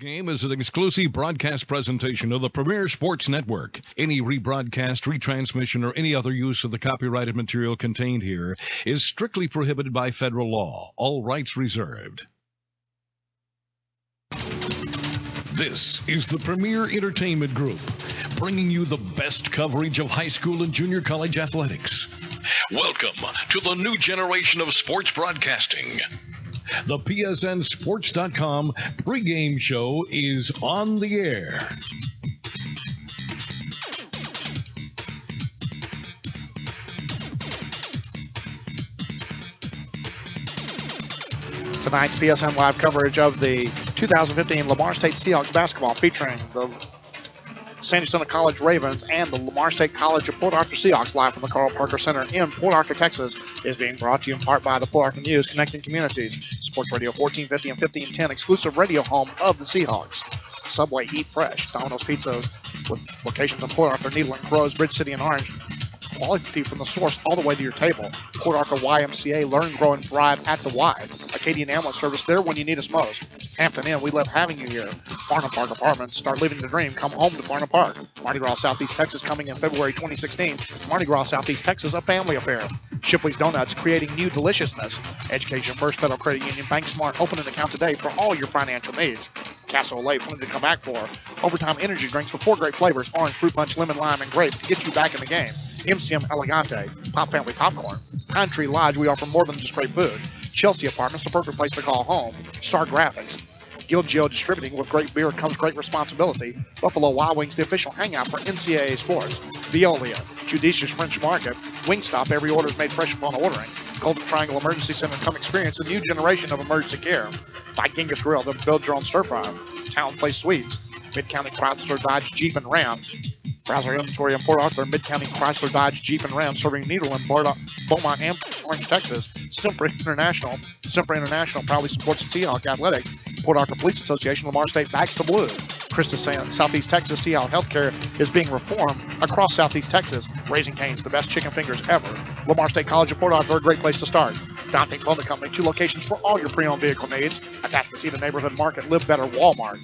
Game is an exclusive broadcast presentation of the Premier Sports Network. Any rebroadcast, retransmission, or any other use of the copyrighted material contained here is strictly prohibited by federal law. All rights reserved. This is the Premier Entertainment Group, bringing you the best coverage of high school and junior college athletics. Welcome to the new generation of sports broadcasting. The PSNSports.com pregame show is on the air. Tonight's PSN Live coverage of the 2015 Lamar State Seahawks basketball featuring the San Jacinto College Ravens and the Lamar State College of Port Arthur Seahawks live from the Carl Parker Center in Port Arthur, Texas is being brought to you in part by the Port Arthur News, connecting communities. Sports Radio 1450 and 1510, exclusive radio home of the Seahawks. Subway, Eat Fresh, Domino's Pizza with locations in Port Arthur, Needle and Crows, Bridge City and Orange. Quality from the source all the way to your table. Port Arthur YMCA, learn, grow, and thrive at the Y. Acadian Ambulance Service, there when you need us most. Hampton Inn, we love having you here. Farnham Park Apartments, start living the dream. Come home to Farnham Park. Mardi Gras Southeast Texas coming in February 2016. Mardi Gras Southeast Texas, a family affair. Shipley's Donuts, creating new deliciousness. Education First Federal Credit Union, Bank Smart, open an account today for all your financial needs. Castle Lake, plenty to come back for. Overtime energy drinks with 4 great flavors: orange, fruit punch, lemon, lime, and grape to get you back in the game. MCM Elegante, Pop Family Popcorn. Pine Tree Lodge, we offer more than just great food. Chelsea Apartments, the perfect place to call home. Star Graphics. Gilgio Distributing, with great beer comes great responsibility. Buffalo Wild Wings, the official hangout for NCAA sports. Veolia, Judicious French Market. Wingstop, every order is made fresh upon ordering. Golden Triangle Emergency Center, come experience a new generation of emergency care. By Genghis Grill, the build your own stir fry. Town Place Suites. Mid-County Chrysler Dodge Jeep and Ram. Browse our inventory in Port Arthur, Mid-County Chrysler Dodge Jeep and Ram, serving Nederland, Beaumont, and Orange, Texas. Sempre International proudly supports Seahawk athletics. Port Arthur Police Association, Lamar State backs the blue. Christus Southeast Texas, see how healthcare is being reformed across Southeast Texas. Raising Cane's, the best chicken fingers ever. Lamar State College of Port Arthur, a great place to start. Dante Clothing Company, 2 locations for all your pre-owned vehicle needs. Atascocita Neighborhood Market, Live Better Walmart.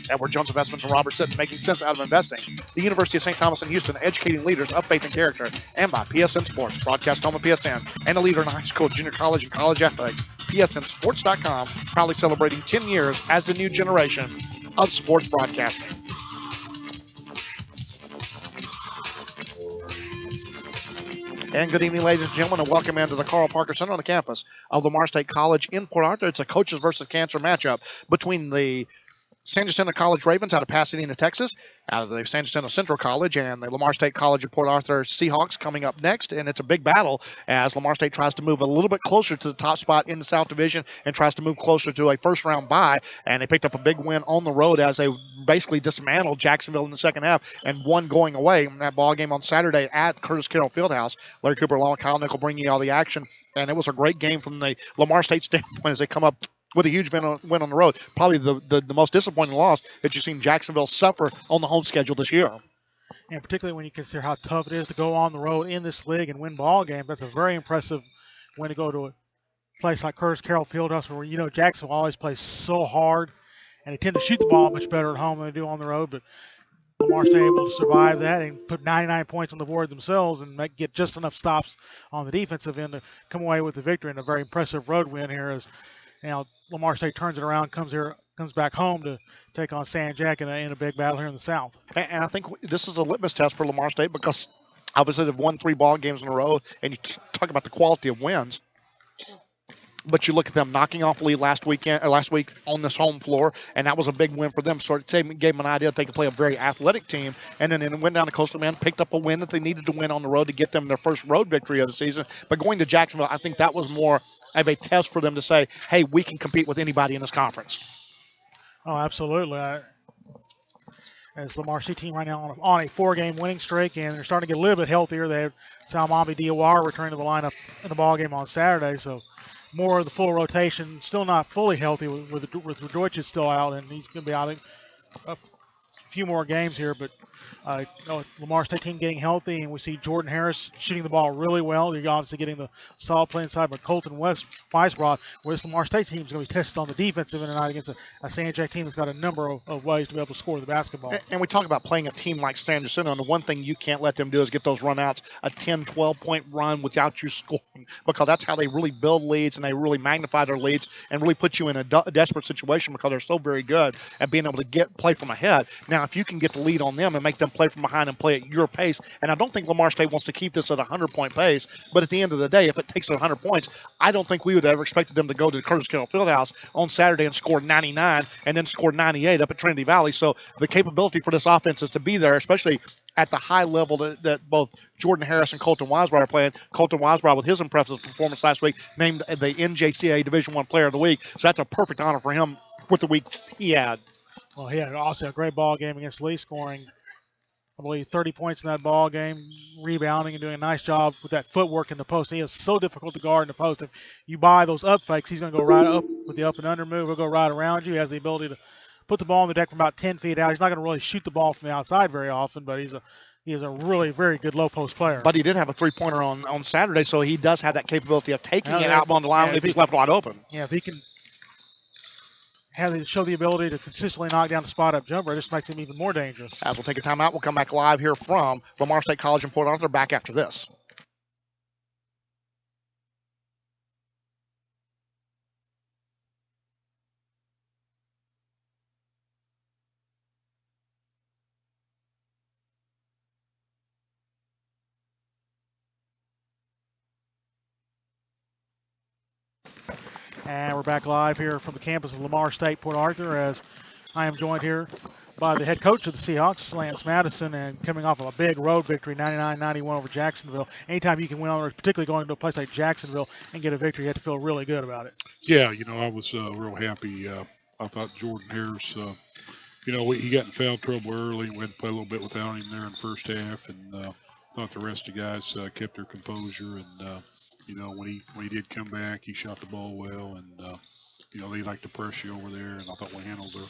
Edward Jones Investments and Robert Sitton, making sense out of investing. The University of St. Thomas in Houston, educating leaders of faith and character. And by PSN Sports, broadcast home of PSN, and a leader in high school, junior college, and college athletics. PSNSports.com, proudly celebrating 10 years as the new generation of sports broadcasting. And good evening, ladies and gentlemen, and welcome into the Carl Parker Center on the campus of Lamar State College in Port Arthur. It's a coaches versus cancer matchup between the San Jacinto College Ravens out of Pasadena, Texas, out of the San Jacinto Central College, and the Lamar State College of Port Arthur Seahawks coming up next. And it's a big battle as Lamar State tries to move a little bit closer to the top spot in the South Division and tries to move closer to a first-round bye. And they picked up a big win on the road as they basically dismantled Jacksonville in the second half and won going away in that ball game on Saturday at Curtis Carroll Fieldhouse. Larry Cooper, along with Kyle Nickel, bringing you all the action. And it was a great game from the Lamar State standpoint as they come up with a huge win on the road. Probably the most disappointing loss that you've seen Jacksonville suffer on the home schedule this year. And particularly when you consider how tough it is to go on the road in this league and win ball games, that's a very impressive win to go to a place like Curtis Carroll Fieldhouse where, you know, Jacksonville always plays so hard, and they tend to shoot the ball much better at home than they do on the road. But Lamar State able to survive that and put 99 points on the board themselves and get just enough stops on the defensive end to come away with the victory and a very impressive road win here as now Lamar State turns it around, comes back home to take on San Jack in a big battle here in the South. And I think this is a litmus test for Lamar State because obviously they've won 3 ball games in a row, and you talk about the quality of wins. But you look at them knocking off Lee last week on this home floor, and that was a big win for them. So it gave them an idea that they could play a very athletic team. And then it went down to Coastal Bend, picked up a win that they needed to win on the road to get them their first road victory of the season. But going to Jacksonville, I think that was more of a test for them to say, hey, we can compete with anybody in this conference. Oh, absolutely. As Lamar State team right now on a 4-game winning streak, and they're starting to get a little bit healthier. They have Salmambi Diawara returning to the lineup in the ball game on Saturday, so more of the full rotation. Still not fully healthy with Deutsch is still out, and he's going to be out a few more games here, but Lamar State team getting healthy, and we see Jordan Harris shooting the ball really well. You're obviously getting the solid play inside, but Colton Weisbrod, where this Lamar State team is going to be tested on the defensive end tonight against a San Jac team that's got a number of ways to be able to score the basketball. And we talk about playing a team like San Jacinto, and the one thing you can't let them do is get those runouts, a 10, 12-point run without you scoring, because that's how they really build leads and they really magnify their leads and really put you in a desperate situation, because they're so very good at being able to play from ahead. Now, if you can get the lead on them and make them play from behind and play at your pace, and I don't think Lamar State wants to keep this at a 100-point pace, but at the end of the day, if it takes 100 points, I don't think we would have ever expected them to go to the Curtis Carroll Fieldhouse on Saturday and score 99 and then score 98 up at Trinity Valley. So the capability for this offense is to be there, especially at the high level that both Jordan Harris and Colton Weisbrod are playing. Colton Weisbrod, with his impressive performance last week, named the NJCAA Division I Player of the Week. So that's a perfect honor for him with the week he had. Well, he had also a great ball game against Lee, scoring, I believe, 30 points in that ball game, rebounding and doing a nice job with that footwork in the post. He is so difficult to guard in the post. If you buy those up fakes, he's going to go right up with the up and under move. He'll go right around you. He has the ability to put the ball on the deck from about 10 feet out. He's not going to really shoot the ball from the outside very often, but he is a really very good low post player. But he did have a three-pointer on Saturday, so he does have that capability of taking it out on the line if he's left wide open. Yeah, if he can show the ability to consistently knock down the spot-up jumper, it just makes him even more dangerous. As we'll take a timeout, we'll come back live here from Lamar State College in Port Arthur. Back after this. And we're back live here from the campus of Lamar State, Port Arthur, as I am joined here by the head coach of the Seahawks, Lance Madison, and coming off of a big road victory, 99-91 over Jacksonville. Anytime you can win on the road, particularly going to a place like Jacksonville and get a victory, you have to feel really good about it. Yeah, I was real happy. I thought Jordan Harris, he got in foul trouble early. We had to play a little bit without him there in the first half, and thought the rest of the guys kept their composure. And when he did come back, he shot the ball well, and they like to press you over there. And I thought we handled the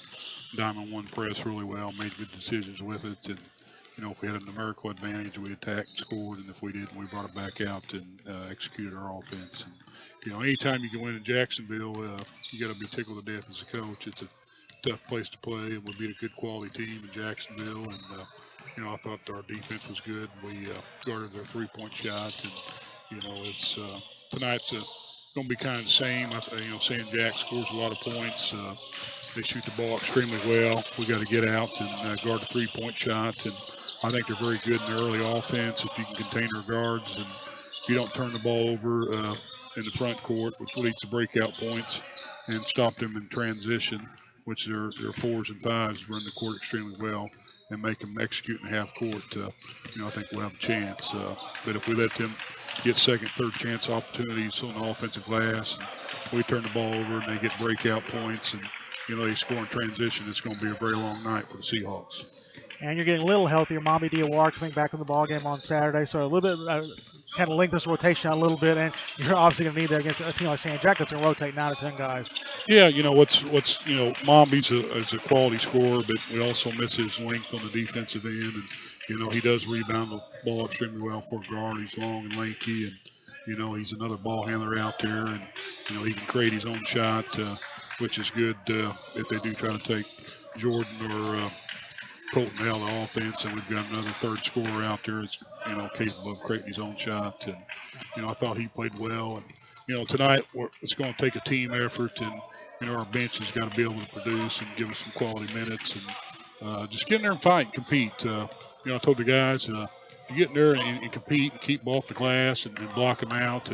diamond one press really well, made good decisions with it. And if we had a numerical advantage, we attacked and scored, and if we didn't, we brought it back out and executed our offense. And anytime you can win in Jacksonville, you got to be tickled to death as a coach. It's a tough place to play, and we beat a good quality team in Jacksonville. And I thought our defense was good. We guarded their three-point shot, and it's tonight's going to be kind of the same. San Jac scores a lot of points. They shoot the ball extremely well. We got to get out and guard the three-point shot. And I think they're very good in their early offense if you can contain their guards and if you don't turn the ball over in the front court, which leads to breakout points, and stop them in transition, which their fours and fives run the court extremely well, and make them execute in half court. I think we'll have a chance. But if we let them get second, third chance opportunities on the offensive glass, and we turn the ball over and they get breakout points, and they score in transition, it's going to be a very long night for the Seahawks. And you're getting a little healthier. Mommy Diawara coming back in the ballgame on Saturday, so a little bit kind of length this rotation out a little bit, and you're obviously going to need that against a team like San Jac that's going to rotate 9 or 10 guys. Yeah, Momby's is a quality scorer, but we also miss his length on the defensive end, and he does rebound the ball extremely well for a guard. He's long and lanky, and he's another ball handler out there, and he can create his own shot, which is good if they do try to take Jordan or Colton out of the offense, and we've got another third scorer out there that's capable of creating his own shot. And I thought he played well. And tonight it's going to take a team effort, and our bench has got to be able to produce and give us some quality minutes, and just get in there and fight and compete. I told the guys, if you get in there and compete and keep ball off the glass and block them out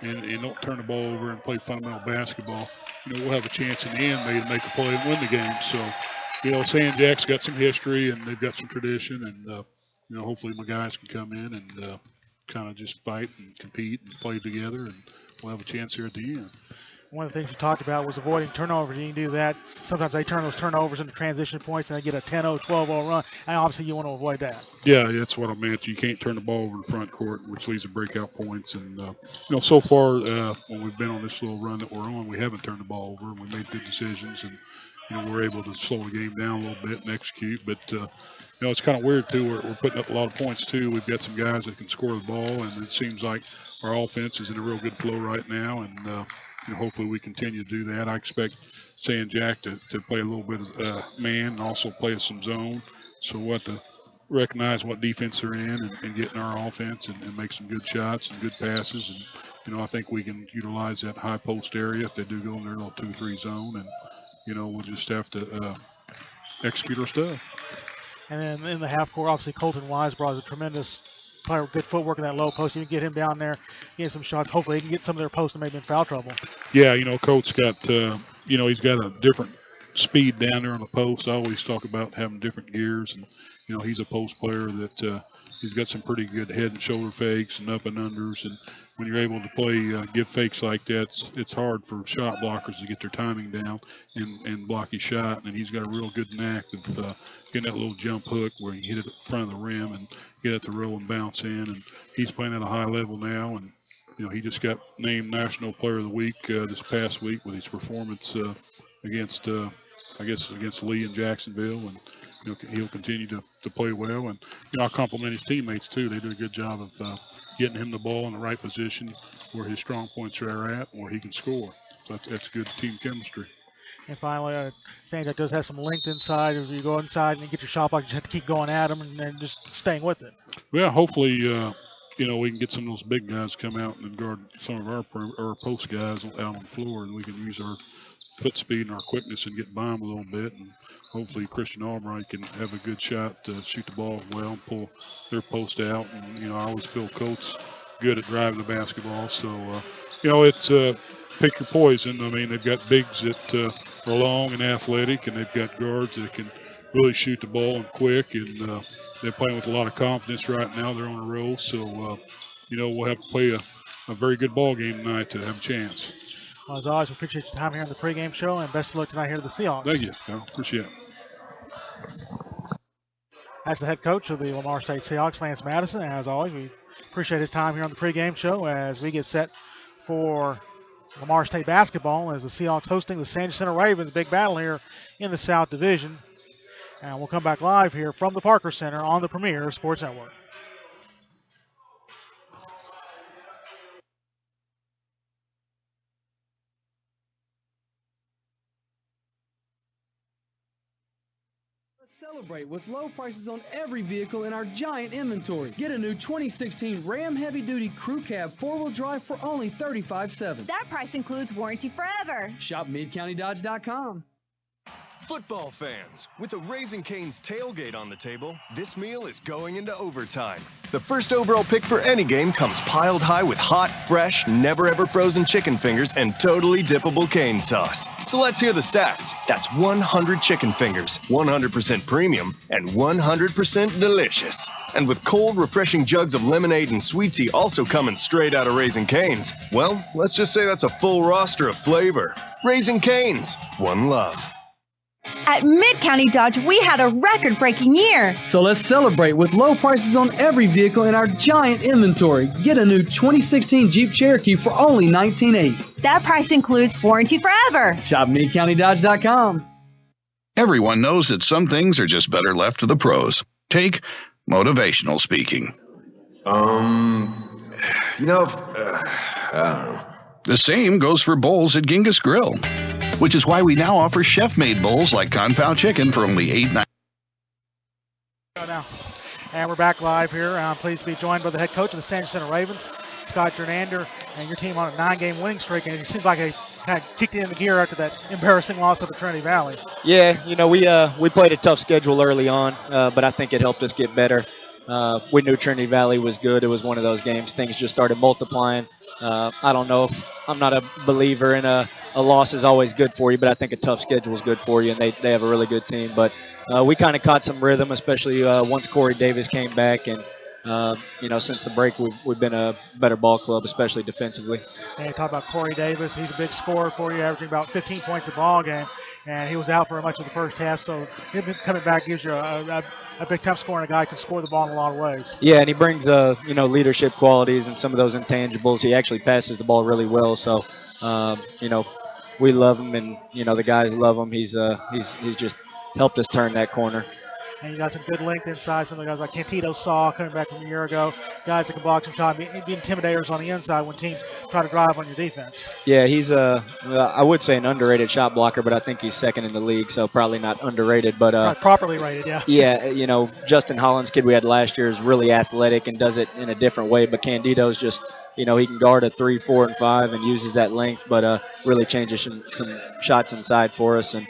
and don't turn the ball over and play fundamental basketball, we'll have a chance in the end maybe to make a play and win the game. So. San Jac's got some history and they've got some tradition, and hopefully my guys can come in and kind of just fight and compete and play together, and we'll have a chance here at the end. One of the things you talked about was avoiding turnovers. You can do that. Sometimes they turn those turnovers into transition points and they get a 10-0, 12-0 run, and obviously you want to avoid that. Yeah, that's what I meant. You can't turn the ball over in the front court, which leads to breakout points. And, so far when we've been on this little run that we're on, we haven't turned the ball over, and we made good decisions. And, we're able to slow the game down a little bit and execute. But it's kind of weird too. We're putting up a lot of points too. We've got some guys that can score the ball, and it seems like our offense is in a real good flow right now. And hopefully we continue to do that. I expect San Jack to play a little bit of man and also play some zone. So we'll have to recognize what defense they're in and get in our offense and make some good shots and good passes. And I think we can utilize that high post area if they do go in their little 2-3 zone. And we'll just have to execute our stuff. And then in the half court, obviously Colton Wise brought a tremendous player with good footwork in that low post. You can get him down there, get some shots. Hopefully he can get some of their posts and maybe in foul trouble. Yeah, Coach got, he's got a different speed down there on the post. I always talk about having different gears, and he's a post player that he's got some pretty good head and shoulder fakes and up and unders, and when you're able to play give fakes like that, it's hard for shot blockers to get their timing down and block his shot. And he's got a real good knack of getting that little jump hook where you hit it in front of the rim and get at the roll and bounce in. And he's playing at a high level now, and he just got named National Player of the Week this past week with his performance against Lee in Jacksonville, and he'll continue to play well. And I compliment his teammates too. They did a good job of getting him the ball in the right position where his strong points are at, where he can score. So that's good team chemistry. And finally, San Jac does have some length inside. If you go inside and get your shot block, you just have to keep going at them and then just staying with it. Well, hopefully, we can get some of those big guys to come out and guard some of our post guys out on the floor, and we can use our foot speed and our quickness and get by them a little bit. And hopefully Christian Albright can have a good shot to shoot the ball well and pull their post out. And, I always feel Coach good at driving the basketball. So, it's pick your poison. I mean, they've got bigs that are long and athletic, and they've got guards that can really shoot the ball and quick. And they're playing with a lot of confidence right now. They're on a roll. So, we'll have to play a very good ball game tonight to have a chance. Well, as always, we appreciate your time here on the pregame show, and best of luck tonight here to the Seahawks. Thank you. I appreciate it. As the head coach of the Lamar State Seahawks, Lance Madison, as always, we appreciate his time here on the pregame show as we get set for Lamar State basketball as the Seahawks hosting the Jacinto Ravens. Big battle here in the South Division. And we'll come back live here from the Parker Center on the Premier Sports Network. Celebrate with low prices on every vehicle in our giant inventory. Get a new 2016 Ram Heavy Duty Crew Cab 4-wheel drive for only $35,700. That price includes warranty forever. Shop MidCountyDodge.com. Football fans, with a Raising Cane's tailgate on the table, this meal is going into overtime. The first overall pick for any game comes piled high with hot, fresh, never-ever frozen chicken fingers and totally dippable cane sauce. So let's hear the stats. That's 100 chicken fingers, 100% premium, and 100% delicious. And with cold, refreshing jugs of lemonade and sweet tea also coming straight out of Raising Cane's, well, let's just say that's a full roster of flavor. Raising Cane's, one love. At Mid-County Dodge, we had a record-breaking year. So let's celebrate with low prices on every vehicle in our giant inventory. Get a new 2016 Jeep Cherokee for only $19,800. That price includes warranty forever. Shop MidCountyDodge.com. Everyone knows that some things are just better left to the pros. Take motivational speaking. I don't know. The same goes for bowls at Genghis Grill, which is why we now offer chef-made bowls like Kung Pao Chicken for only $8.99. Now, and we're back live here. I'm pleased to be joined by the head coach of the San Jacinto Ravens, Scott Jernander, and your team on a 9-game winning streak. And it seems like they kind of kicked it into gear after that embarrassing loss up at Trinity Valley. Yeah, we played a tough schedule early on, but I think it helped us get better. We knew Trinity Valley was good. It was one of those games. Things just started multiplying. I don't know if I'm not a believer in a loss is always good for you, but I think a tough schedule is good for you, and they have a really good team. But we kind of caught some rhythm, especially once Corey Davis came back, and since the break we've been a better ball club, especially defensively. And you talk about Corey Davis. He's a big scorer for you, averaging about 15 points a ball game, and he was out for much of the first half. So him coming back gives you a big-time scoring guy who can score the ball in a lot of ways. Yeah, and he brings leadership qualities and some of those intangibles. He actually passes the ball really well. So we love him, and the guys love him. He's just helped us turn that corner. And you got some good length inside. Some of the guys like Jacinto saw coming back from a year ago. Guys that can block some shot, be intimidators on the inside when teams try to drive on your defense. Yeah, he's I would say an underrated shot blocker, but I think he's second in the league, so probably not underrated. But properly rated, yeah. Yeah, Justin Holland's kid we had last year is really athletic and does it in a different way. But Candido's just, he can guard a 3, 4, and 5 and uses that length, but really changes some shots inside for us. And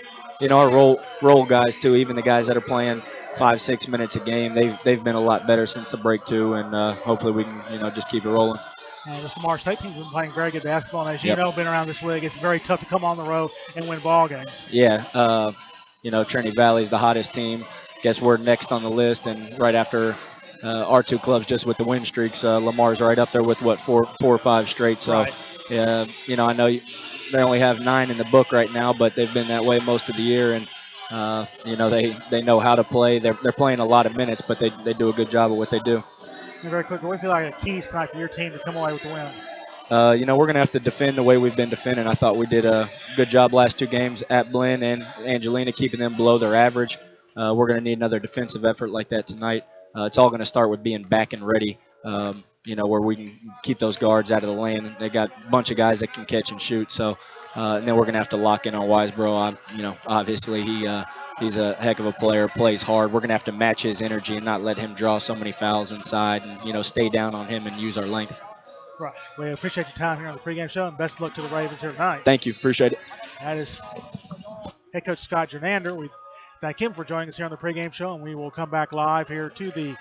our role guys too, even the guys that are playing 5-6 minutes a game, they've been a lot better since the break too, and hopefully we can just keep it rolling. And this Lamar State team's been playing very good basketball, and as you know, been around this league, it's very tough to come on the road and win ball games. Yeah, Trinity Valley's the hottest team. Guess we're next on the list, and right after our two clubs just with the win streaks, Lamar's right up there with four or five straight. So, right. I know they only have 9 in the book right now, but they've been that way most of the year, and they know how to play. They're playing a lot of minutes, but they do a good job of what they do. And very quickly, what do you feel like the keys tonight for your team to come away with the win? We're going to have to defend the way we've been defending. I thought we did a good job last 2 games at Blinn and Angelina, keeping them below their average. We're going to need another defensive effort like that tonight. It's all going to start with being back and ready, where we can keep those guards out of the lane. They got a bunch of guys that can catch and shoot. So, and then we're going to have to lock in on Wisebro. Obviously he's a heck of a player, plays hard. We're going to have to match his energy and not let him draw so many fouls inside and, stay down on him and use our length. Right. We appreciate your time here on the pregame show, and best of luck to the Ravens here tonight. Thank you. Appreciate it. That is head coach Scott Jernander. We thank him for joining us here on the pregame show, and we will come back live here to the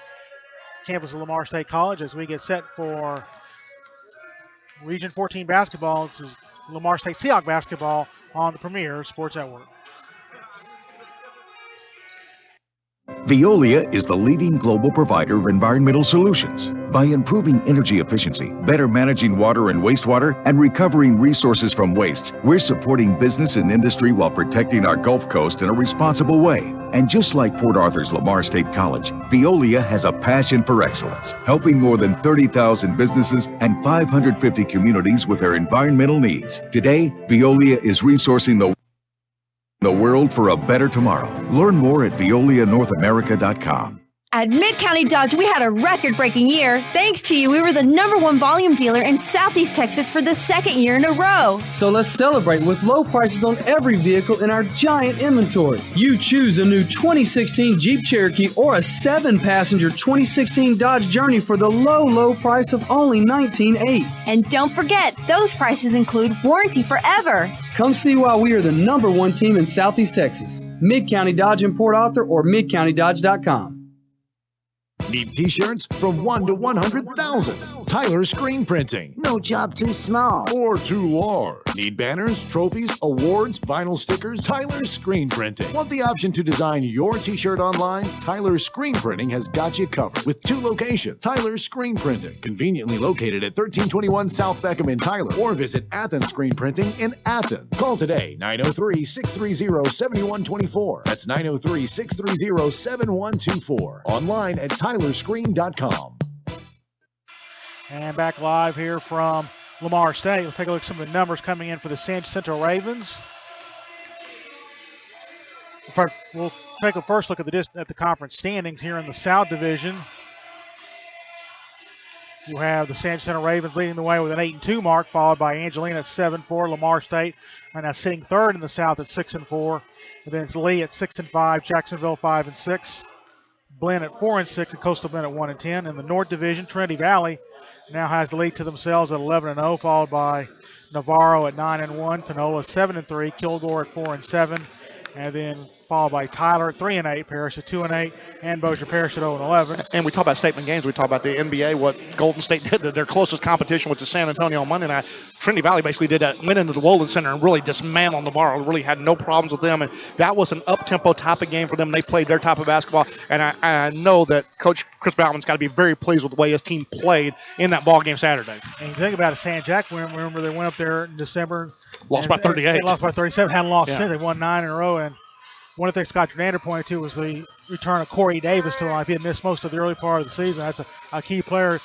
campus of Lamar State College as we get set for Region 14 basketball. This is Lamar State Seahawks basketball on the Premier Sports Network. Veolia is the leading global provider of environmental solutions. By improving energy efficiency, better managing water and wastewater, and recovering resources from waste, we're supporting business and industry while protecting our Gulf Coast in a responsible way. And just like Port Arthur's Lamar State College, Veolia has a passion for excellence, helping more than 30,000 businesses and 550 communities with their environmental needs. Today, Veolia is resourcing the world for a better tomorrow. Learn more at VeoliaNorthAmerica.com. At Mid-County Dodge, we had a record-breaking year. Thanks to you, we were the #1 volume dealer in Southeast Texas for the 2nd year in a row. So let's celebrate with low prices on every vehicle in our giant inventory. You choose a new 2016 Jeep Cherokee or a 7-passenger 2016 Dodge Journey for the low price of only $19,800. And don't forget, those prices include warranty forever. Come see why we are the #1 team in Southeast Texas. Mid-County Dodge in Port Arthur or MidCountyDodge.com. Need t-shirts from 1 to 100,000. Tyler Screen Printing. No job too small or too large. Need banners, trophies, awards, vinyl stickers? Tyler Screen Printing. Want the option to design your t-shirt online? Tyler Screen Printing has got you covered with 2 locations. Tyler Screen Printing, conveniently located at 1321 South Beckham in Tyler, or visit Athens Screen Printing in Athens. Call today, 903-630-7124. That's 903-630-7124. Online at TylerScreen.com. And back live here from Lamar State. Let's take a look at some of the numbers coming in for the Jacinto Ravens. We'll take a first look at the conference standings here in the South Division. You have the Jacinto Ravens leading the way with an 8-2 mark, followed by Angelina at 7-4. Lamar State right now sitting third in the South at 6-4. And then it's Lee at 6-5. Jacksonville 5-6. Blinn at 4-6, and Coastal Bend at 1-10. In the North Division, Trinity Valley now has the lead to themselves at 11-0, followed by Navarro at 9-1, Panola 7-3, Kilgore at 4-7, and then followed by Tyler at 3-8, Parrish at 2-8, and Bossier Parish at 0-11. And we talk about statement games. We talk about the NBA, what Golden State did. Their closest competition was to San Antonio on Monday night. Trinity Valley basically did that, went into the Wolden Center and really dismantled Navarro. Really had no problems with them. And that was an up-tempo type of game for them. They played their type of basketball. And I know that Coach Chris Bauman's got to be very pleased with the way his team played in that ball game Saturday. And you think about it, San Jack, remember they went up there in December. Lost by 38. They lost by 37, hadn't lost since. They won 9 in a row. And one of the things Scott Jernander pointed to was the return of Corey Davis to life. He had missed most of the early part of the season. That's a key player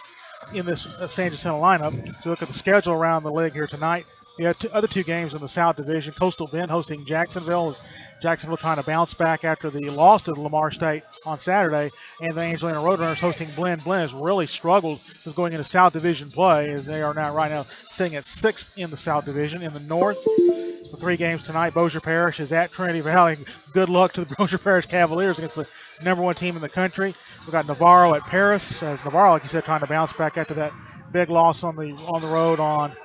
in this San Jacinto lineup. If you look at the schedule around the league here tonight, The other two games in the South Division, Coastal Bend hosting Jacksonville. Jacksonville trying to bounce back after the loss to Lamar State on Saturday, and the Angelina Roadrunners hosting Blinn. Blinn has really struggled since going into South Division play, as they are right now sitting at 6th in the South Division. In the North, the 3 games tonight, Bossier Parish is at Trinity Valley. Good luck to the Bossier Parish Cavaliers against the #1 team in the country. We've got Navarro at Paris, as Navarro, like you said, trying to bounce back after that big loss on the road on. In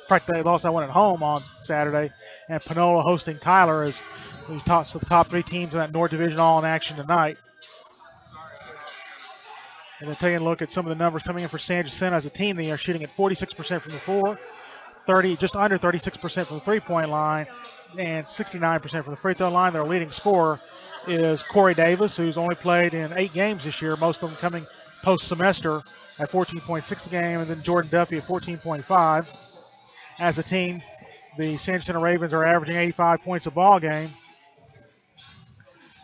fact, they lost that one at home on Saturday. And Panola hosting Tyler as the top 3 teams in that North Division all in action tonight. And then taking a look at some of the numbers coming in for San Jacinto as a team, they are shooting at 46% from the floor, just under 36% from the three-point line, and 69% from the free throw line. Their leading scorer is Corey Davis, who's only played in 8 games this year, most of them coming post-semester at 14.6 a game, and then Jordan Duffy at 14.5. As a team, the San Jacinto Ravens are averaging 85 points a ball game.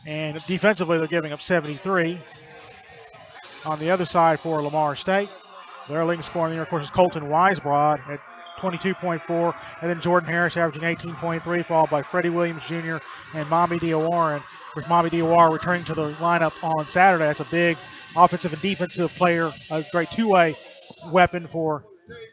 And defensively, they're giving up 73. On the other side for Lamar State, their leading scorer in the year, of course, is Colton Weisbrod at 22.4. And then Jordan Harris averaging 18.3, followed by Freddie Williams Jr. and Mami Diawara. With Mami Diawara returning to the lineup on Saturday, that's a big offensive and defensive player, a great two-way weapon for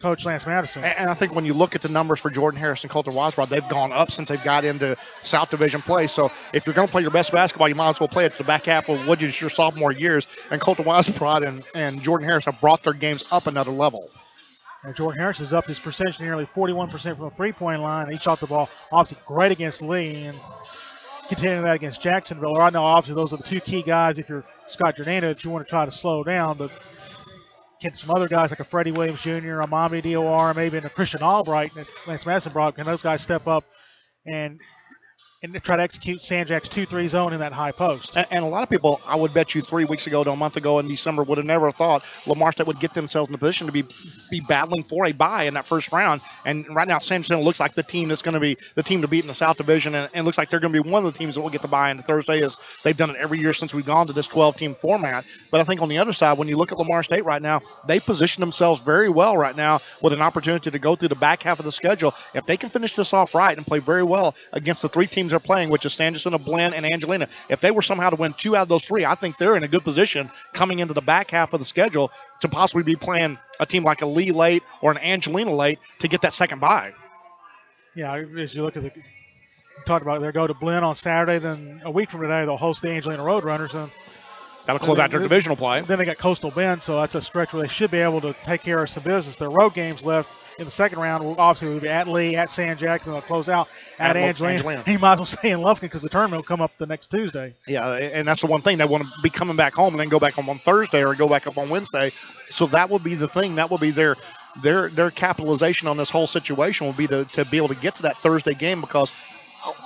Coach Lance Madison. And I think when you look at the numbers for Jordan Harris and Colton Weisbrod, they've gone up since they've got into South Division play. So if you're going to play your best basketball, you might as well play it to the back half of what is your sophomore years. And Colton Weisbrod and Jordan Harris have brought their games up another level. And Jordan Harris is up his percentage to nearly 41% from the three-point line. He shot the ball obviously great against Lee and continuing that against Jacksonville. Right now, obviously, those are the 2 key guys if you're Scott Jordana that you want to try to slow down. But get some other guys like a Freddie Williams Jr., a Mami Diawara, maybe a Christian Albright that Lance Madison brought. Can those guys step up and try to execute Sanjak's 2-3 zone in that high post? And a lot of people, I would bet you 3 weeks ago to a month ago in December, would have never thought Lamar State would get themselves in a position to be battling for a bye in that first round. And right now, San Jacinto looks like the team that's going to be the team to beat in the South Division, and looks like they're going to be one of the teams that will get the bye into Thursday, as they've done it every year since we've gone to this 12-team format. But I think on the other side, when you look at Lamar State right now, they position themselves very well right now with an opportunity to go through the back half of the schedule. If they can finish this off right and play very well against the 3 teams they're playing, which is San Jacinto, Blinn, and Angelina, if they were somehow to win 2 out of those 3, I think they're in a good position coming into the back half of the schedule to possibly be playing a team like a Lee late or an Angelina late to get that second bye. Yeah, as you look at talked about, they'll go to Blinn on Saturday, then a week from today they'll host the Angelina Roadrunners. And that'll close out their divisional play. Then they got Coastal Bend, so that's a stretch where they should be able to take care of some business. Their road games left in the second round will obviously be at Lee, at San Jack, and they'll close out at Angelina. He might as well stay in Lufkin because the tournament will come up the next Tuesday. Yeah, and that's the one thing. They want to be coming back home and then go back home on Thursday or go back up on Wednesday. So that will be the thing. That will be their capitalization on this whole situation will be to be able to get to that Thursday game, because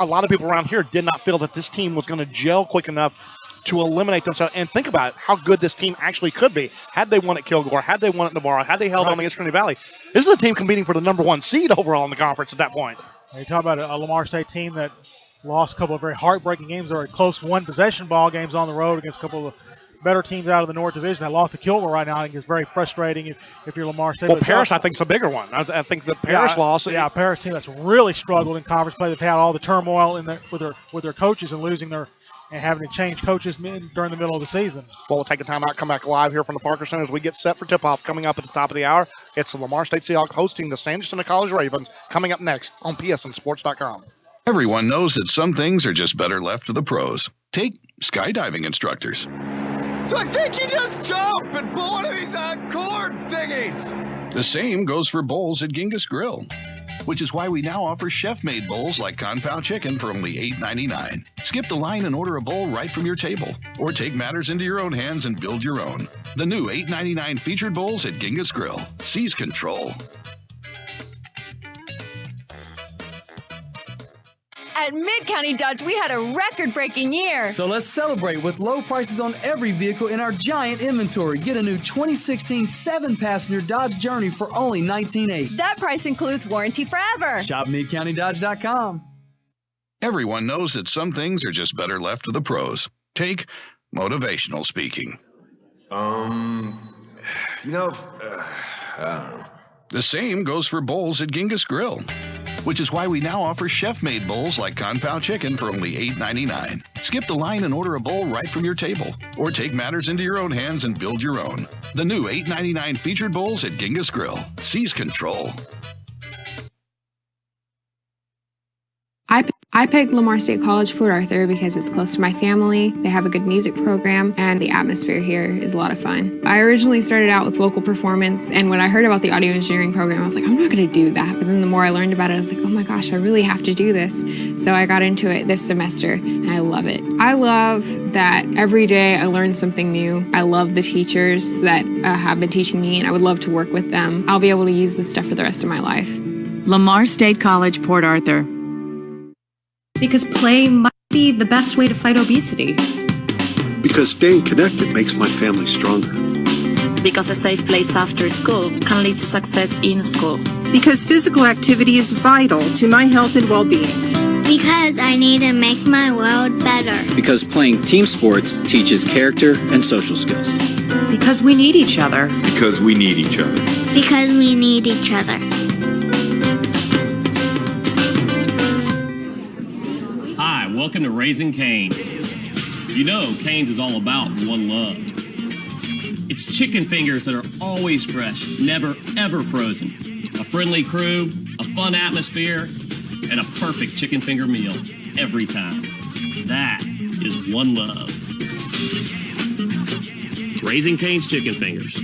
a lot of people around here did not feel that this team was going to gel quick enough to eliminate themselves. And think about it, how good this team actually could be. Had they won at Kilgore, had they won at Navarro, had they held on against Trinity Valley, this is a team competing for the #1 seed overall in the conference at that point. You talk about a Lamar State team that lost a couple of very heartbreaking games, or close one-possession ball games on the road against a couple of better teams out of the North Division. That lost to Kilgore right now. I think it's very frustrating if you're Lamar State. Well, Paris, I think, is a bigger one. I think the Paris loss. Yeah, Paris team that's really struggled in conference play. They've had all the turmoil with their coaches and losing and having to change coaches during the middle of the season. Well, we'll take a timeout, come back live here from the Parker Center as we get set for tip-off coming up at the top of the hour. It's the Lamar State Seahawks hosting the San Jacinto College Ravens coming up next on PSNSports.com. Everyone knows that some things are just better left to the pros. Take skydiving instructors. So I think you just jump and pull one of these cord thingies. The same goes for bowls at Genghis Grill, which is why we now offer chef-made bowls like Conpow Chicken for only $8.99. Skip the line and order a bowl right from your table, or take matters into your own hands and build your own. The new $8.99 featured bowls at Genghis Grill. Seize control. At Mid-County Dodge, we had a record-breaking year. So let's celebrate with low prices on every vehicle in our giant inventory. Get a new 2016 7-passenger Dodge Journey for only $19,800. That price includes warranty forever. Shop MidCountyDodge.com. Everyone knows that some things are just better left to the pros. Take motivational speaking. I don't know. The same goes for bowls at Genghis Grill, which is why we now offer chef-made bowls like Kung Pao chicken for only $8.99. Skip the line and order a bowl right from your table, or take matters into your own hands and build your own. The new $8.99 featured bowls at Genghis Grill. Seize control. I picked Lamar State College Port Arthur because it's close to my family, they have a good music program, and the atmosphere here is a lot of fun. I originally started out with vocal performance, and when I heard about the audio engineering program, I was like, I'm not going to do that. But then the more I learned about it, I was like, oh my gosh, I really have to do this. So I got into it this semester, and I love it. I love that every day I learn something new. I love the teachers that have been teaching me, and I would love to work with them. I'll be able to use this stuff for the rest of my life. Lamar State College, Port Arthur. Because play might be the best way to fight obesity. Because staying connected makes my family stronger. Because a safe place after school can lead to success in school. Because physical activity is vital to my health and well-being. Because I need to make my world better. Because playing team sports teaches character and social skills. Because we need each other. Because we need each other. Because we need each other. Hi, welcome to Raising Cane's. You know Cane's is all about one love. It's chicken fingers that are always fresh, never ever frozen. A friendly crew, a fun atmosphere, and a perfect chicken finger meal every time. That is one love. Raising Cane's Chicken Fingers.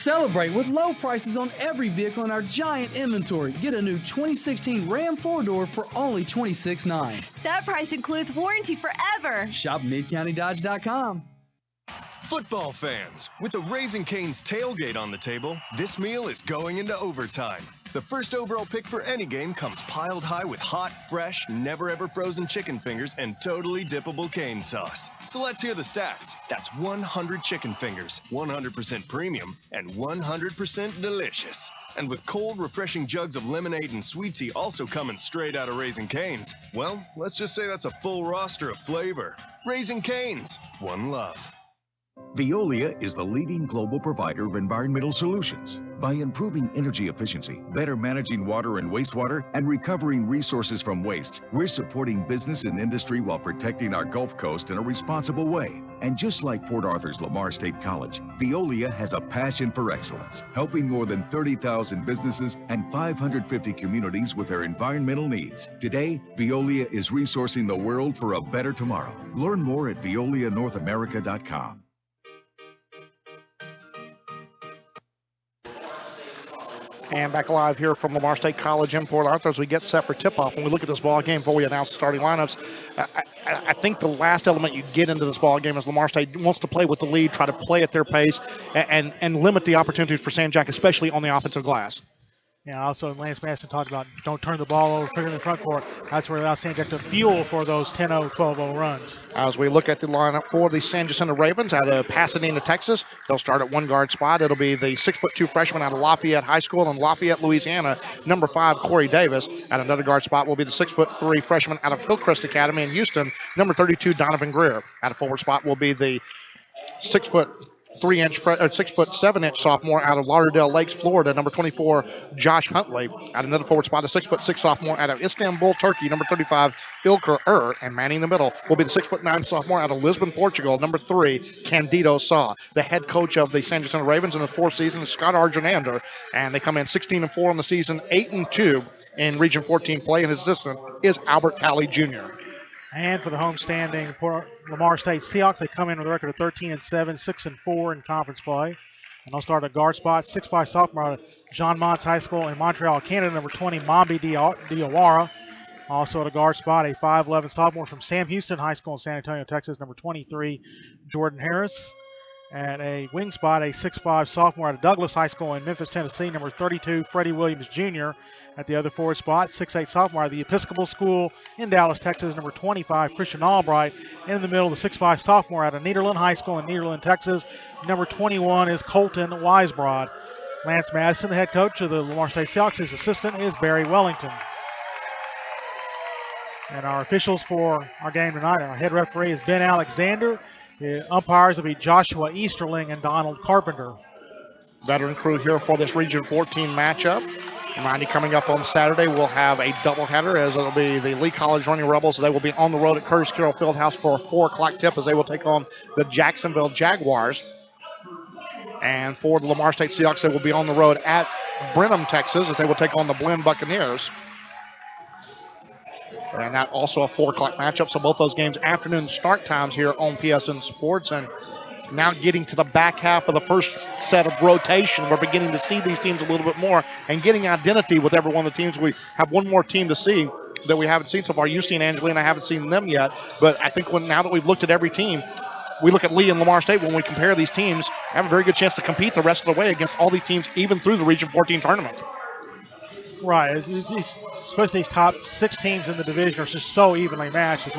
Celebrate with low prices on every vehicle in our giant inventory. Get a new 2016 Ram 4-door for only $26,900. That price includes warranty forever. Shop MidCountyDodge.com. Football fans, with the Raising Cane's tailgate on the table, this meal is going into overtime. The first overall pick for any game comes piled high with hot, fresh, never-ever-frozen chicken fingers and totally dippable cane sauce. So let's hear the stats. That's 100 chicken fingers, 100% premium, and 100% delicious. And with cold, refreshing jugs of lemonade and sweet tea also coming straight out of Raising Cane's, well, let's just say that's a full roster of flavor. Raising Cane's, one love. Veolia is the leading global provider of environmental solutions. By improving energy efficiency, better managing water and wastewater, and recovering resources from waste, we're supporting business and industry while protecting our Gulf Coast in a responsible way. And just like Port Arthur's Lamar State College, Veolia has a passion for excellence, helping more than 30,000 businesses and 550 communities with their environmental needs. Today, Veolia is resourcing the world for a better tomorrow. Learn more at veolianorthamerica.com. And back live here from Lamar State College in Port Arthur as we get set for tip-off. When we look at this ball game before we announce the starting lineups, I think the last element you get into this ball game is Lamar State wants to play with the lead, try to play at their pace, and limit the opportunities for San Jac, especially on the offensive glass. And also, Lance Madison talked about don't turn the ball over, put it in the front court. That's where allows San Jacinto fuel for those 10-0, 12-0 runs. As we look at the lineup for the San Jacinto Ravens out of Pasadena, Texas, they'll start at one guard spot. It'll be the 6'2" freshman out of Lafayette High School in Lafayette, Louisiana, number 5, Corey Davis. At another guard spot will be the 6'3" freshman out of Hillcrest Academy in Houston, number 32, Donovan Greer. At a forward spot will be the 6'7" sophomore out of Lauderdale Lakes, Florida, number 24, Josh Huntley. At another forward spot, a 6'6" sophomore out of Istanbul, Turkey, number 35, Ilker and manning the middle will be the 6'9" sophomore out of Lisbon, Portugal, number 3, Candido Saw. The head coach of the San Jacinto Ravens in his fourth season is Scott Arjanander, and they come in 16-4 on the season, 8-2 in Region 14 play, and his assistant is Albert Talley Jr. And for the homestanding Lamar State Seahawks, they come in with a record of 13-7, 6-4 in conference play. And they'll start at guard spot, 6'5" sophomore out of John Monts High School in Montreal, Canada, number 20, Mambi Diawara. Also at a guard spot, a 5'11" sophomore from Sam Houston High School in San Antonio, Texas, number 23, Jordan Harris. At a wing spot, a 6'5" sophomore out of Douglas High School in Memphis, Tennessee, number 32, Freddie Williams Jr. At the other forward spot, 6'8" sophomore out of the Episcopal School in Dallas, Texas, number 25, Christian Albright. In the middle, the 6'5" sophomore out of Nederland High School in Nederland, Texas, number 21 is Colton Weisbrod. Lance Madison, the head coach of the Lamar State Seahawks, his assistant is Barry Wellington. And our officials for our game tonight, our head referee is Ben Alexander. The umpires will be Joshua Easterling and Donald Carpenter. Veteran crew here for this Region 14 matchup. Remind you, coming up on Saturday, we'll have a doubleheader as it'll be the Lee College Running Rebels. They will be on the road at Curtis Carroll Fieldhouse for a 4 o'clock tip as they will take on the Jacksonville Jaguars. And for the Lamar State Seahawks, they will be on the road at Brenham, Texas, as they will take on the Blinn Buccaneers. And that also a 4 o'clock matchup. So both those games afternoon start times here on PSN Sports. And now getting to the back half of the first set of rotation, we're beginning to see these teams a little bit more and getting identity with every one of the teams. We have one more team to see that we haven't seen so far. You've seen Angelina, I haven't seen them yet. But I think now that we've looked at every team, we look at Lee and Lamar State. When we compare these teams, have a very good chance to compete the rest of the way against all these teams, even through the Region 14 tournament. Right. Especially these top 6 teams in the division are just so evenly matched.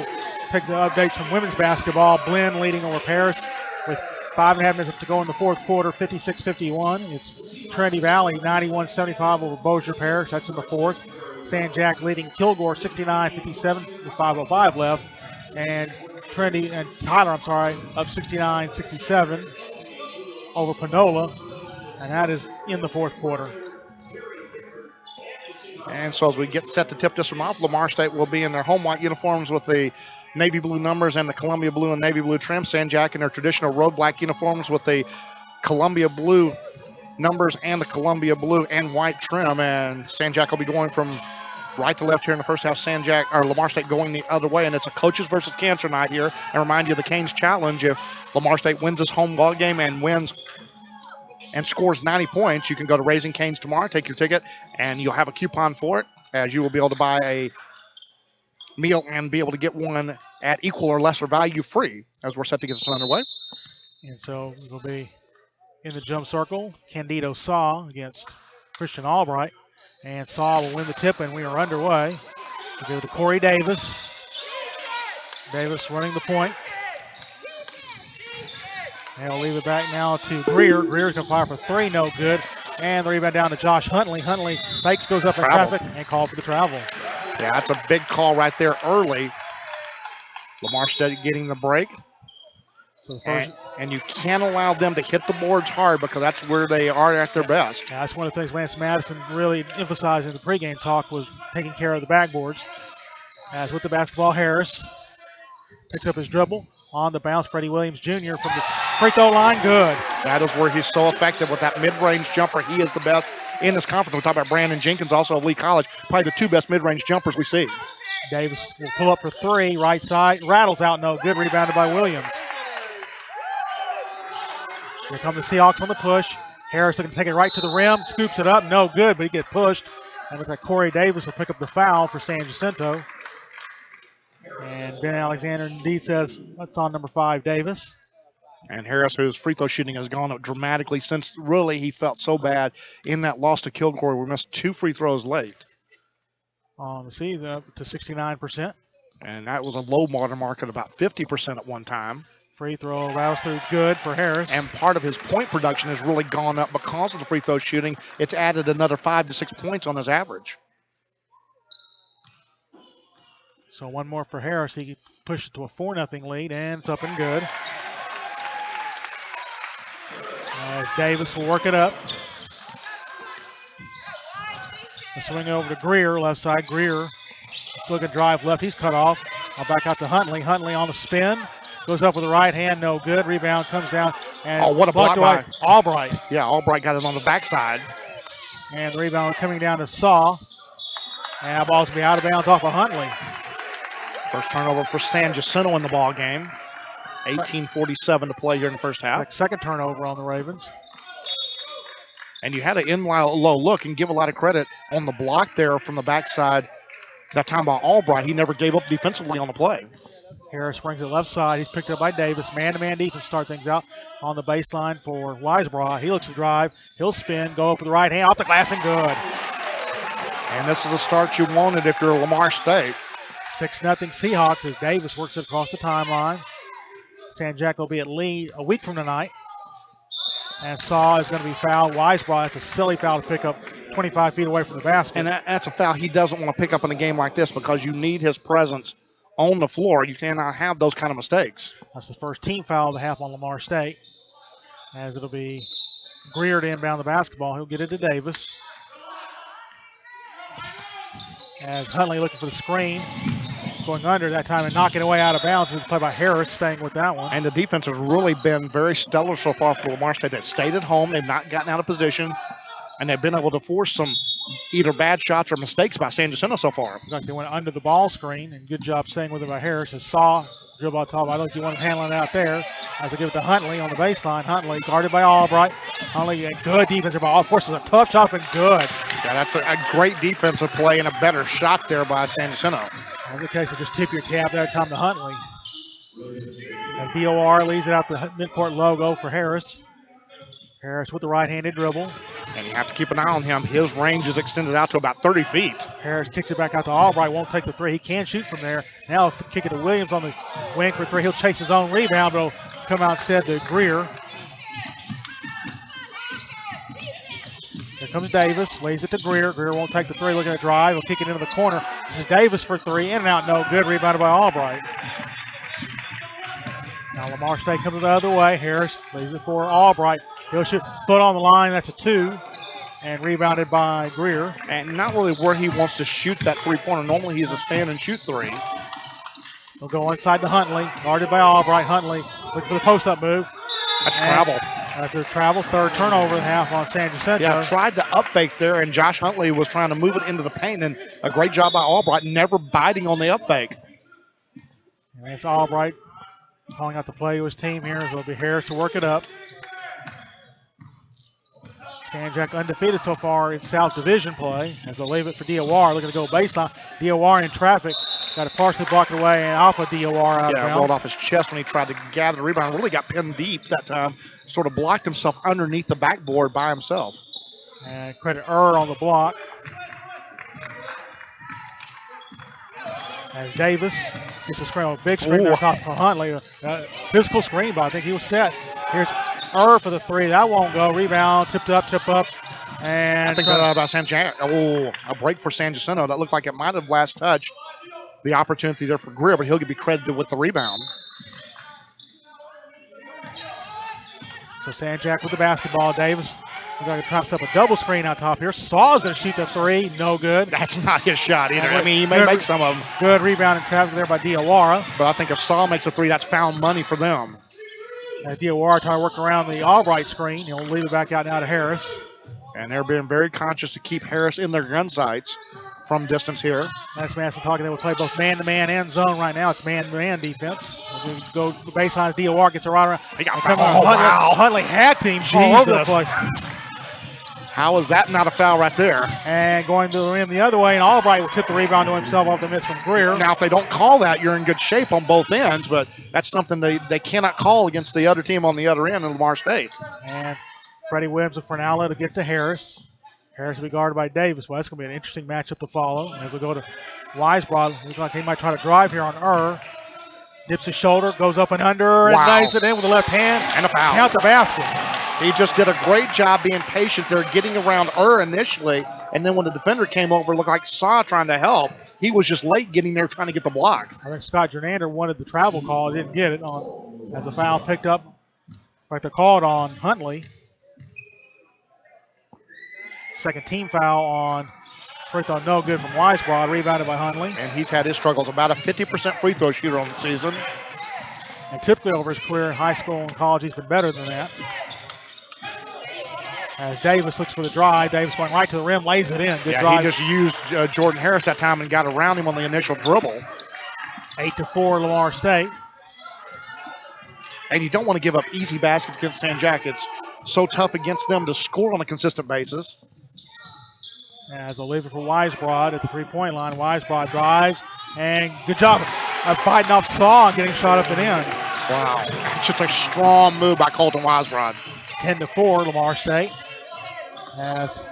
Takes the updates from women's basketball. Blinn leading over Paris with 5.5 minutes to go in the fourth quarter, 56-51. It's Trinity Valley 91-75 over Bossier Parish. That's in the fourth. San Jac leading Kilgore 69-57 with 5:05 left. And Tyler, up 69-67 over Panola. And that is in the fourth quarter. And so as we get set to tip this one off, Lamar State will be in their home white uniforms with the navy blue numbers and the Columbia blue and navy blue trim. San Jac in their traditional road black uniforms with the Columbia blue numbers and the Columbia blue and white trim. And San Jac will be going from right to left here in the first half. Lamar State going the other way. And it's a coaches versus cancer night here. And remind you of the Canes challenge. If Lamar State wins this home ball game and wins and scores 90 points, you can go to Raising Cane's tomorrow, take your ticket, and you'll have a coupon for it, as you will be able to buy a meal and be able to get one at equal or lesser value free as we're set to get this underway. And so it'll be in the jump circle, Candido Saw against Christian Albright. And Saw will win the tip, and we are underway. We'll give it to Corey Davis. Davis running the point. And we'll leave it back now to Greer. Greer's going to fire for 3, no good. And the rebound down to Josh Huntley. Huntley fakes, goes up in traffic, and called for the travel. Yeah, that's a big call right there early. Lamar State getting the break. So and you can't allow them to hit the boards hard because that's where they are at their best. Yeah, that's one of the things Lance Madison really emphasized in the pregame talk was taking care of the backboards. As with the basketball, Harris picks up his dribble. On the bounce, Freddie Williams Jr. from the free throw line, good. That is where he's so effective with that mid-range jumper. He is the best in this conference. We talk about Brandon Jenkins, also of Lee College, probably the 2 best mid-range jumpers we see. Davis will pull up for 3, right side, rattles out, no good, rebounded by Williams. Here come the Seahawks on the push. Harris looking to take it right to the rim, scoops it up, no good, but he gets pushed. And looks like Corey Davis will pick up the foul for San Jacinto. And Ben Alexander indeed says that's on number 5, Davis. And Harris, whose free throw shooting has gone up dramatically since really he felt so bad in that loss to Kilgore. We missed 2 free throws late. On the season, up to 69%. And that was a low watermark at about 50% at one time. Free throw rattles through good for Harris. And part of his point production has really gone up because of the free throw shooting. It's added another 5 to 6 points on his average. So one more for Harris. He can push it to a 4-0 lead, and it's up and good. As Davis will work it up. A swing over to Greer, left side. Greer looking drive left. He's cut off. Now back out to Huntley. Huntley on the spin. Goes up with the right hand, no good. Rebound comes down. And what a block by Albright. Yeah, Albright got it on the backside. And the rebound coming down to Saw. And that ball's going to be out of bounds off of Huntley. First turnover for San Jacinto in the ball game. 18:47 to play here in the first half. Second turnover on the Ravens. And you had an in-low look and give a lot of credit on the block there from the backside. That time by Albright, he never gave up defensively on the play. Harris brings it left side. He's picked up by Davis. Man-to-man defense start things out on the baseline for Weisbrod. He looks to drive. He'll spin, go up with the right hand, off the glass and good. And this is the start you wanted if you're Lamar State. 6-0 Seahawks as Davis works it across the timeline. San Jac will be at lead a week from tonight. And Saw is going to be fouled. Weisbrod, that's a silly foul to pick up 25 feet away from the basket. And that's a foul he doesn't want to pick up in a game like this because you need his presence on the floor. You cannot have those kind of mistakes. That's the first team foul of the half on Lamar State. As it'll be Greer to inbound the basketball. He'll get it to Davis. As Huntley looking for the screen. Going under that time and knocking away out of bounds. It was played by Harris, staying with that one. And the defense has really been very stellar so far for Lamar State. They've stayed at home. They've not gotten out of position. And they've been able to force some either bad shots or mistakes by San Jacinto so far. Looks like they went under the ball screen, and good job staying with it by Harris. As Saw dribble out top. I don't think he wanted handling it out there. As they give it to Huntley on the baseline. Huntley guarded by Albright. Huntley, a good defensive ball. Forces a tough shot and good. Yeah, that's a great defensive play and a better shot there by San Jacinto. In the case of just tip your cap that time to Huntley. And DOR leaves it out the midcourt logo for Harris. Harris with the right-handed dribble. And you have to keep an eye on him. His range is extended out to about 30 feet. Harris kicks it back out to Albright. Won't take the three. He can shoot from there. Now kick it to Williams on the wing for three. He'll chase his own rebound, but it'll come out instead to Greer. Here comes Davis. Lays it to Greer. Greer won't take the three. Looking at drive. He'll kick it into the corner. This is Davis for three. In and out. No good. Rebounded by Albright. Now Lamar State comes the other way. Harris lays it for Albright. He'll shoot. Foot on the line. That's a two. And rebounded by Greer. And not really where he wants to shoot that three-pointer. Normally he's a stand and shoot three. He'll go inside to Huntley. Guarded by Albright. Huntley looking for the post-up move. That's travel. That's a travel. Third turnover and a half on San Jacinto. Yeah, tried to up fake there, and Josh Huntley was trying to move it into the paint, and a great job by Albright, never biting on the up fake. And it's Albright calling out the play to his team here, as it'll be Harris to work it up. San Jac undefeated so far in South Division play, as they'll leave it for DOR. Looking to go baseline. DOR in traffic. Got it partially blocked away and off of DOR out of bounds. Rolled off his chest when he tried to gather the rebound. Really got pinned deep that time. Sort of blocked himself underneath the backboard by himself. And credit on the block. As Davis gets a screen, a big screen there top for Huntley. Physical screen, but I think he was set. Here's for the three. That won't go. Rebound, tip up. And I think about San Jac. Oh, a break for San Jacinto. That looked like it might have last touched the opportunity there for Greer, but he'll be credited with the rebound. So San Jac with the basketball. Davis, we're going to toss up a double screen out top here. Saw's going to shoot the three. No good. That's not his shot either. I mean, he may make some of them. Good rebound and traffic there by Diawara. But I think if Saw makes a three, that's found money for them. Diawara trying to work around the Albright screen. He'll leave it back out now to Harris. And they're being very conscious to keep Harris in their gun sights from distance here. That's Madison talking. They will play both man-to-man and zone right now. It's man-to-man defense. We'll go the baseline. DOR gets a right around. Wow. Huntley hacked him all over the place. How is that not a foul right there? And going to the rim the other way, and Albright will tip the rebound to himself off the miss from Greer. Now, if they don't call that, you're in good shape on both ends, but that's something they cannot call against the other team on the other end in Lamar State. And Freddie Williams with Fernella to get to Harris. Harris will be guarded by Davis. Well, that's going to be an interesting matchup to follow. As we go to Weisbrod, looks like he might try to drive here on Dips his shoulder, goes up and under, and lays it in with the left hand. And a foul. Count the basket. He just did a great job being patient there, getting around initially, and then when the defender came over, it looked like Saw trying to help. He was just late getting there trying to get the block. I think Scott Jernander wanted the travel call, didn't get it as a foul picked up. In fact, they called on Huntley. Second team foul on free throw, no good from Weisbrod, rebounded by Huntley. And he's had his struggles, about a 50% free throw shooter on the season. And typically over his career in high school and college, he's been better than that. As Davis looks for the drive, Davis going right to the rim, lays it in. Good drive. He just used Jordan Harris that time and got around him on the initial dribble. 8-4 Lamar State. And you don't want to give up easy baskets against San Jac. It's so tough against them to score on a consistent basis. As they'll leave it for Weisbrod at the three-point line. Weisbrod drives, and good job of fighting off Saw and getting shot up and in. Wow. It's just a strong move by Colton Weisbrod. 10-4 Lamar State. As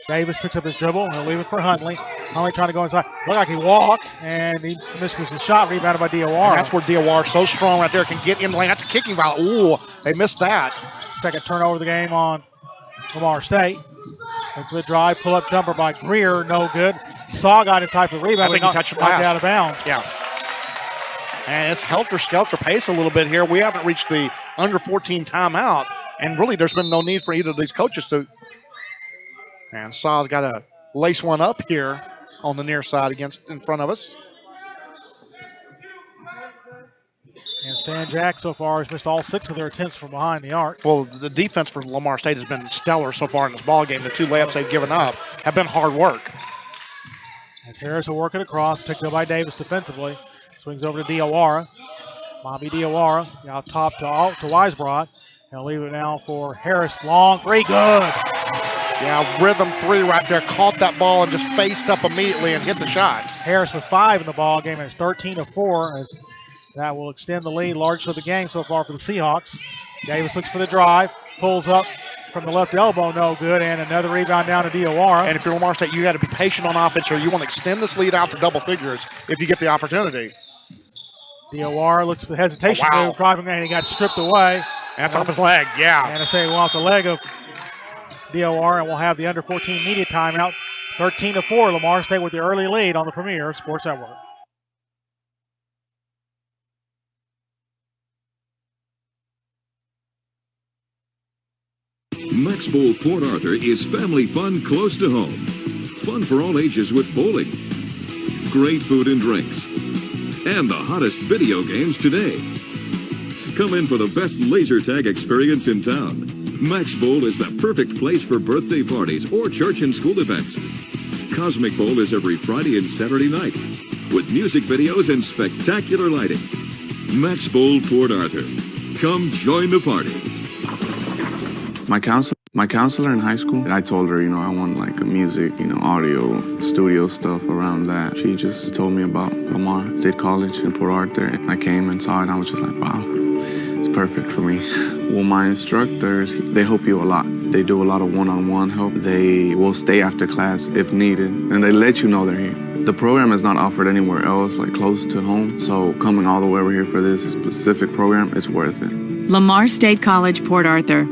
Davis picks up his dribble, and he'll leave it for Huntley. Huntley trying to go inside. Looked like he walked, and he misses the shot, rebounded by Diawara. And that's where Diawara, so strong right there, can get in the lane. That's a kicking foul. Ooh, they missed that. Second turnover of the game on Lamar State. A good drive, pull-up jumper by Greer, no good. Saw got inside for the rebound. I think he touched it last. Out of bounds. Yeah. And it's helter-skelter pace a little bit here. We haven't reached the under 14 timeout, and really there's been no need for either of these coaches to. And Saw's got to lace one up here on the near side in front of us. And San Jac so far has missed all 6 of their attempts from behind the arc. Well, the defense for Lamar State has been stellar so far in this ballgame. The 2 layups they've given up have been hard work. As Harris will work it across, picked up by Davis defensively. Swings over to Diawara. Bobby Diawara out top to Weisbrod. They'll leave it now for Harris. Long three, good. Yeah, rhythm 3 right there. Caught that ball and just faced up immediately and hit the shot. Harris with 5 in the ball game, and it's 13-4 as that will extend the lead largely of the game so far for the Seahawks. Davis looks for the drive, pulls up from the left elbow, no good, and another rebound down to Diawara. And if you're Lamar State, you got to be patient on offense, or you want to extend this lead out to double figures if you get the opportunity. Diawara looks for the hesitation move, driving, and he got stripped away. That's off his leg, yeah. And I say off the leg of Diawara, and we'll have the under 14 media timeout. 13-4, Lamar State with the early lead on the Premier Sports Network. Max Bowl Port Arthur is family fun close to home. Fun for all ages with bowling, great food and drinks, and the hottest video games today. Come in for the best laser tag experience in town. Max Bowl is the perfect place for birthday parties or church and school events. Cosmic Bowl is every Friday and Saturday night with music videos and spectacular lighting. Max Bowl Port Arthur. Come join the party. My counselor in high school, I told her, I want like a music, audio, studio stuff around that. She just told me about Lamar State College in Port Arthur. And I came and saw it and I was just like, wow, it's perfect for me. Well, my instructors, they help you a lot. They do a lot of one-on-one help. They will stay after class if needed, and they let you know they're here. The program is not offered anywhere else, like close to home. So coming all the way over here for this specific program, it's worth it. Lamar State College, Port Arthur.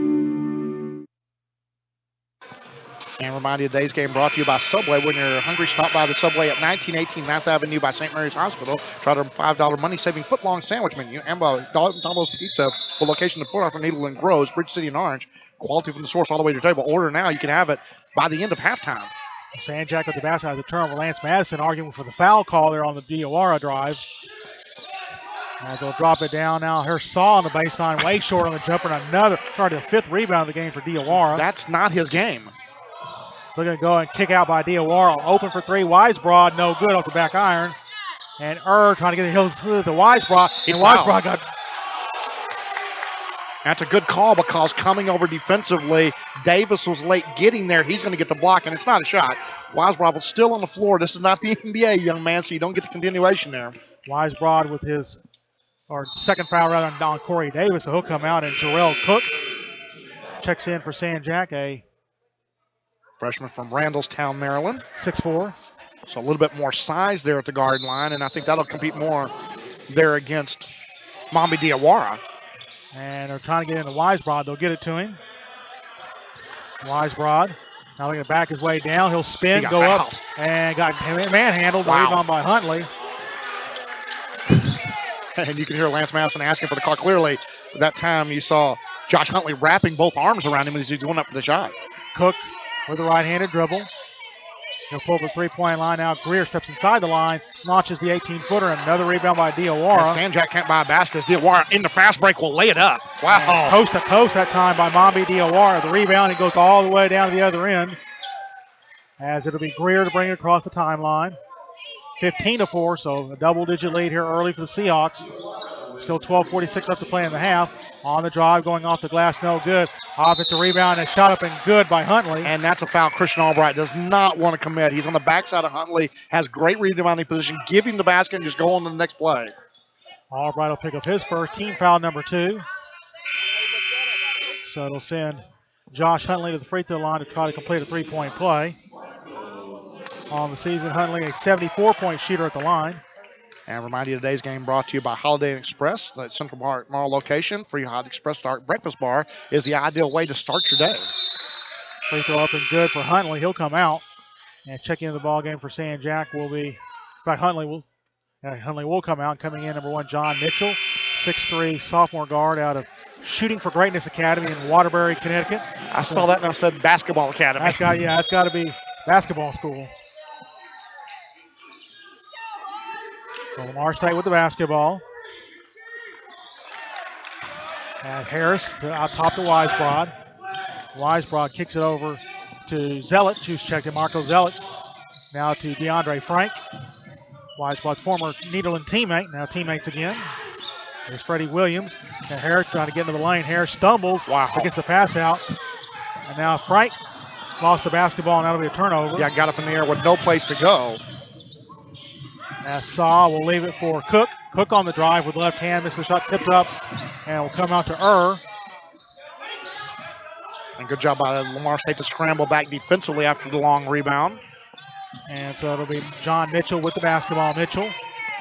And remind you, today's game brought to you by Subway. When you're hungry, stop by the Subway at 1918 9th Avenue by St. Mary's Hospital. Try their $5 money-saving foot-long sandwich menu and by Domino's Pizza for location in Port Arthur, Needle and Groves, Bridge City, and Orange. Quality from the source all the way to your table. Order now. You can have it by the end of halftime. San Jac with the basket has a turnover. Lance Madison arguing for the foul call there on the Diawara drive. As they'll drop it down now. Here's Saw on the baseline, way short on the jumper, and another, started the 5th rebound of the game for Diawara. That's not his game. Looking to go and kick out by Diawara. Open for 3. Weisbrod, no good off the back iron. And trying to get the Weisbrod. And Weisbrod got. That's a good call because coming over defensively, Davis was late getting there. He's going to get the block, and it's not a shot. Weisbrod was still on the floor. This is not the NBA, young man, so you don't get the continuation there. Weisbrod with his second foul rather on Corey Davis, so he'll come out, and Jarrell Cook checks in for San Jac, a freshman from Randallstown, Maryland. 6'4". So a little bit more size there at the guard line, and I think that'll compete more there against Mambi Diawara. And they're trying to get into Weisbrod. They'll get it to him. Weisbrod now looking to back his way down. He'll spin, go up, and got manhandled. Wow. Rebound by Huntley. And you can hear Lance Madison asking for the call. Clearly, at that time you saw Josh Huntley wrapping both arms around him as he's going up for the shot. Cook with a right-handed dribble. He'll pull the three-point line out. Greer steps inside the line, launches the 18-footer, and another rebound by Diawara. San Jac can't buy a basket. Diawara in the fast break will lay it up. Wow. And coast to coast that time by Mambi Diawara. The rebound, he goes all the way down to the other end. As it'll be Greer to bring it across the timeline. 15-4, so a double-digit lead here early for the Seahawks. Still 12:46 left to play in the half. On the drive, going off the glass, no good. Offensive rebound and shot up and good by Huntley. And that's a foul. Christian Albright does not want to commit. He's on the backside of Huntley, has great rebounding position, give him the basket and just go on to the next play. Albright will pick up his first, team foul number 2. So it'll send Josh Huntley to the free throw line to try to complete a three-point play. On the season, Huntley a 74-point shooter at the line. And remind you, today's game brought to you by Holiday Inn Express, the Central Park Mall location. Free Hot Express breakfast bar is the ideal way to start your day. Free throw up and good for Huntley. He'll come out and check into the ball game for San Jac. Will be, in fact, Huntley will come out. Coming in, number 1, John Mitchell, 6'3", sophomore guard out of Shooting for Greatness Academy in Waterbury, Connecticut. I saw that and I said basketball academy. That's got to be basketball school. So Lamar State with the basketball. And Harris out top to Weisbrod. Weisbrod kicks it over to Zealot. Who's checked in, Marco Zealot. Now to DeAndre Frank. Weisbrod's former Nederland teammate. Now teammates again. There's Freddie Williams. And Harris trying to get into the lane. Harris stumbles. Wow. Gets the pass out. And now Frank lost the basketball, and that'll be a turnover. Yeah, got up in the air with no place to go. Now Saw will leave it for Cook. Cook on the drive with the left hand. Misses the shot, tipped up, and will come out to And good job by Lamar State to scramble back defensively after the long rebound. And so it'll be John Mitchell with the basketball. Mitchell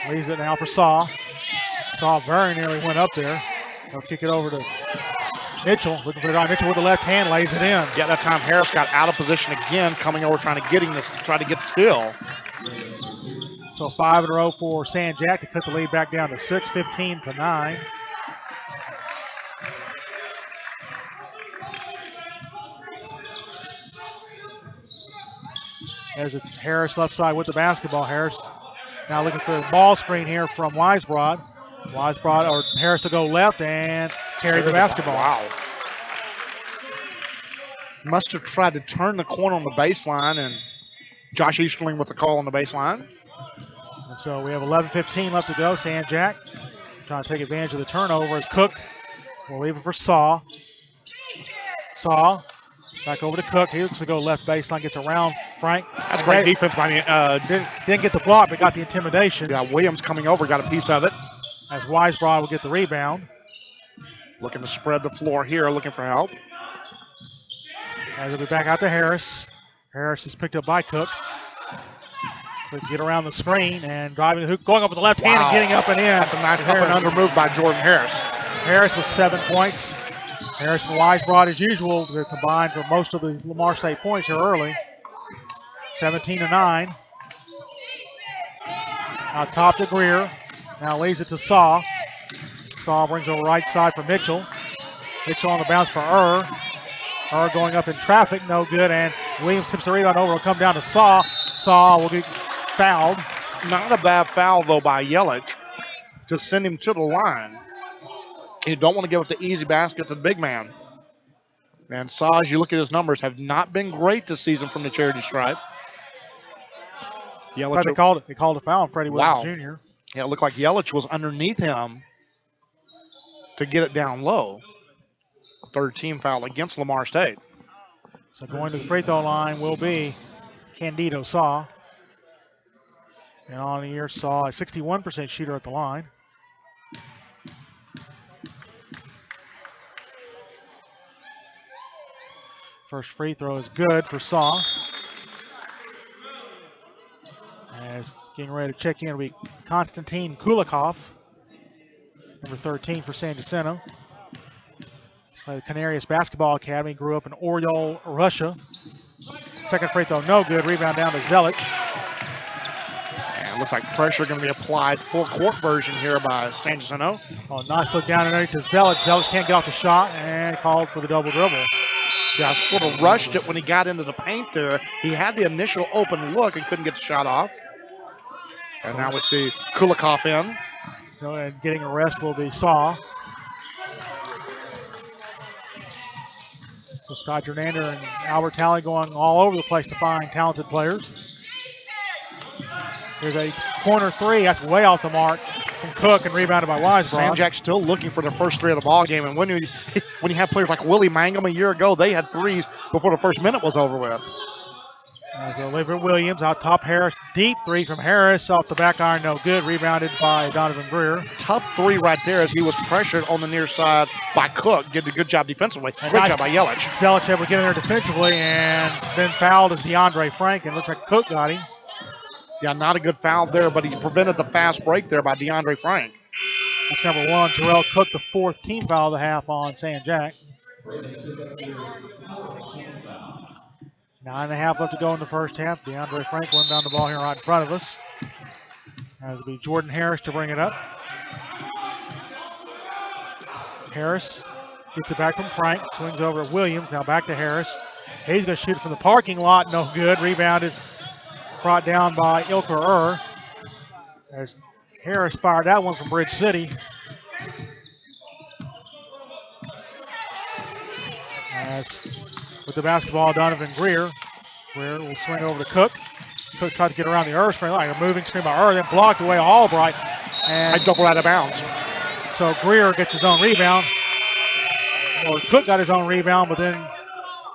leaves it now for Saw. Saw very nearly went up there. He'll kick it over to Mitchell. Looking for John Mitchell with the left hand, lays it in. Yeah, that time Harris got out of position again, coming over trying to get him try to get the steal. So 5 in a row for San Jac to cut the lead back down to 6, 15-9. As it's Harris left side with the basketball. Harris now looking for the ball screen here from Weisbrod. Harris will go left and carry the basketball. Wow. Must have tried to turn the corner on the baseline, and Josh Easterling with the call on the baseline. And so we have 11:15 left to go. San Jac trying to take advantage of the turnover as Cook will leave it for Saw. Saw back over to Cook. He looks to go left baseline, gets around Frank. That's great defense by didn't get the block, but got the intimidation. Yeah, Williams coming over, got a piece of it. As Weisbrod will get the rebound. Looking to spread the floor here, looking for help. As it'll be back out to Harris. Harris is picked up by Cook. Get around the screen and driving the hoop, going up with the left hand and getting up and in. That's a nice up and under move by Jordan Harris. Harris with 7 points. Harris and Weisbrod, as usual, they're combined for most of the Lamar State points here early. 17-9. Out top to Greer. Now leaves it to Saw. Saw brings over right side for Mitchell. Mitchell on the bounce for going up in traffic, no good. And Williams tips the rebound over. Will come down to Saw. Saw will get fouled. Not a bad foul, though, by Yelich to send him to the line. You don't want to give up the easy basket to the big man. And Saw, as you look at his numbers, have not been great this season from the charity stripe. Yelich, they called a foul on Freddie Williams Jr. Yeah, it looked like Yelich was underneath him to get it down low. third team foul against Lamar State. So going to the free throw line will be Candido Saw. And on the year, Saw, a 61% shooter at the line. First free throw is good for Saw. As getting ready to check in will be Konstantin Kulikov, number 13 for San Jacinto. The Canarias Basketball Academy, grew up in Oryol, Russia. Second free throw, no good. Rebound down to Zelic. And looks like pressure going to be applied. Full court version here by San Jacinto. Oh, nice look down underneath to Zelic. Zelic can't get off the shot and called for the double dribble. Yeah, sort of rushed it when he got into the paint there. He had the initial open look and couldn't get the shot off. And now we see Kulikov in. And getting a rest will be Saw. So Scott Jernander and Albert Talley going all over the place to find talented players. There's a corner three. That's way off the mark from Cook and rebounded by Weisbrod. Sanjak still looking for the first three of the ball game. And when you have players like Willie Mangum a year ago, they had threes before the first minute was over with. As Olivia Williams out top Harris. Deep three from Harris off the back iron, no good. Rebounded by Donovan Greer. Tough three right there as he was pressured on the near side by Cook. Did a good job defensively. Great job by Yelich. Zelic able to get in there defensively and then fouled as DeAndre Frank. And looks like Cook got him. Yeah, not a good foul there, but he prevented the fast break there by DeAndre Frank. That's number one. Terrell Cook, the fourth team foul of the half on Sanjak. 9.5 left to go in the first half. DeAndre Frank went down the ball here right in front of us. As it'll be Jordan Harris to bring it up. Harris gets it back from Frank. Swings over to Williams. Now back to Harris. He's going to shoot from the parking lot. No good. Rebounded. Brought down by Ilker as Harris fired that one from Bridge City. As with the basketball, Donovan Greer. Greer will swing over to Cook. Cook tried to get around the Earth screen, like a moving screen by Earth, then blocked away Albright. And I double out of bounds. So Greer gets his own rebound. Or Cook got his own rebound, but then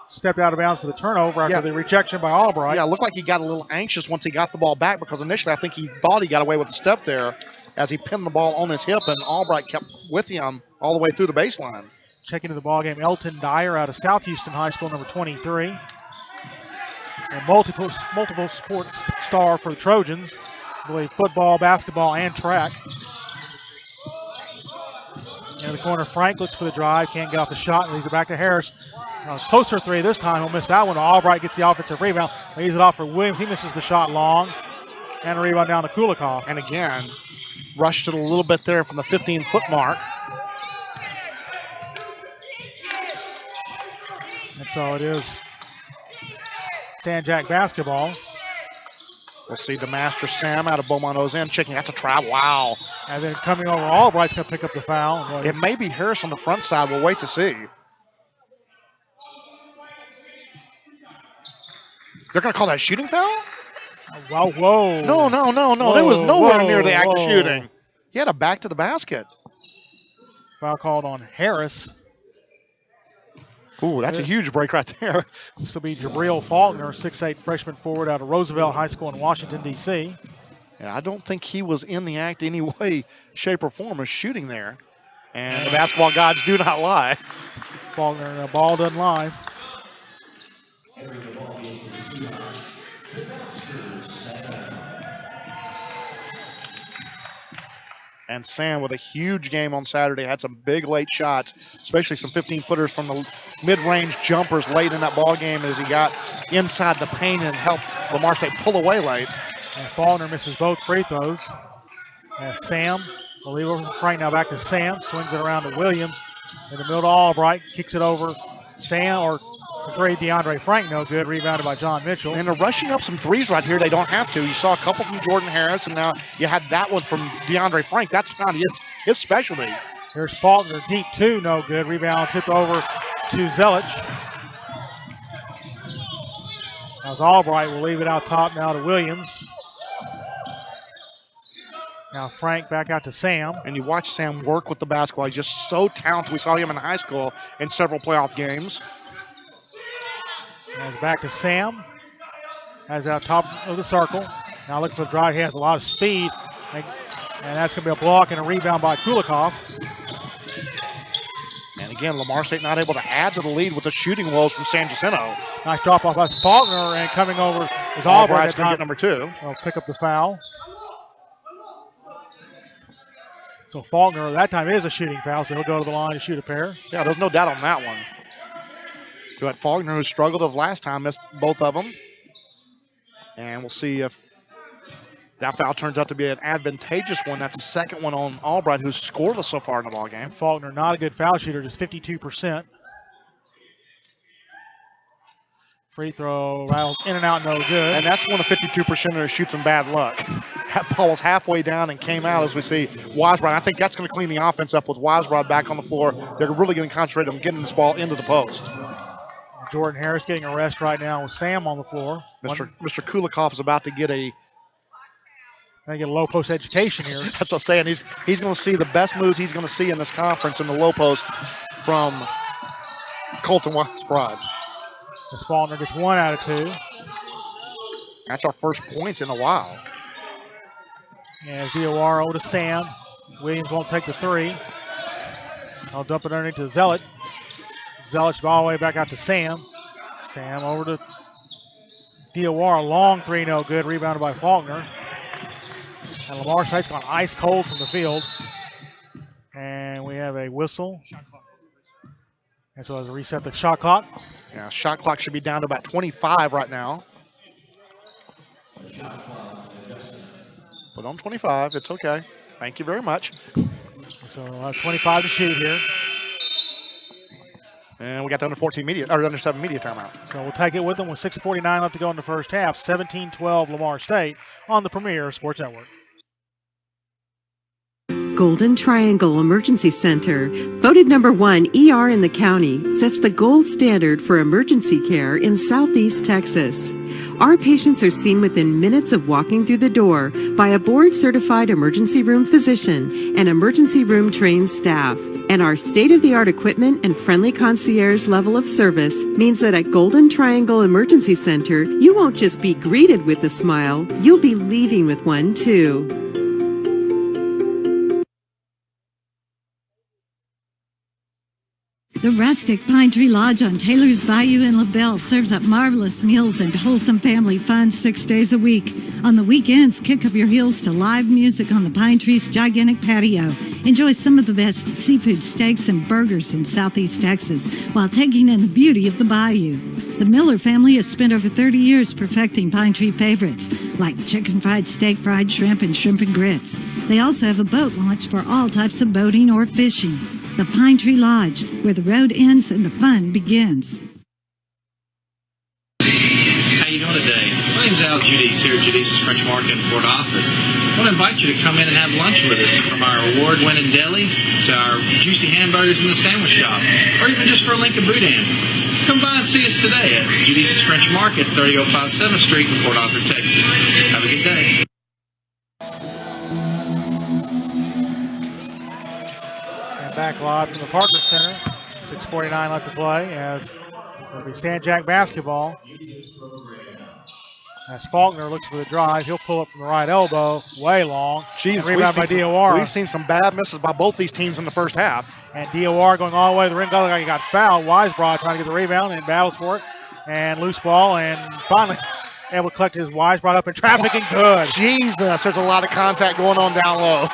stepped out of bounds for the turnover after the rejection by Albright. Yeah, it looked like he got a little anxious once he got the ball back because initially I think he thought he got away with the step there as he pinned the ball on his hip, and Albright kept with him all the way through the baseline. Checking into the ball game, Elton Dyer out of South Houston High School, number 23. And multiple sports star for the Trojans. I believe football, basketball, and track. In the corner, Frank looks for the drive, can't get off the shot, and leaves it back to Harris. Closer three this time, he'll miss that one. Albright gets the offensive rebound, leaves it off for Williams. He misses the shot long, and a rebound down to Kulikov. And again, rushed it a little bit there from the 15-foot mark. And so it is Sanjak basketball. We'll see the master Sam out of Beaumont Ozan checking. That's a trap. Wow. And then coming over, Albright's going to pick up the foul. It may be Harris on the front side. We'll wait to see. They're going to call that shooting foul? Wow, whoa. No. Whoa, there was nowhere near the act of whoa. shooting. He had a back to the basket. Foul called on Harris. Ooh, that's a huge break right there. This will be Jabril Faulkner, 6'8" freshman forward out of Roosevelt High School in Washington, D.C. Yeah, I don't think he was in the act any way, shape, or form of shooting there. And the basketball gods do not lie. Faulkner, the ball doesn't lie. And Sam with a huge game on Saturday, had some big late shots, especially some 15-footers from the mid-range jumpers late in that ball game as he got inside the paint and helped Lamar State pull away late. And Faulkner misses both free throws. And Sam will leave over from Frank, now back to Sam, swings it around to Williams. In the middle to Albright, kicks it over. Sam, or the three, DeAndre Frank, no good, rebounded by John Mitchell. And they're rushing up some threes right here. They don't have to. You saw a couple from Jordan Harris, and now you had that one from DeAndre Frank. That's not his specialty. Here's Faulkner, deep two, no good. Rebound tipped over to Zelic. As Albright will leave it out top now to Williams. Now Frank back out to Sam. And you watch Sam work with the basketball. He's just so talented. We saw him in high school in several playoff games. And it's back to Sam. Has out top of the circle. Now looking for the drive. He has a lot of speed. And that's going to be a block and a rebound by Kulikov. And again, Lamar State not able to add to the lead with the shooting woes from San Jacinto. Nice drop off by Faulkner, and coming over is Albright's going to get number 2. He'll pick up the foul. So Faulkner, that time is a shooting foul, so he'll go to the line to shoot a pair. Yeah, there's no doubt on that one. You had Faulkner, who struggled as last time, missed both of them. And we'll see if that foul turns out to be an advantageous one. That's the second one on Albright, who's scoreless so far in the ballgame. Faulkner, not a good foul shooter, just 52%. Free throw, rattles in and out, no good. And that's one of 52%ers shoots some bad luck. That ball was halfway down and came out as we see Weisbrod. I think that's going to clean the offense up with Weisbrod back on the floor. They're really going to concentrate on getting this ball into the post. Jordan Harris getting a rest right now with Sam on the floor. Mr. Kulikov is about to get a low post education here. That's what I'm saying. He's going to see the best moves he's going to see in this conference in the low post from Colton Weisbrod. As Faulkner gets 1 out of 2. That's our first points in a while. And DOR over to Sam. Williams won't take the 3. I'll dump it underneath to Zealot. Zealot all the way back out to Sam. Sam over to DOR. Long 3, no good. Rebounded by Faulkner. And Lamar State's gone ice cold from the field. And we have a whistle. And so as a reset the shot clock. Yeah, shot clock should be down to about 25 right now. But on 25, it's okay. Thank you very much. So 25 to shoot here. And we got the under 7 media timeout. So we'll take it with them with 6:49 left to go in the first half. 17-12 Lamar State on the Premier Sports Network. Golden Triangle Emergency Center, voted #1 ER in the county, sets the gold standard for emergency care in Southeast Texas. Our patients are seen within minutes of walking through the door by a board-certified emergency room physician and emergency room trained staff. And our state-of-the-art equipment and friendly concierge level of service means that at Golden Triangle Emergency Center, you won't just be greeted with a smile, you'll be leaving with one too. The rustic Pine Tree Lodge on Taylor's Bayou in LaBelle serves up marvelous meals and wholesome family fun 6 days a week. On the weekends, kick up your heels to live music on the Pine Tree's gigantic patio. Enjoy some of the best seafood steaks and burgers in Southeast Texas while taking in the beauty of the bayou. The Miller family has spent over 30 years perfecting Pine Tree favorites like chicken fried steak, fried shrimp, and shrimp and grits. They also have a boat launch for all types of boating or fishing. The Pine Tree Lodge, where the road ends and the fun begins. How you doing today? My name's Al Judice here at Judice's French Market in Port Arthur. I want to invite you to come in and have lunch with us, from our award-winning deli to our juicy hamburgers in the sandwich shop, or even just for a Lincoln Boudin. Come by and see us today at Judice's French Market, 3005 7th Street in Port Arthur, Texas. Have a good day. Back live from the Parker Center. 6:49 left to play as it'll be Sanjak basketball. As Faulkner looks for the drive, he'll pull up from the right elbow, way long. Rebound by DOR. We've seen some bad misses by both these teams in the first half. And DOR going all the way to the rim. Like he got fouled. Weisbrod trying to get the rebound and battles for it. And loose ball, and finally able to collect his Weisbrod up in traffic and good. Jesus, there's a lot of contact going on down low.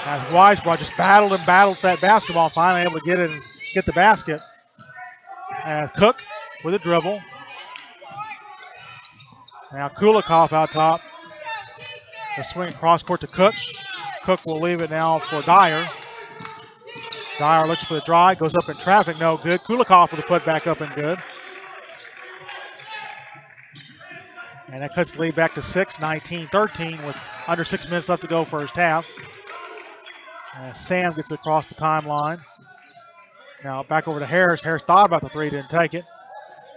As Weisbrod just battled that basketball, finally able to get it and get the basket. As Cook with a dribble. Now Kulikov out top. The swing cross court to Cook. Cook will leave it now for Dyer. Dyer looks for the drive, goes up in traffic, no good. Kulikov with the put back up and good. And that cuts the lead back to 6, 19-13 with under 6 minutes left to go first half. Sam gets it across the timeline. Now back over to Harris. Harris thought about the 3, didn't take it.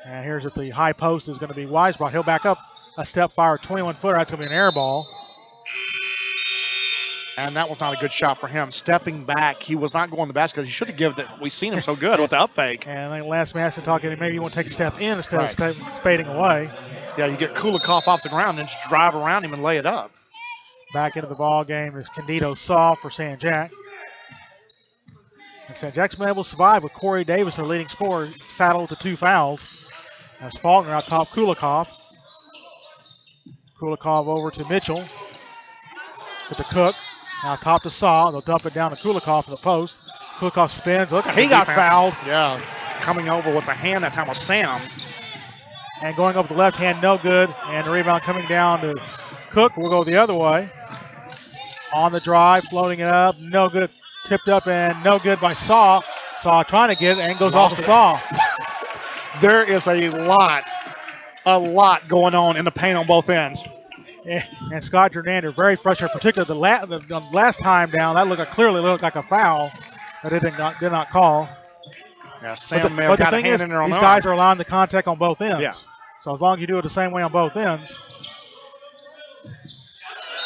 And here's at the high post is going to be Weisbrod. He'll back up a step, fire 21-footer. That's going to be an air ball. And that was not a good shot for him. Stepping back, he was not going to the basket. He should have given it. We've seen him so good with the up fake. And I think last match, talking, maybe you want to take a step in instead of fading away. Yeah, you get Kulikov off the ground and just drive around him and lay it up. Back into the ball game is Candido Saw for San Jac. And San Jac's been able to survive with Corey Davis, their leading scorer, saddled with the 2 fouls. That's Faulkner out top Kulikov. Kulikov over to Mitchell. With the Cook. Now top to Saw. They'll dump it down to Kulikov in the post. Kulikov spins. Look, he got fouled. Yeah, coming over with the hand that time was Sam. And going over the left hand, no good. And the rebound coming down to Cook. We'll go the other way. On the drive, floating it up. No good. Tipped up and no good by Saw. Saw trying to get it and goes off the Saw. There is a lot going on in the paint on both ends. And Scott Jordander very frustrated, particularly the last time down. That clearly looked like a foul that it did not call. Yeah, Sam may have got a hand in there on these guys are allowing the contact on both ends. Yeah. So as long as you do it the same way on both ends.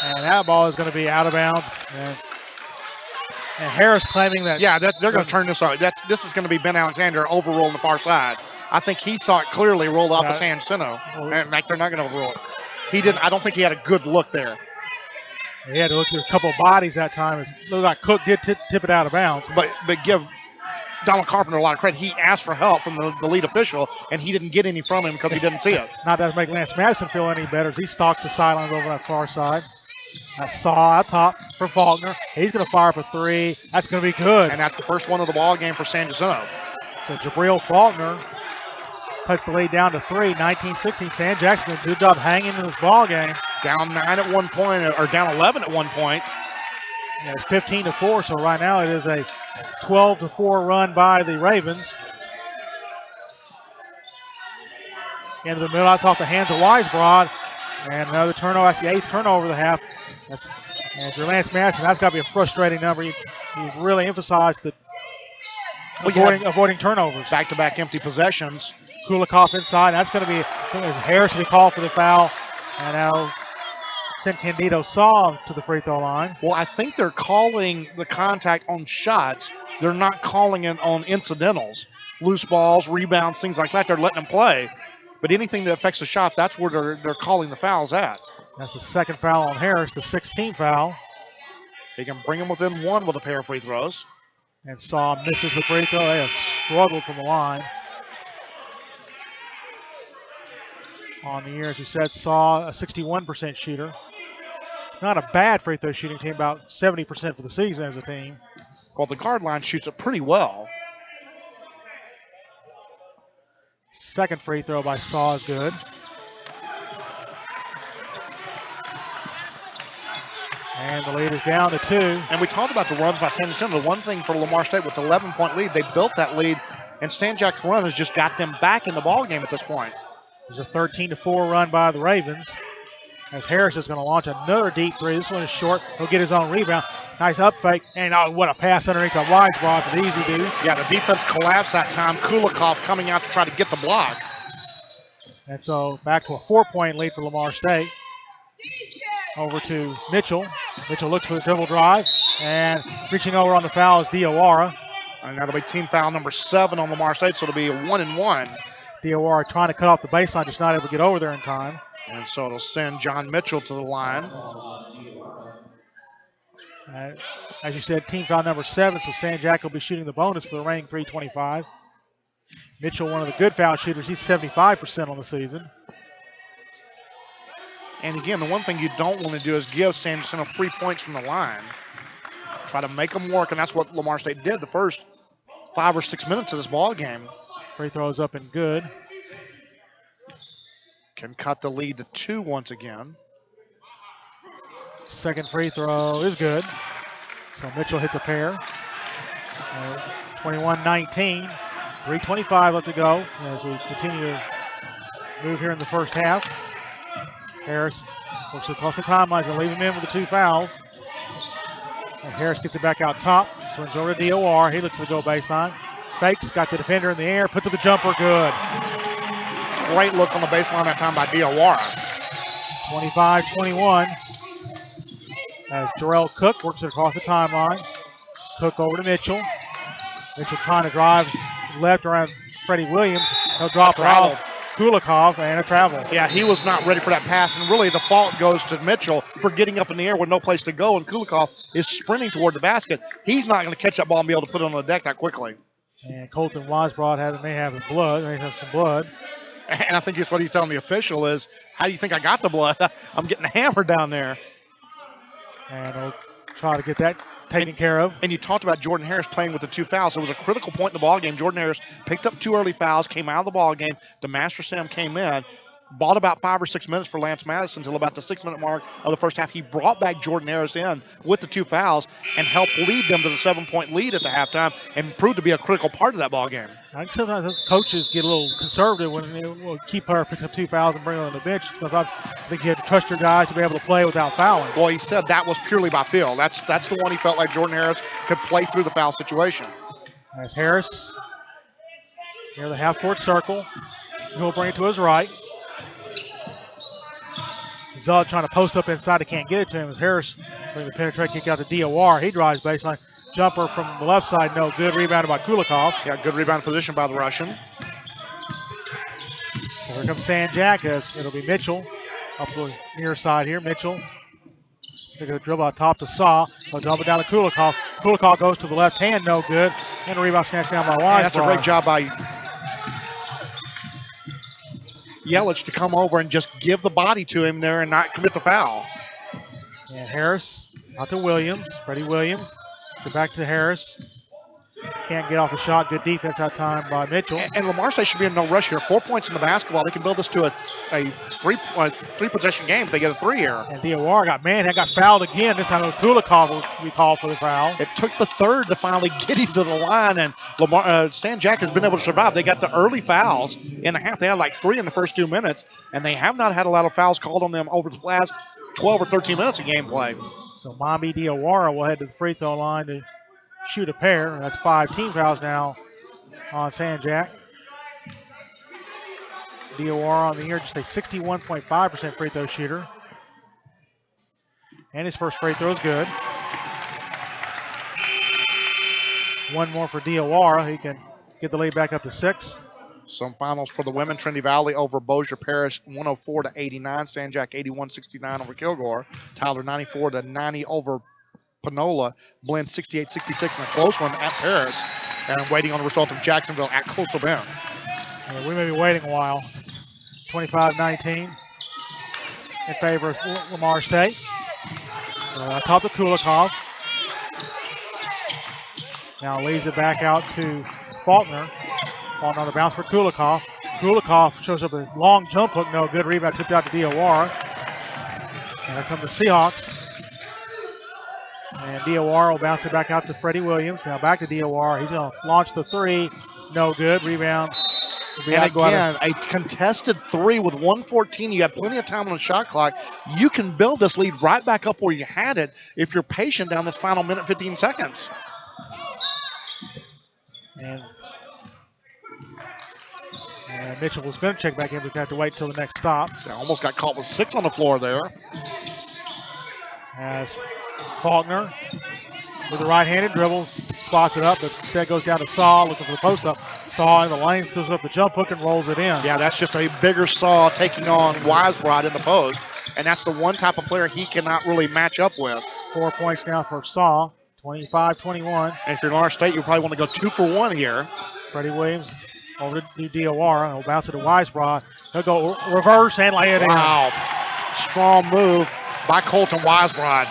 And that ball is going to be out of bounds. And Harris claiming that. Yeah, they're going to turn this out. This is going to be Ben Alexander overrolling the far side. I think he saw it clearly rolled off of San Jacinto. And they're not going to overrule it. He didn't. I don't think he had a good look there. He had to look through a couple of bodies that time. It looked like Cook did tip it out of bounds. But give Donald Carpenter a lot of credit. He asked for help from the lead official, and he didn't get any from him because he didn't see it. Not that make Lance Madison feel any better as he stalks the sidelines over that far side. That's Saw out top for Faulkner. He's going to fire up a 3. That's going to be good. And that's the first one of the ball game for San Jacinto. So Jabril Faulkner cuts the lead down to 3, 19-16. San Jac's doing a good job hanging in this ball game. Down 9 at one point, or down 11 at one point. Yeah, it's 15-4, so right now it is a 12-4 run by the Ravens. Into the middle, out off the hands of Weisbrod. And another turnover. That's the 8th turnover of the half. And for Lance Madison, that's got to be a frustrating number. He really emphasized that avoiding turnovers. Back-to-back empty possessions. Kulikov inside. That's going to be, Harris will be called for the foul. And now sent Candido Saw to the free throw line. Well, I think they're calling the contact on shots. They're not calling it on incidentals. Loose balls, rebounds, things like that. They're letting them play. But anything that affects the shot, that's where they're calling the fouls at. That's the second foul on Harris, the 16th foul. He can bring them within 1 with a pair of free throws. And Saw misses the free throw. They have struggled from the line. On the year, as you said, Saw a 61% shooter. Not a bad free throw shooting team, about 70% for the season as a team. Well, the guard line shoots it pretty well. Second free throw by Saw is good. And the lead is down to 2. And we talked about the runs by San Jacinto. The one thing for Lamar State with the 11-point lead, they built that lead, and San Jac's run has just got them back in the ball game at this point. There's a 13-4 run by the Ravens. As Harris is going to launch another deep 3. This one is short. He'll get his own rebound. Nice up fake. And what a pass underneath the Weisbrod for the easy dudes. Yeah, the defense collapsed that time. Kulikov coming out to try to get the block. And so back to a 4-point lead for Lamar State. Over to Mitchell. Mitchell looks for the dribble drive. And reaching over on the foul is Diawara. And that'll be team foul number 7 on Lamar State, so it'll be a 1-and-1. Diawara trying to cut off the baseline, just not able to get over there in time. And so it'll send John Mitchell to the line. As you said, team foul number 7, so San Jac will be shooting the bonus for the remaining 3:25. Mitchell, one of the good foul shooters. He's 75% on the season. And again, the one thing you don't want to do is give San Jacinto free points from the line. Try to make them work, and that's what Lamar State did the first 5 or 6 minutes of this ball game. Free throws up and good. Can cut the lead to 2 once again. Second free throw is good. So Mitchell hits a pair. 21-19. 3:25 left to go as we continue to move here in the first half. Harris works across the timeline. He's going to leave him in with the 2 fouls. And Harris gets it back out top. Swings over to DOR. He looks to the go baseline. Fakes, got the defender in the air, puts up a jumper, good. Great look on the baseline that time by Diawara. 25-21. as Jarrell Cook works it across the timeline. Cook over to Mitchell. Mitchell trying to drive left around Freddie Williams. He'll drop it off. Kulikov and a travel. Yeah, he was not ready for that pass, and really the fault goes to Mitchell for getting up in the air with no place to go, and Kulikov is sprinting toward the basket. He's not going to catch that ball and be able to put it on the deck that quickly. And Colton Weisbrod may have some blood. And I think that's what he's telling the official is, how do you think I got the blood? I'm getting hammered down there. And he'll try to get that taken care of. And you talked about Jordan Harris playing with the 2 fouls. It was a critical point in the ball game. Jordan Harris picked up 2 early fouls, came out of the ball game. DeMaster Sam came in, bought about 5 or 6 minutes for Lance Madison until about the 6-minute mark of the first half. He brought back Jordan Harris in with the 2 fouls and helped lead them to the 7-point lead at the halftime and proved to be a critical part of that ball game. I think sometimes the coaches get a little conservative when they will keep her, picks up 2 fouls and bring her on the bench, because I think you have to trust your guys to be able to play without fouling. Well, he said that was purely by feel. That's the one he felt like Jordan Harris could play through the foul situation. As Harris near the half-court circle, he'll bring it to his right. Zug trying to post up inside. He can't get it to him as Harris bring the penetrate kick out to DOR. He drives baseline. Jumper from the left side, no good. Rebounded by Kulikov. Yeah, good rebound position by the Russian. So here comes Sanjak as it'll be Mitchell up the near side here. Mitchell taking a dribble out top to Saw. He'll dump it down to Kulikov. Kulikov goes to the left hand, no good. And a rebound snatched down by Weisbrod. Yeah, that's a great job by Yelich to come over and just give the body to him there and not commit the foul. And Harris out to Williams. Freddie Williams. Go back to Harris. Can't get off the shot. Good defense that time by Mitchell. And Lamar State should be in no rush here. 4 points in the basketball. They can build this to a three-possession game if they get a 3 here. And DOR got fouled again. This time it was Kulikov will be called for the foul. It took the third to finally get him to the line, and Sanjak has been able to survive. They got the early fouls in the half. They had like 3 in the first 2 minutes, and they have not had a lot of fouls called on them over the last 12 or 13 minutes of gameplay. So Mambi Diawara will head to the free throw line to shoot a pair. That's 5 team fouls now on Sanjak. Diawara on the year, just a 61.5% free throw shooter. And his first free throw is good. One more for Diawara. He can get the lead back up to 6. Some finals for the women. Trinity Valley over Bossier Parish 104-89. Sanjak 81-69 over Kilgore. Tyler 94-90 over Panola. Blinn 68-66 in a close one at Paris. And waiting on the result of Jacksonville at Coastal Bend. Yeah, we may be waiting a while. 25-19 in favor of Lamar State. Top of Kulikov. Now leads it back out to Faulkner. On the bounce for Kulikov. Kulikov shows up a long jump hook, no good. Rebound tipped out to Diawara. And here come the Seahawks. And Diawara will bounce it back out to Freddie Williams. Now back to Diawara. He's going to launch the 3. No good. Rebound. And again, a contested 3 with 1:14. You have plenty of time on the shot clock. You can build this lead right back up where you had it if you're patient down this final minute, 15 seconds. And Mitchell was going to check back in, but have to wait until the next stop. Yeah, almost got caught with 6 on the floor there. As Faulkner with the right-handed dribble, spots it up, but instead goes down to Saw, looking for the post-up. Saw in the lane, fills up the jump hook and rolls it in. Yeah, that's just a bigger Saw taking on Weisbrod in the post, and that's the one type of player he cannot really match up with. 4 points now for Saw, 25-21. And if you're Lamar State, you probably want to go 2 for 1 here. Freddie Williams over to Diawara. He'll bounce it to Weisbrod. He'll go reverse and lay it in. Wow. Strong move by Colton Weisbrod.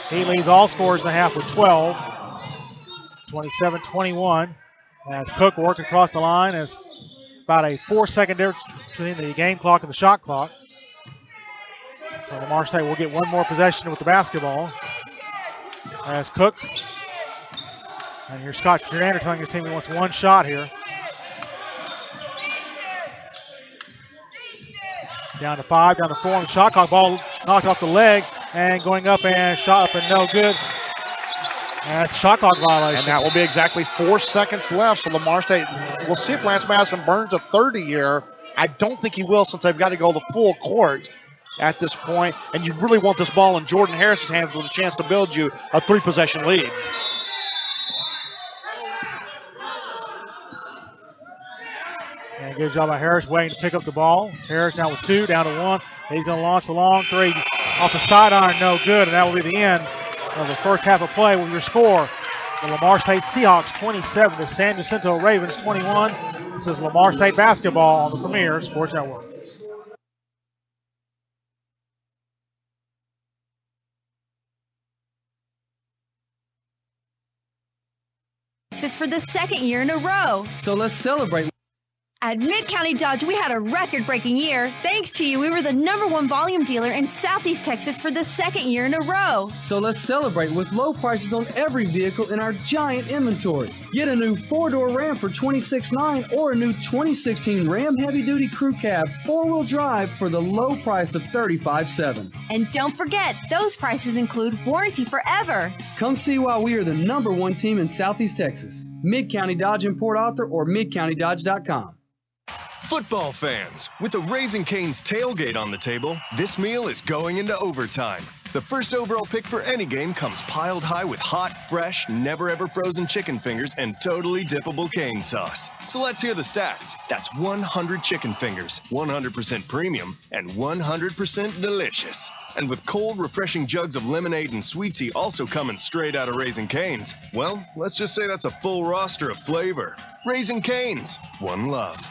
He leads all scorers in the half with 12. 27-21. As Cook worked across the line, as about a 4-second difference between the game clock and the shot clock. So Lamar State will get one more possession with the basketball. As Cook, and here's Scott Jordander telling his team he wants one shot here. Down to 5, down to 4 on the shot clock. Ball knocked off the leg and going up and shot up and no good. And that's a shot clock violation. And that will be exactly 4 seconds left. So Lamar State, we'll see if Lance Madison burns a 30 here. I don't think he will since they've got to go the full court. at this point, and you really want this ball in Jordan Harris's hands with a chance to build you a 3-possession lead. And good job by Harris waiting to pick up the ball. Harris now with 2, down to 1. He's going to launch the long 3 off the sidearn, no good, and that will be the end of the first half of play with your score. The Lamar State Seahawks 27, the San Jacinto Ravens 21. This is Lamar State Basketball on the Premier Sports Network. It's for the second year in a row. So let's celebrate. At Mid-County Dodge, we had a record-breaking year. Thanks to you, we were the #1 volume dealer in Southeast Texas for the second year in a row. So let's celebrate with low prices on every vehicle in our giant inventory. Get a new 4-door Ram for $26,900 or a new 2016 Ram Heavy Duty Crew Cab 4-wheel drive for the low price of $35,700. And don't forget, those prices include warranty forever. Come see why we are the #1 team in Southeast Texas. Mid-County Dodge in Port Arthur or midcountydodge.com. Football fans, with the Raising Cane's tailgate on the table, this meal is going into overtime. The first overall pick for any game comes piled high with hot, fresh, never-ever frozen chicken fingers and totally dippable cane sauce. So let's hear the stats. That's 100 chicken fingers, 100% premium, and 100% delicious. And with cold, refreshing jugs of lemonade and sweet tea also coming straight out of Raising Cane's, well, let's just say that's a full roster of flavor. Raising Cane's, one love.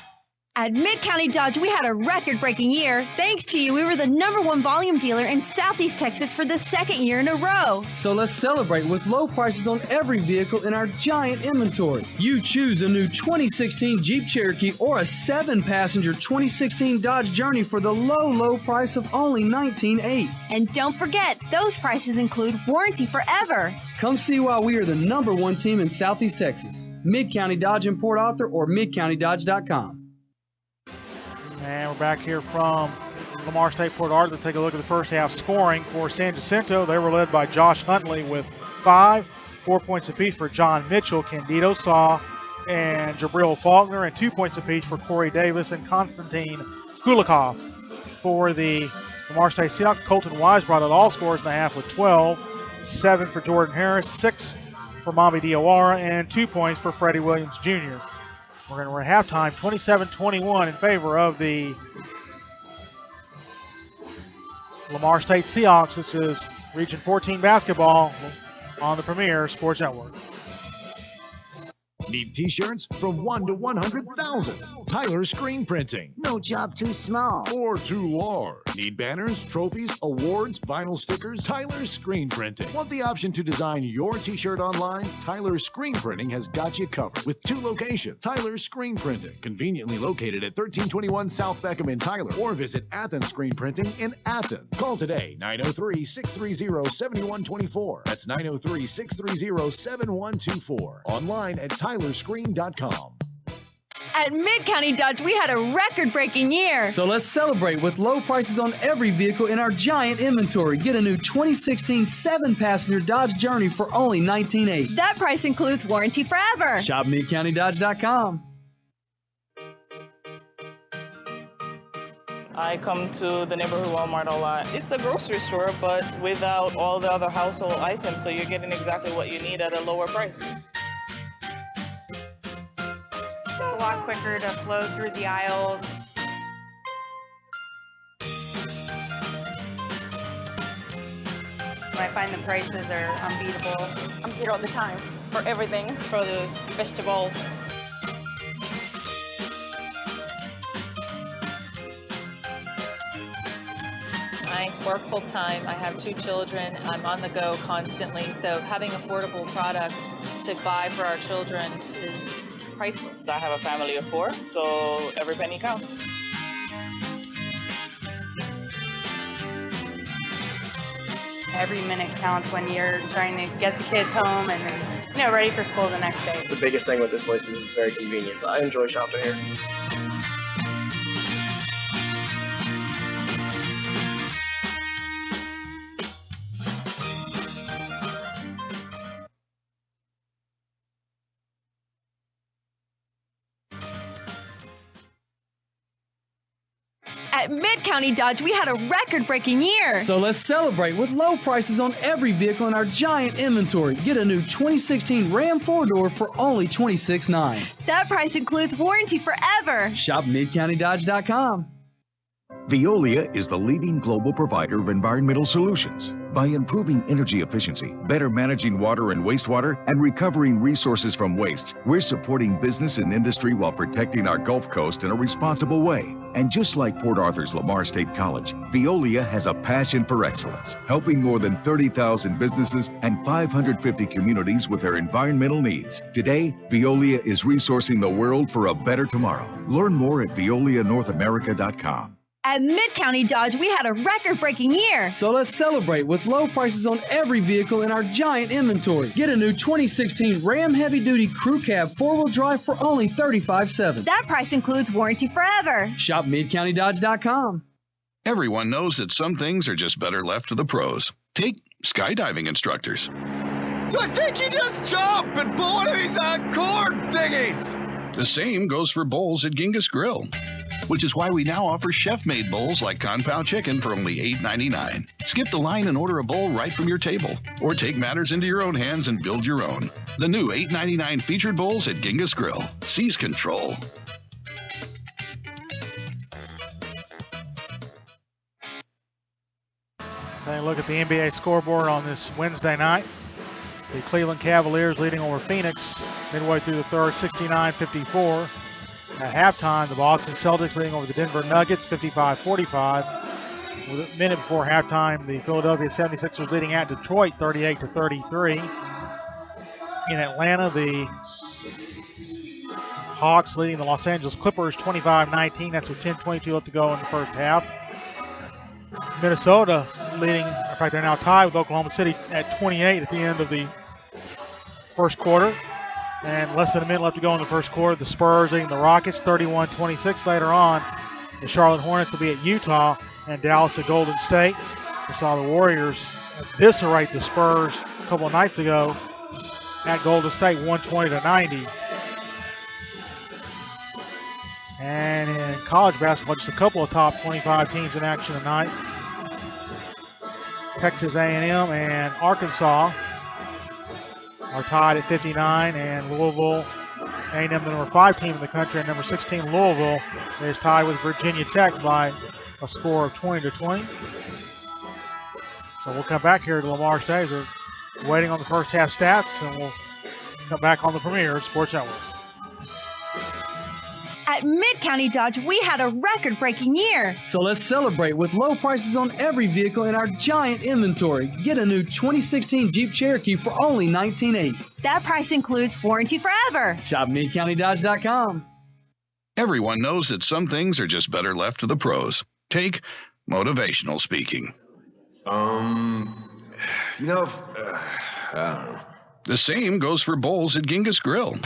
At Mid-County Dodge, we had a record-breaking year. Thanks to you, we were the #1 volume dealer in Southeast Texas for the second year in a row. So let's celebrate with low prices on every vehicle in our giant inventory. You choose a new 2016 Jeep Cherokee or a 7-passenger 2016 Dodge Journey for the low price of only $19,800. And don't forget, those prices include warranty forever. Come see why we are the #1 team in Southeast Texas. Mid-County Dodge in Port Arthur or midcountydodge.com. And we're back here from Lamar State Port Arthur to take a look at the first half scoring for San Jacinto. They were led by Josh Huntley with 5, 4 points apiece for John Mitchell, Candido Saw, and Jabril Faulkner, and 2 points apiece for Corey Davis and Konstantin Kulikov. For the Lamar State Seahawks, Colton Wise brought out all scores in the half with 12, 7 for Jordan Harris, 6 for Mami Diawara, and 2 points for Freddie Williams Jr. We're at halftime, 27-21 in favor of the Lamar State Seahawks. This is Region 14 Basketball on the Premier Sports Network. Need t-shirts from 1 to 100,000. Tyler Screen Printing. No job too small or too large. Need banners, trophies, awards, vinyl stickers? Tyler Screen Printing. Want the option to design your t-shirt online? Tyler Screen Printing has got you covered with 2 locations. Tyler Screen Printing, conveniently located at 1321 South Beckham in Tyler, or visit Athens Screen Printing in Athens. Call today, 903-630-7124. That's 903-630-7124. Online at tylerscreen.com. At Mid-County Dodge, we had a record-breaking year. So let's celebrate with low prices on every vehicle in our giant inventory. Get a new 2016 7-passenger Dodge Journey for only $19,800. That price includes warranty forever. Shop midcountydodge.com. I come to the neighborhood Walmart a lot. It's a grocery store, but without all the other household items, so you're getting exactly what you need at a lower price. It's a lot quicker to flow through the aisles. I find the prices are unbeatable. I'm here all the time for everything, produce, vegetables. I work full time. I have 2 children. I'm on the go constantly, so having affordable products to buy for our children is priceless. I have a family of 4, so every penny counts. Every minute counts when you're trying to get the kids home and then, ready for school the next day. The biggest thing with this place is it's very convenient. I enjoy shopping here. At Mid-County Dodge, we had a record-breaking year. So let's celebrate with low prices on every vehicle in our giant inventory. Get a new 2016 Ram 4-door for only $26,900. That price includes warranty forever. Shop midcountydodge.com. Veolia is the leading global provider of environmental solutions. By improving energy efficiency, better managing water and wastewater, and recovering resources from waste, we're supporting business and industry while protecting our Gulf Coast in a responsible way. And just like Port Arthur's Lamar State College, Veolia has a passion for excellence, helping more than 30,000 businesses and 550 communities with their environmental needs. Today, Veolia is resourcing the world for a better tomorrow. Learn more at veolianorthamerica.com. At Mid-County Dodge, we had a record-breaking year. So let's celebrate with low prices on every vehicle in our giant inventory. Get a new 2016 Ram Heavy Duty Crew Cab 4-wheel drive for only $35,700. That price includes warranty forever. Shop midcountydodge.com. Everyone knows that some things are just better left to the pros. Take skydiving instructors. So I think you just jump and pull one of these cord thingies. The same goes for bowls at Genghis Grill, which is why we now offer chef-made bowls like Kung-Pao chicken for only $8.99. Skip the line and order a bowl right from your table, or take matters into your own hands and build your own. The new $8.99 featured bowls at Genghis Grill. Seize control. Taking a look at the NBA scoreboard on this Wednesday night. The Cleveland Cavaliers leading over Phoenix midway through the third, 69-54. At halftime, the Boston Celtics leading over the Denver Nuggets, 55-45. With a minute before halftime, the Philadelphia 76ers leading at Detroit, 38-33. In Atlanta, the Hawks leading the Los Angeles Clippers, 25-19. That's with 10:22 left to go in the first half. Minnesota leading, in fact, they're now tied with Oklahoma City at 28 at the end of the first quarter. And less than a minute left to go in the first quarter. The Spurs leading the Rockets 31-26. Later on, the Charlotte Hornets will be at Utah and Dallas at Golden State. We saw the Warriors eviscerate the Spurs a couple of nights ago at Golden State, 120-90. And in college basketball, just a couple of top 25 teams in action tonight. Texas A&M and Arkansas are tied at 59, and Louisville, A&M, the number 5 team in the country, and number 16 Louisville is tied with Virginia Tech by a score of 20-20. So we'll come back here to Lamar State. We're waiting on the first half stats, and we'll come back on the Premier Sports Network. At Mid-County Dodge, we had a record-breaking year. So let's celebrate with low prices on every vehicle in our giant inventory. Get a new 2016 Jeep Cherokee for only $19,800. That price includes warranty forever. Shop midcountydodge.com. Everyone knows that some things are just better left to the pros. Take motivational speaking. I don't know. The same goes for bowls at Genghis Grill,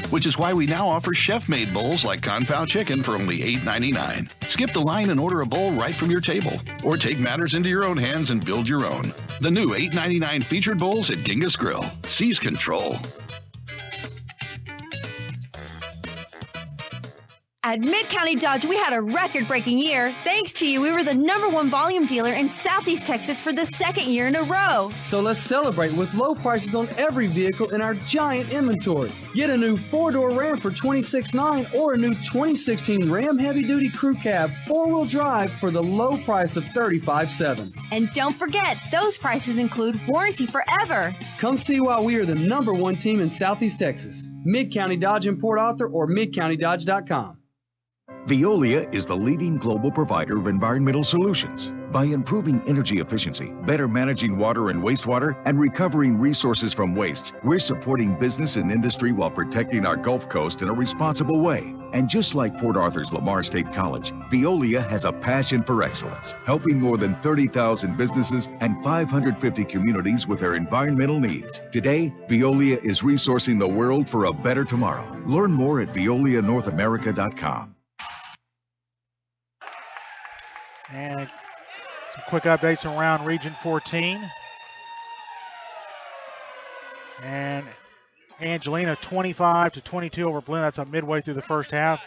which is why we now offer chef-made bowls like Kung-Pao chicken for only $8.99. Skip the line and order a bowl right from your table, or take matters into your own hands and build your own. The new $8.99 featured bowls at Genghis Grill. Seize control. At Mid-County Dodge, we had a record-breaking year. Thanks to you, we were the #1 volume dealer in Southeast Texas for the second year in a row. So let's celebrate with low prices on every vehicle in our giant inventory. Get a new 4-door Ram for $26,900 or a new 2016 Ram Heavy Duty Crew Cab 4-wheel drive for the low price of $35,700. And don't forget, those prices include warranty forever. Come see why we are the #1 team in Southeast Texas. Mid-County Dodge in Port Arthur or midcountydodge.com. Veolia is the leading global provider of environmental solutions. By improving energy efficiency, better managing water and wastewater, and recovering resources from waste, we're supporting business and industry while protecting our Gulf Coast in a responsible way. And just like Port Arthur's Lamar State College, Veolia has a passion for excellence, helping more than 30,000 businesses and 550 communities with their environmental needs. Today, Veolia is resourcing the world for a better tomorrow. Learn more at veolianorthamerica.com. And some quick updates around Region 14. And Angelina 25-22 over Blinn. That's midway through the first half.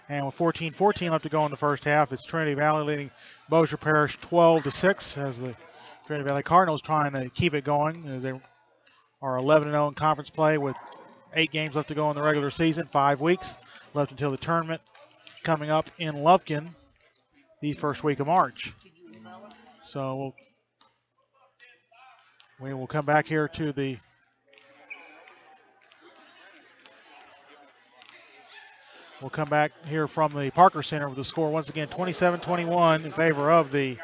And with 14-14 left to go in the first half, it's Trinity Valley leading Bossier Parish 12-6 as the Trinity Valley Cardinals trying to keep it going. As they are 11-0 in conference play with 8 games left to go in the regular season, 5 weeks left until the tournament coming up in Lufkin the first week of March. So we will come back here to the We'll come back here from the Parker Center with the score once again 27-21 in favor of the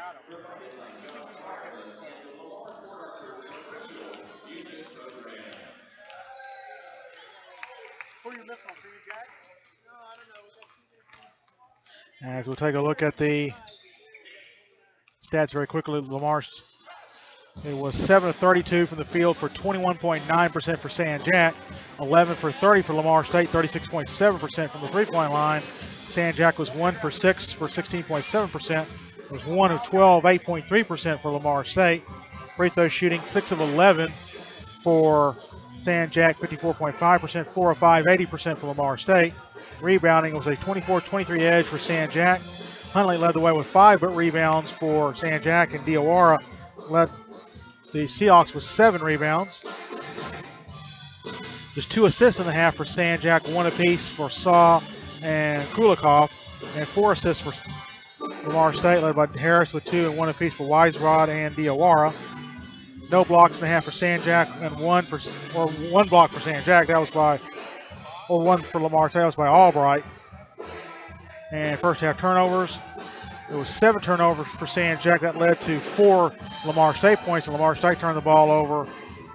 As we'll take a look at the stats very quickly, Lamar, it was 7 of 32 from the field for 21.9% for San Jac, 11 for 30 for Lamar State, 36.7% from the three-point line. San Jac was 1 for 6 for 16.7%. It was 1 of 12, 8.3% for Lamar State. Free throw shooting 6 of 11 for San Jac, 54.5%, 4 of 5, 80% for Lamar State. Rebounding was a 24-23 edge for San Jac. Huntley led the way with 5 rebounds for San Jac, and Diawara led the Seahawks with 7 rebounds. Just 2 assists in the half for San Jac, 1 apiece for Saw and Kulikov, and 4 assists for Lamar State, led by Harris with 2 and 1 apiece for Weisrod and Diawara. No blocks in the half for San Jac, and 1 block for San Jac. That was by, or 1 for Lamar State. That was by Albright. And first half turnovers. There was 7 turnovers for San Jac. That led to 4 Lamar State points, and Lamar State turned the ball over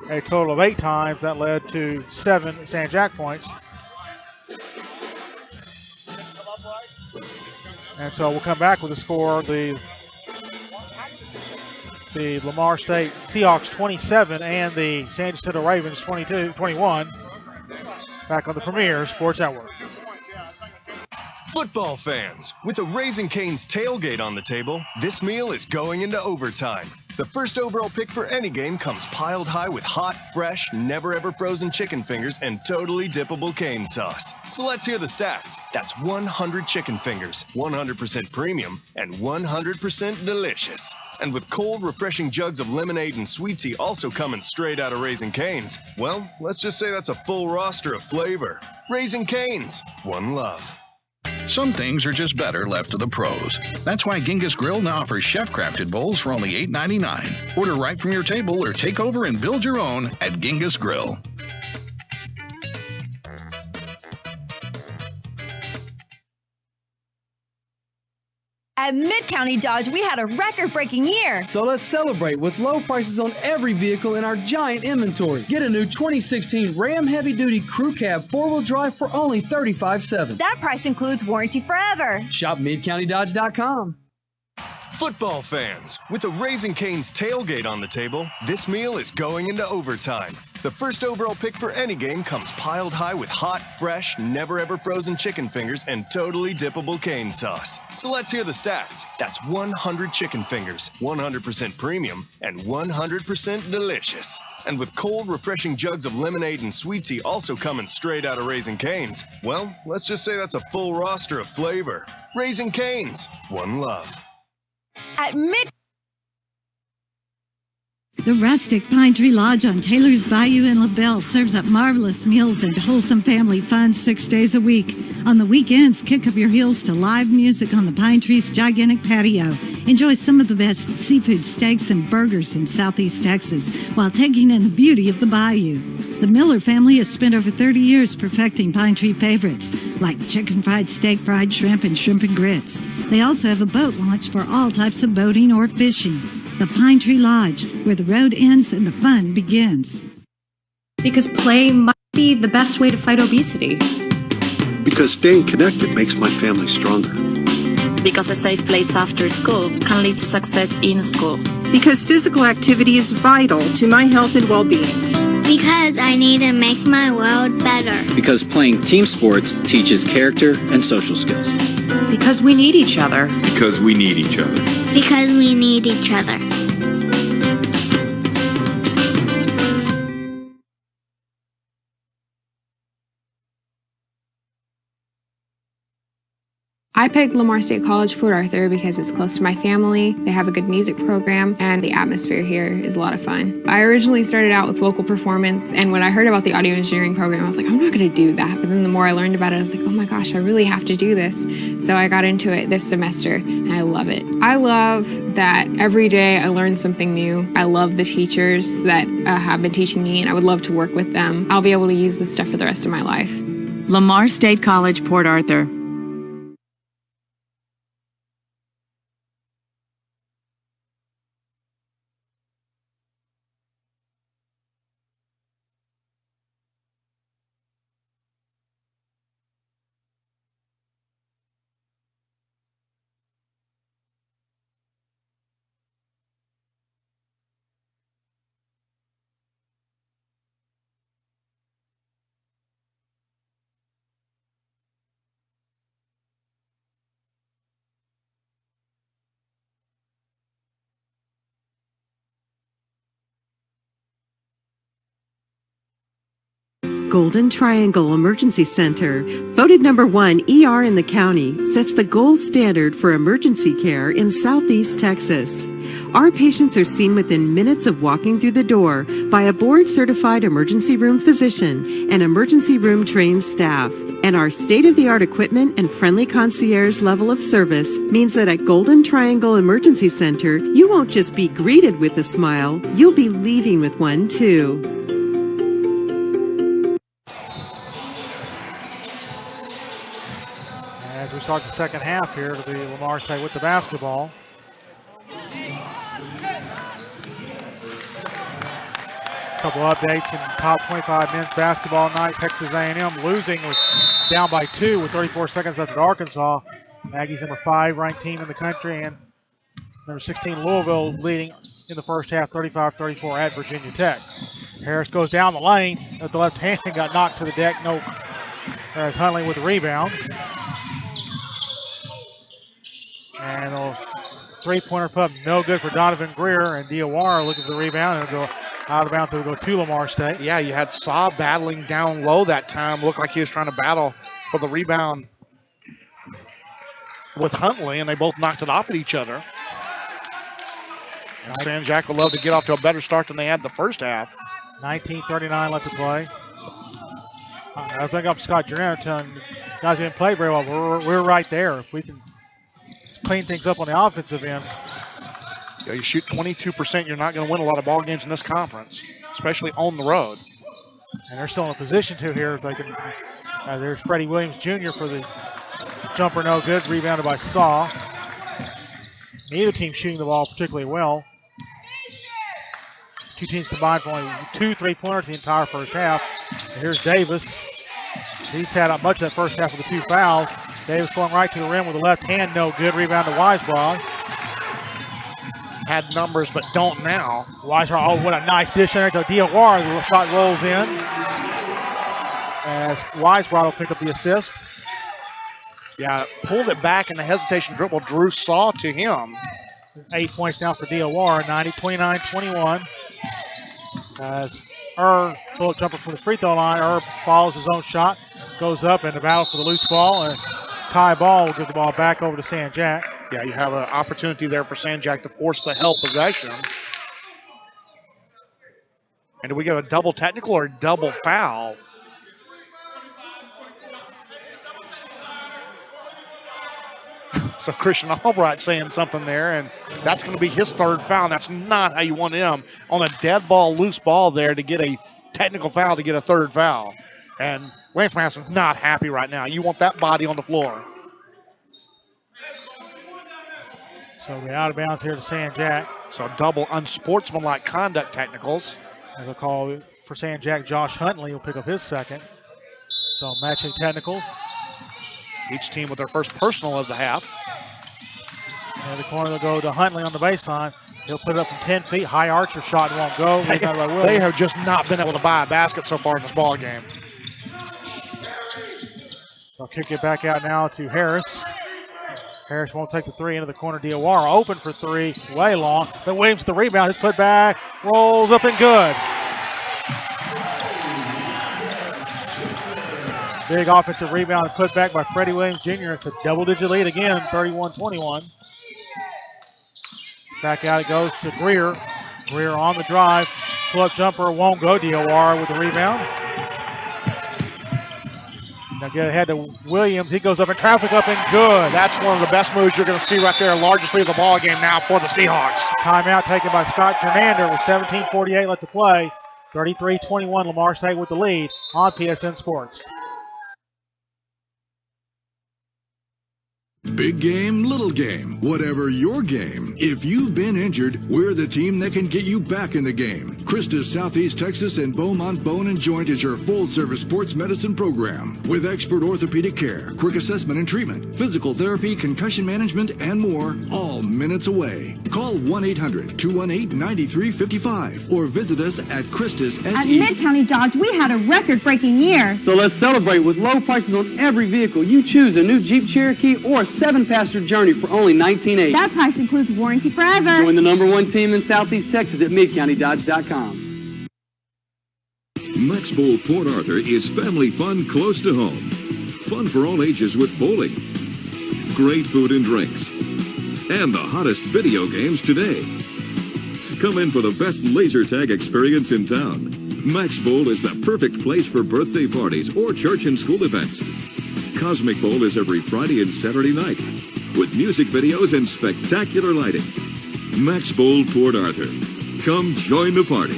a total of 8 times. That led to 7 San Jac points. And so we'll come back with the score. The Lamar State Seahawks 27 and the San Jacinto Ravens 21. Back on the Premier Sports Network. Football fans, with the Raising Cane's tailgate on the table, this meal is going into overtime. The first overall pick for any game comes piled high with hot, fresh, never-ever-frozen chicken fingers and totally dippable cane sauce. So let's hear the stats. That's 100 chicken fingers, 100% premium, and 100% delicious. And with cold, refreshing jugs of lemonade and sweet tea also coming straight out of Raising Cane's, well, let's just say that's a full roster of flavor. Raising Cane's, one love. Some things are just better left to the pros. That's why Genghis Grill now offers chef-crafted bowls for only $8.99. Order right from your table or take over and build your own at Genghis Grill. At Mid-County Dodge, we had a record-breaking year. So let's celebrate with low prices on every vehicle in our giant inventory. Get a new 2016 Ram Heavy Duty Crew Cab 4-wheel drive for only $35,700. That price includes warranty forever. Shop MidCountyDodge.com. Football fans, with the Raising Cane's tailgate on the table, this meal is going into overtime. The first overall pick for any game comes piled high with hot, fresh, never-ever-frozen chicken fingers and totally dippable cane sauce. So let's hear the stats. That's 100 chicken fingers, 100% premium, and 100% delicious. And with cold, refreshing jugs of lemonade and sweet tea also coming straight out of Raising Cane's, well, let's just say that's a full roster of flavor. Raising Cane's, one love. At The rustic Pine Tree Lodge on Taylor's Bayou in LaBelle serves up marvelous meals and wholesome family fun 6 days a week. On the weekends, kick up your heels to live music on the Pine Tree's gigantic patio. Enjoy some of the best seafood steaks and burgers in Southeast Texas while taking in the beauty of the bayou. The Miller family has spent over 30 years perfecting Pine Tree favorites like chicken fried steak, fried shrimp, and shrimp and grits. They also have a boat launch for all types of boating or fishing. The Pine Tree Lodge, where the road ends and the fun begins. Because play might be the best way to fight obesity. Because staying connected makes my family stronger. Because a safe place after school can lead to success in school. Because physical activity is vital to my health and well-being. Because I need to make my world better. Because playing team sports teaches character and social skills. Because we need each other. Because we need each other. Because we need each other. I picked Lamar State College Port Arthur because it's close to my family, they have a good music program, and the atmosphere here is a lot of fun. I originally started out with vocal performance, and when I heard about the audio engineering program, I was like, I'm not going to do that. But then the more I learned about it, I was like, oh my gosh, I really have to do this. So I got into it this semester, and I love it. I love that every day I learn something new. I love the teachers that have been teaching me, and I would love to work with them. I'll be able to use this stuff for the rest of my life. Lamar State College, Port Arthur. Golden Triangle Emergency Center, voted #1 ER in the county, sets the gold standard for emergency care in Southeast Texas. Our patients are seen within minutes of walking through the door by a board-certified emergency room physician and emergency room trained staff. And our state-of-the-art equipment and friendly concierge level of service means that at Golden Triangle Emergency Center, you won't just be greeted with a smile, you'll be leaving with one too. As we start the second half here, it'll be Lamar State with the basketball. A couple updates in top 25 men's basketball night. Texas A&M losing down by 2 with 34 seconds left at Arkansas. Aggies #5 ranked team in the country, and #16 Louisville leading in the first half 35-34 at Virginia Tech. Harris goes down the lane at the left hand and got knocked to the deck. No, there's Huntley with the rebound. And a three-pointer put no good for Donovan Greer, and Diawara looking for the rebound, and it'll go out of bounds. It'll go to Lamar State. Yeah, you had Saw battling down low that time. Looked like he was trying to battle for the rebound with Huntley, and they both knocked it off at each other. And San Jack would love to get off to a better start than they had the first half. 19:39 left to play. I think I'm Scott Durant telling guys didn't play very well. We're right there. If we can clean things up on the offensive end. Yeah, you shoot 22%, you're not going to win a lot of ball games in this conference, especially on the road. And they're still in a position to here. If they can, there's Freddie Williams Jr. for the jumper, no good. Rebounded by Saw. Neither team shooting the ball particularly well. Two teams combined for only 2 3-pointers the entire first half. And here's Davis. He's had much of that first half with the 2 fouls. Davis going right to the rim with the left hand, no good. Rebound to Weisbrod. Had numbers but don't now. Weisbrod, oh, what a nice dish there to Diawara. The shot rolls in. As Weisbrod will pick up the assist. Yeah, pulled it back in the hesitation dribble. Drew Saw to him. 8 points now for Diawara, 29-21. As pull jumper from the free throw line. follows his own shot, goes up in the battle for the loose ball. And Ty Ball will give the ball back over to San Jack. Yeah, you have an opportunity there for San Jack to force the held possession. And do we get a double technical or double foul? So Christian Albright saying something there, and that's going to be his third foul. And that's not how you want him on a dead ball, loose ball there to get a technical foul to get a third foul. And Lance Madison's not happy right now. You want that body on the floor. So we're out of bounds here to San Jack. So double unsportsmanlike conduct technicals. As a call for San Jack, Josh Huntley will pick up his second. So matching technicals. Each team with their first personal of the half. And the corner will go to Huntley on the baseline. He'll put it up from 10 feet. High archer shot won't go. They have just not been able to buy a basket so far in this ball game. They'll kick it back out now to Harris. Harris won't take the three into the corner. Diawara open for three, way long. But Williams the rebound. It's put back, rolls up and good. Big offensive rebound and put back by Freddie Williams Jr. It's a double-digit lead again, 31-21. Back out it goes to Greer. Greer on the drive. Pull-up jumper won't go. DOR with the rebound. Now get ahead to Williams. He goes up in traffic, up and good. That's one of the best moves you're going to see right there. Largest lead of the ball game now for the Seahawks. Timeout taken by Scott Jernander with 17:48 left to play. 33-21, Lamar State with the lead on PSN Sports. Big game, little game, whatever your game. If you've been injured, we're the team that can get you back in the game. Christus Southeast Texas and Beaumont Bone and Joint is your full-service sports medicine program with expert orthopedic care, quick assessment and treatment, physical therapy, concussion management, and more, all minutes away. Call 1-800-218-9355 or visit us at Christus SE. At Mid-County Dodge, we had a record-breaking year. So let's celebrate with low prices on every vehicle. You choose a new Jeep Cherokee or a 7-passenger Journey for only $19,800. That price includes warranty forever. Join the #1 team in Southeast Texas at MidCountyDodge.com. Max Bowl Port Arthur is family fun close to home. Fun for all ages with bowling, great food and drinks, and the hottest video games today. Come in for the best laser tag experience in town. Max Bowl is the perfect place for birthday parties or church and school events. Cosmic Bowl is every Friday and Saturday night with music videos and spectacular lighting. Max Bowl Port Arthur. Come join the party.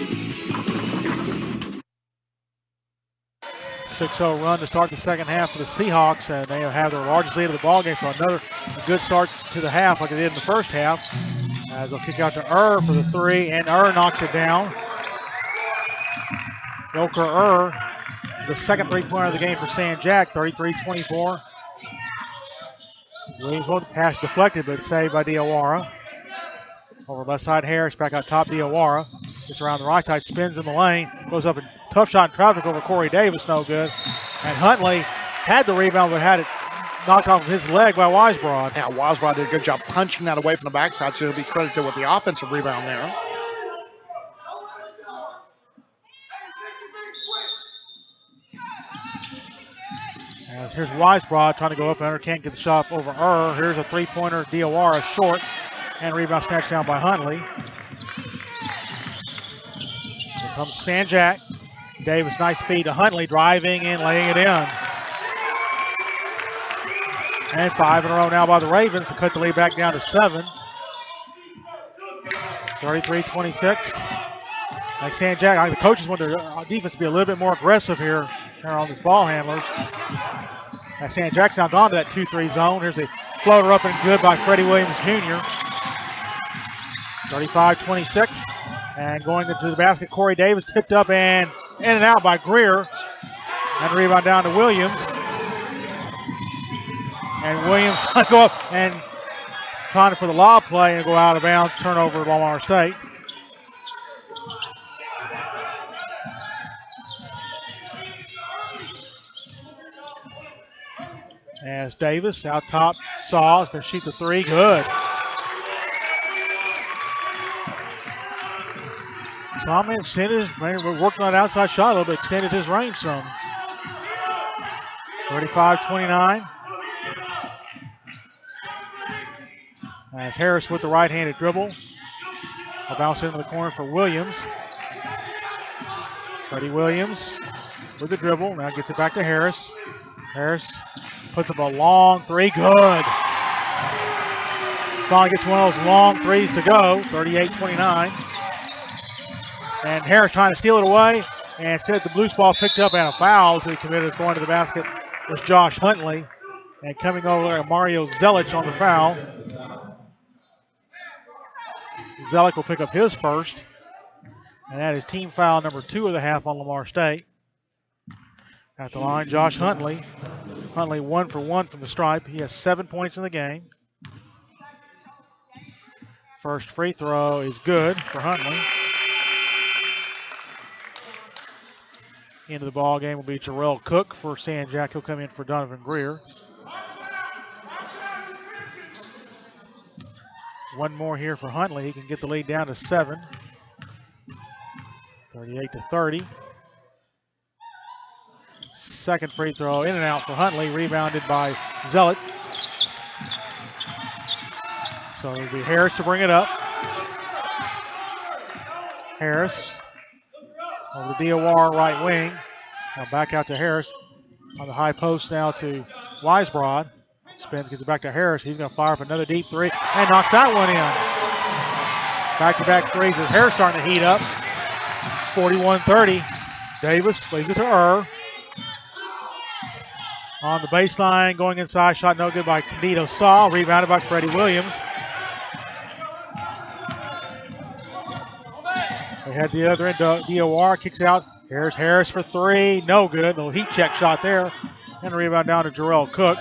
6-0 run to start the second half for the Seahawks, and they have their largest lead of the ballgame, so another good start to the half like they did in the first half. As they'll kick out to for the three, and knocks it down. Joker the second three-pointer of the game for San Jack, 33-24. Williams with the pass deflected, but saved by Diawara. Over left side, Harris back out top, Diawara. Gets around the right side, spins in the lane, goes up and tough shot in traffic over Corey Davis, no good. And Huntley had the rebound, but had it knocked off of his leg by Weisbrod. Yeah, Weisbrod did a good job punching that away from the backside, so he'll be credited with the offensive rebound there. As here's Weisbrod trying to go up under, can't get the shot up over Here's a three-pointer, Diawara short, and rebound snatched down by Huntley. Here comes San Jack. Davis, nice feed to Huntley, driving and laying it in. And 5 in a row now by the Ravens to cut the lead back down to 7. 33-26. Like San Jack, I think the coaches want their defense to be a little bit more aggressive here on these ball handlers. As San Jack's now gone to that 2-3 zone. Here's a floater up and good by Freddie Williams Jr. 35-26. And going into the basket, Corey Davis tipped up and in and out by Greer. And rebound down to Williams. And Williams trying to go up and trying for the lob play and go out of bounds. Turnover at Lamar State. As Davis out top, Saw is going to shoot the three. Good. Saw may extended his, working on an outside shot a little bit, extended his range some. 35-29. As Harris with the right-handed dribble. A bounce into the corner for Williams. Freddie Williams with the dribble. Now gets it back to Harris. Harris puts up a long three. Good. Finally gets one of those long threes to go. 38-29. And Harris trying to steal it away. And instead the loose ball picked up and a foul. So he committed going to the basket was Josh Huntley. And coming over there, Mario Zelic on the foul. Zelic will pick up his first. And that is team foul number 2 of the half on Lamar State. At the line, Josh Huntley. Huntley 1 for 1 from the stripe. He has 7 points in the game. First free throw is good for Huntley. Into the ball game will be Jarrell Cook for San Jack. He'll come in for Donovan Greer. One more here for Huntley. He can get the lead down to 7. 38-30. Second free throw in and out for Huntley, rebounded by Zealot. So it'll be Harris to bring it up. Harris over the DOR right wing. Now back out to Harris on the high post now to Weisbrod. Spins, gets it back to Harris. He's going to fire up another deep three and knocks that one in. Back-to-back threes as Harris starting to heat up. 41-30. Davis lays it to on the baseline, going inside, shot no good by Candido Saw, rebounded by Freddie Williams. They had the other end, DOR kicks out. Here's Harris for three, no good. Little heat check shot there. And a rebound down to Jarrell Cook.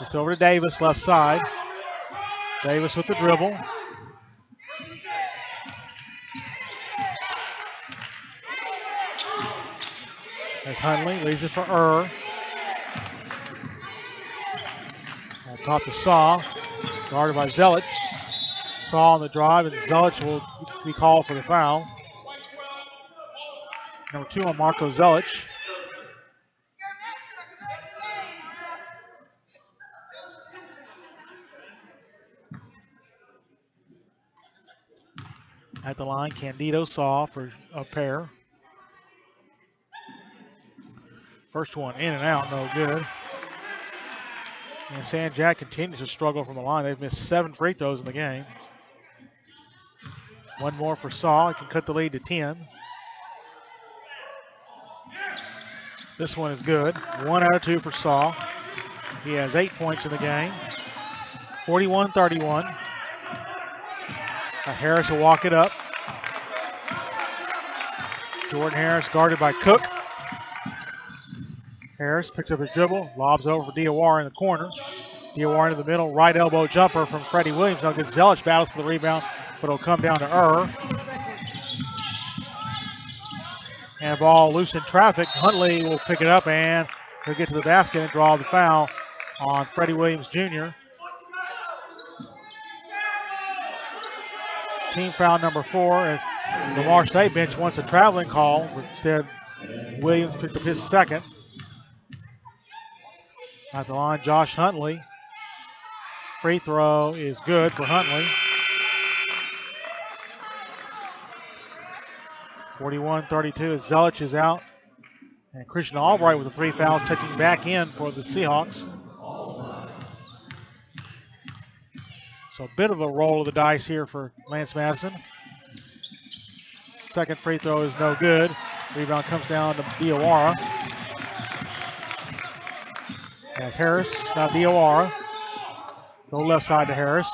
It's over to Davis, left side. Davis with the dribble. As Huntley leaves it for On top to Saw, guarded by Zealot. Saw on the drive, and Zealot will be called for the foul. Number 2 on Marco Zelich. At the line, Candido Saw for a pair. First one in and out, no good. And San Jack continues to struggle from the line. They've missed 7 free throws in the game. One more for Saw. He can cut the lead to 10. This one is good. 1 out of 2 for Saw. He has 8 points in the game. 41-31. Harris will walk it up. Jordan Harris guarded by Cook. Harris picks up his dribble, lobs over for DOR in the corner. DOR into the middle, right elbow jumper from Freddie Williams. Now good. Zelich battles for the rebound, but it'll come down to And ball loose in traffic. Huntley will pick it up and he'll get to the basket and draw the foul on Freddie Williams Jr. Team foul number 4. And Lamar State bench wants a traveling call, but instead Williams picked up his second. At the line, Josh Huntley. Free throw is good for Huntley. 41-32 as Zelich is out. And Christian Albright with the 3 fouls, taking back in for the Seahawks. So a bit of a roll of the dice here for Lance Madison. Second free throw is no good. Rebound comes down to Diawara. As Harris, now Diawara. Go left side to Harris.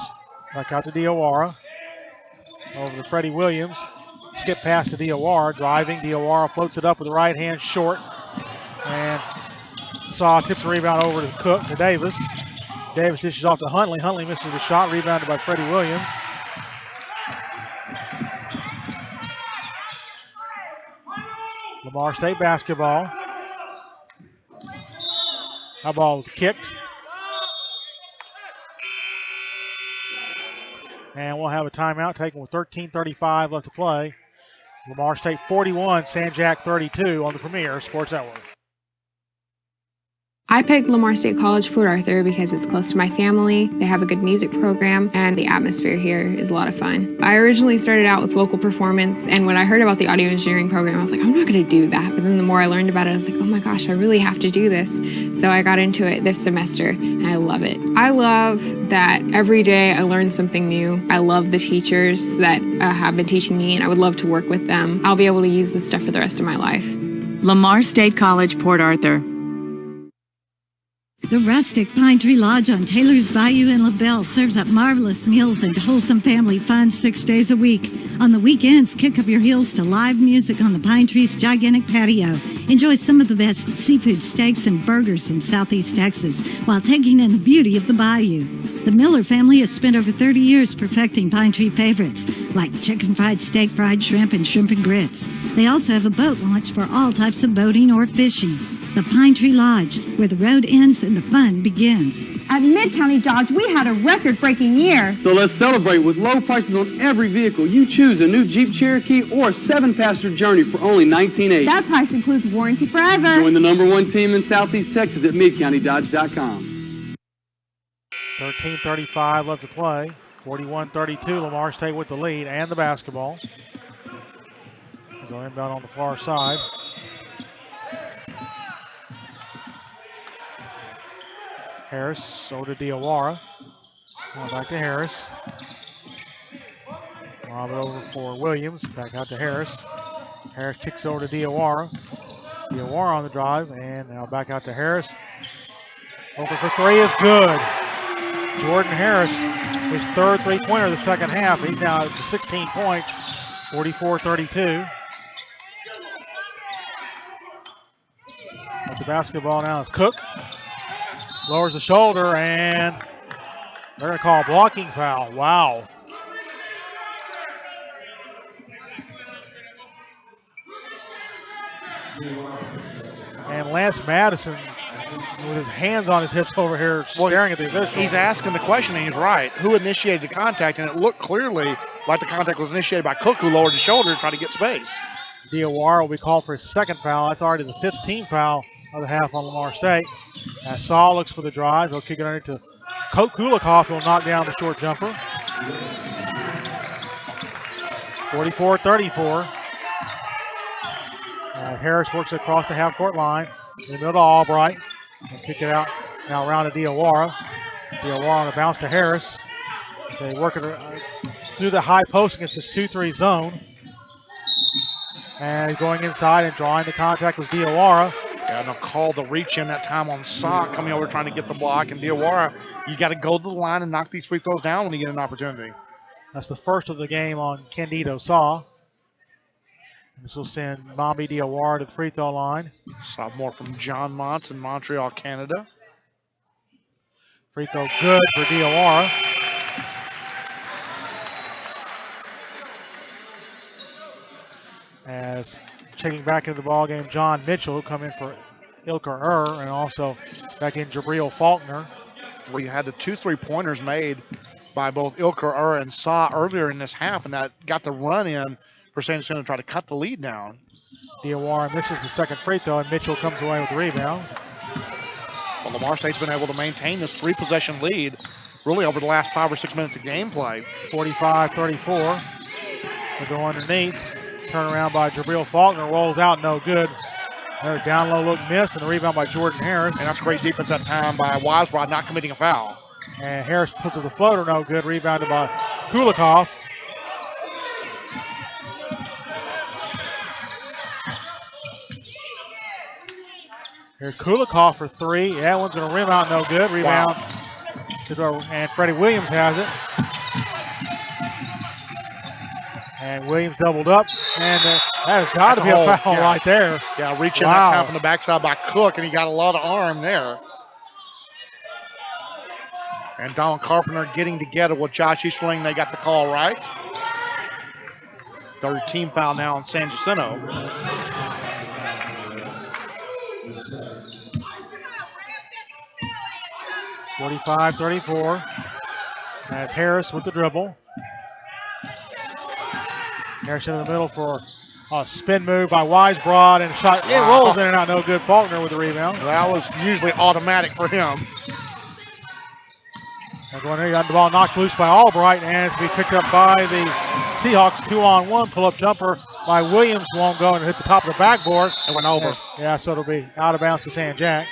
Back out to Diawara. Over to Freddie Williams. Skip pass to Diawara. Driving. Diawara floats it up with the right hand short. And Saw tips the rebound over to Cook to Davis. Davis dishes off to Huntley. Huntley misses the shot. Rebounded by Freddie Williams. Lamar State basketball. That ball was kicked. And we'll have a timeout taken with 13:35 left to play. Lamar State 41, San Jack 32 on the Premier Sports Network. I picked Lamar State College Port Arthur because it's close to my family, they have a good music program, and the atmosphere here is a lot of fun. I originally started out with vocal performance, and when I heard about the audio engineering program, I was like, I'm not going to do that. But then the more I learned about it, I was like, oh my gosh, I really have to do this. So I got into it this semester, and I love it. I love that every day I learn something new. I love the teachers that have been teaching me, and I would love to work with them. I'll be able to use this stuff for the rest of my life. Lamar State College, Port Arthur. The rustic Pine Tree Lodge on Taylor's Bayou in LaBelle serves up marvelous meals and wholesome family fun 6 days a week. On the weekends, kick up your heels to live music on the Pine Tree's gigantic patio. Enjoy some of the best seafood steaks and burgers in Southeast Texas while taking in the beauty of the bayou. The Miller family has spent over 30 years perfecting Pine Tree favorites like chicken fried steak, fried shrimp, and shrimp and grits. They also have a boat launch for all types of boating or fishing. The Pine Tree Lodge, where the road ends and the fun begins. At Mid-County Dodge, we had a record-breaking year. So let's celebrate with low prices on every vehicle. You choose a new Jeep Cherokee or a 7-passenger Journey for only $19,800. That price includes warranty forever. Join the #1 team in Southeast Texas at MidCountyDodge.com. 13:35 left to play. 41-32, Lamar State with the lead and the basketball. As they'll inbound on the far side. Harris over to Diawara. Going back to Harris. Lob it over for Williams. Back out to Harris. Harris kicks over to Diawara. Diawara on the drive, and now back out to Harris. Open for three is good. Jordan Harris, his third three-pointer of the second half. He's now at 16 points, 44-32. With the basketball now is Cook. Lowers the shoulder, and they're going to call a blocking foul. Wow. And Lance Madison with his hands on his hips over here staring at the official. He's asking the question, and he's right. Who initiated the contact? And it looked clearly like the contact was initiated by Cook, who lowered his shoulder to try to get space. Diawara will be called for his second foul. That's already the 15th foul of the half on Lamar State. As Saw looks for the drive, he'll kick it under to Kulikov, who will knock down the short jumper. 44-34. Harris works across the half-court line. In the middle to Albright. He'll kick it out now around to Diawara. Diawara on the bounce to Harris. So they work it through the high post against this 2-3 zone. And he's going inside and drawing the contact with Diawara. Yeah, and they'll call the reach in that time on Sock coming over trying to get the block. And Diawara, you got to go to the line and knock these free throws down when you get an opportunity. That's the first of the game on Candido Saw. This will send Mambi Diawara to the free throw line. Sophomore from John Montz in Montreal, Canada. Free throw good for Diawara. As checking back into the ball game, John Mitchell will come in for Ilker and also back in Jabril Faulkner. We had the 2 3-pointers made by both Ilker and Saw earlier in this half, and that got the run in for San Jacinto to try to cut the lead down. Diawara misses the second free throw, and Mitchell comes away with the rebound. Well, Lamar State's been able to maintain this 3-possession lead really over the last 5 or 6 minutes of gameplay. 45-34. They go underneath. Turnaround by Jabril Faulkner. Rolls out, no good. There's a down low look miss, and the rebound by Jordan Harris. And that's great defense that time by Weisbrod, not committing a foul. And Harris puts up the floater, no good. Rebounded by Kulikov. Here's Kulikov for three. That one's going to rim out, no good. Rebound. Wow. And Freddie Williams has it. And Williams doubled up. And that has got to be a foul right there. Yeah, reaching that time from the backside by Cook, and he got a lot of arm there. And Donald Carpenter getting together with Josh Easterling. They got the call right. Third team foul now on San Jacinto. (45-34). That's Harris with the dribble. Harris in the middle for a spin move by Weisbrod, and a shot. It rolls in and out, no good. Faulkner with the rebound. That was usually automatic for him. And going here, got the ball knocked loose by Albright, and it's going to be picked up by the Seahawks. 2-on-1 pull-up jumper by Williams won't go and hit the top of the backboard. It went over. Yeah, so it'll be out of bounds to San Jack.